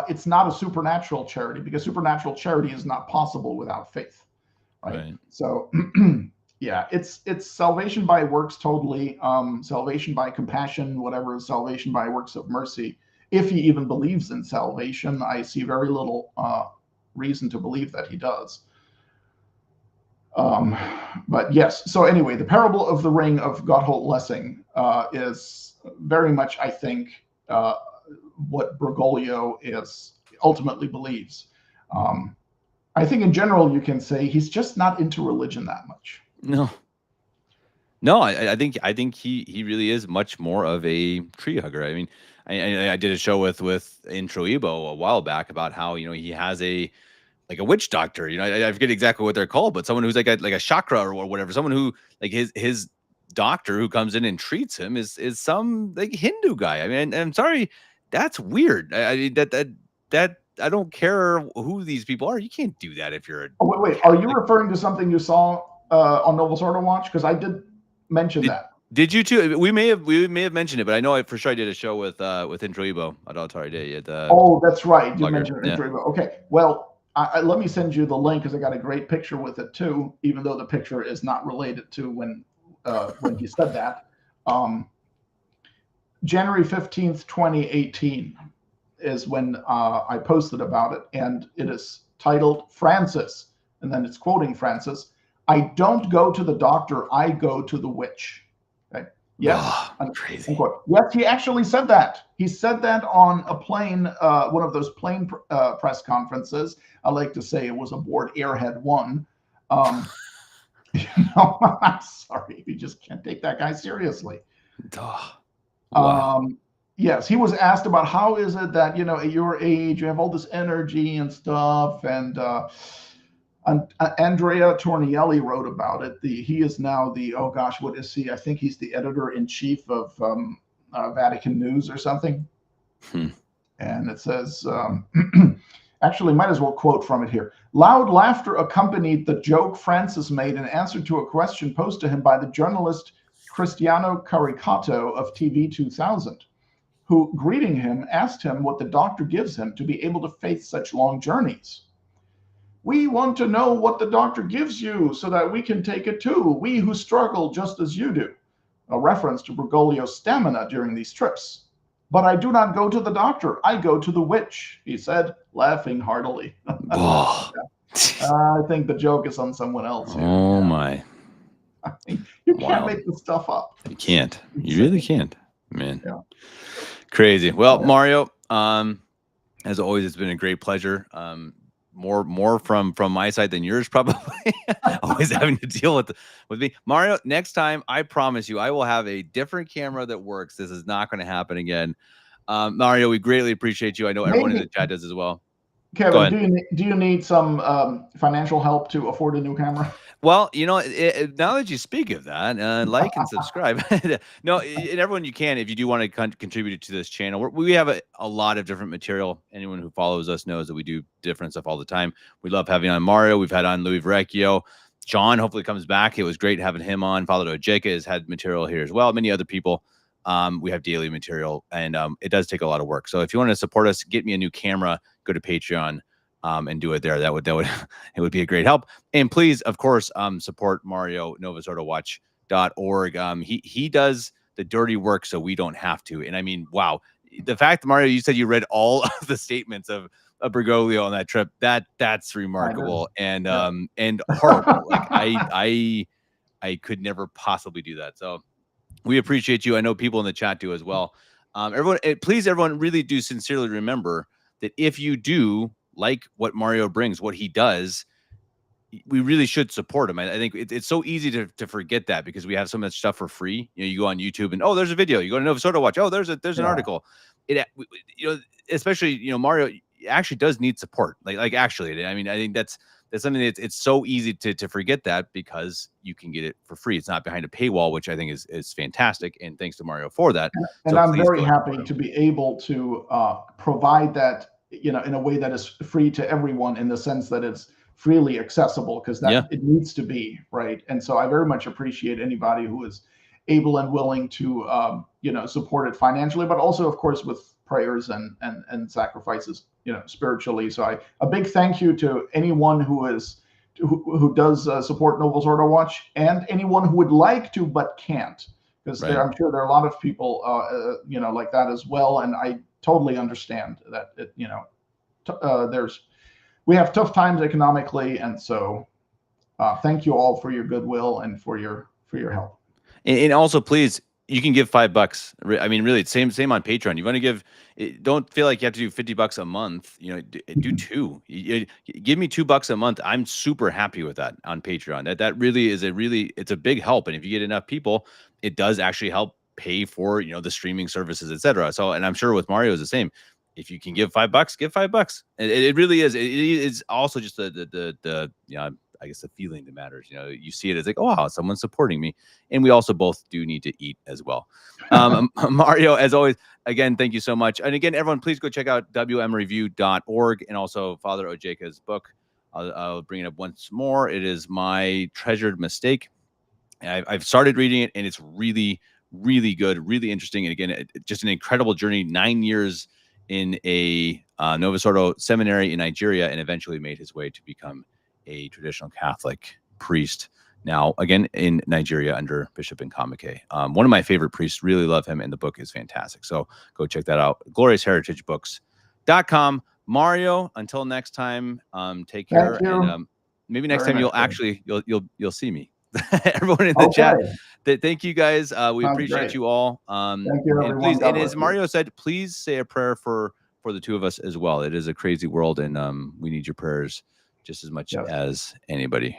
it's not a supernatural charity, because supernatural charity is not possible without faith, right? So yeah, it's salvation by works totally, salvation by compassion, whatever, salvation by works of mercy. If he even believes in salvation, I see very little reason to believe that he does. But yes, so anyway, the parable of the ring of Gotthold Lessing is very much, I think, what Bergoglio is ultimately believes. I think in general, you can say he's just not into religion that much. No, I think he really is much more of a tree hugger. I mean, I did a show with Intro Ebo a while back about how, you know, he has a witch doctor. You know, I forget exactly what they're called, but someone who's like a chakra or whatever. Someone who, like, his doctor who comes in and treats him is some like Hindu guy. I mean, I'm sorry, that's weird. I mean, that I don't care who these people are. You can't do that if you're. Oh, wait, are you referring to something you saw on Novus Ordo Watch? Because I did mention that. Did you too? We may have mentioned it, but I know for sure I did a show with Intro Ebo at Altare Day. Oh, that's right. You blogger. mentioned Intro Ebo. Okay, well, let me send you the link, because I got a great picture with it too, even though the picture is not related to when he said that. January 15th, 2018 is when I posted about it, and it is titled Francis, and then it's quoting Francis. I don't go to the doctor, I go to the witch. Okay. Yes. Crazy. Unquote. Yes, he actually said that. He said that on a plane, one of those plane press conferences. I like to say it was aboard Airhead 1. You know, I'm sorry, you just can't take that guy seriously. Wow. Yes, he was asked about how is it that, you know, at your age you have all this energy and stuff, and Andrea Tornielli wrote about it. He is now the, oh gosh, what is he? I think he's the editor-in-chief of Vatican News or something. And it says, actually, might as well quote from it here. Loud laughter accompanied the joke Francis made in answer to a question posed to him by the journalist Cristiano Caricato of TV 2000, who, greeting him, asked him what the doctor gives him to be able to face such long journeys. We want to know what the doctor gives you so that we can take it too, we who struggle just as you do. A reference to Bergoglio's stamina during these trips. But I do not go to the doctor, I go to the witch, he said, laughing heartily. I think the joke is on someone else here. Oh my. I mean, you can't make this stuff up. You can't. You really can't, man. Yeah. Crazy. Well, Mario, as always, it's been a great pleasure. More from my side than yours, probably. Always having to deal with me. Mario, next time, I promise you, I will have a different camera that works. This is not going to happen again. Mario, we greatly appreciate you. I know everyone in the chat does as well. Kevin, do you need some financial help to afford a new camera? Well, you know, now that you speak of that, like and subscribe. No, and everyone you can, if you do want to contribute to this channel. We have a lot of different material. Anyone who follows us knows that we do different stuff all the time. We love having on Mario. We've had on Louis Verrecchio. John hopefully comes back. It was great having him on. Father Ojeka has had material here as well. Many other people. We have daily material, and it does take a lot of work. So if you want to support us, get me a new camera, go to Patreon. And do it there. That would it would be a great help. And please, of course, support Mario, novusordowatch.org. He does the dirty work so we don't have to. And I mean, wow, the fact that Mario, you said you read all of the statements of Bergoglio on that trip, that's remarkable and horrible. Like I could never possibly do that. So we appreciate you. I know people in the chat do as well. Please, everyone, really do sincerely remember that if you do like what Mario brings, what he does, we really should support him. I think it's so easy to forget that because we have so much stuff for free. You know, you go on YouTube and, oh, there's a video. You go to Novus Ordo Watch. Oh, there's an article. You know, especially, you know, Mario actually does need support. Like actually, I mean, I think that's something that it's so easy to forget that because you can get it for free. It's not behind a paywall, which I think is fantastic. And thanks to Mario for that. And so I'm very happy to be able to provide that, you know, in a way that is free to everyone, in the sense that it's freely accessible, because that it needs to be, right? And so I very much appreciate anybody who is able and willing to, you know, support it financially, but also, of course, with prayers and sacrifices, spiritually. So a big thank you to anyone who does support Novus Ordo Watch, and anyone who would like to but can't, because Right. I'm sure there are a lot of people like that as well, and I totally understand that we have tough times economically, and so thank you all for your goodwill and for your help. And also, please, you can give $5. I mean, really, same on Patreon. You want to give, don't feel like you have to do $50 a month. Do two. Give me $2 a month. I'm super happy with that on Patreon. That really is it's a big help. And if you get enough people, it does actually help pay for the streaming services, etc. So, and I'm sure with Mario is the same. If you can give $5, give $5. It really is. It is also just the I guess the feeling that matters. You see it as like, oh wow, someone's supporting me, and we also both do need to eat as well. Mario, as always, again, thank you so much. And again, everyone, please go check out wmreview.org and also Father Ojeka's book. I'll bring it up once more. It is My Treasured Mistake. I've started reading it, and it's really, really good, really interesting. And again, just an incredible journey. 9 years in a Novus Ordo seminary in Nigeria, and eventually made his way to become a traditional Catholic priest. Now, again, in Nigeria under Bishop Nkamike. One of my favorite priests, really love him, and the book is fantastic. So go check that out. gloriousheritagebooks.com. Mario, until next time, take care. And maybe next time you'll see me. Everyone in the chat, thank you guys. We appreciate you all. Thank you, and please, and as Mario said, please say a prayer for the two of us as well. It is a crazy world, and we need your prayers just as much as anybody.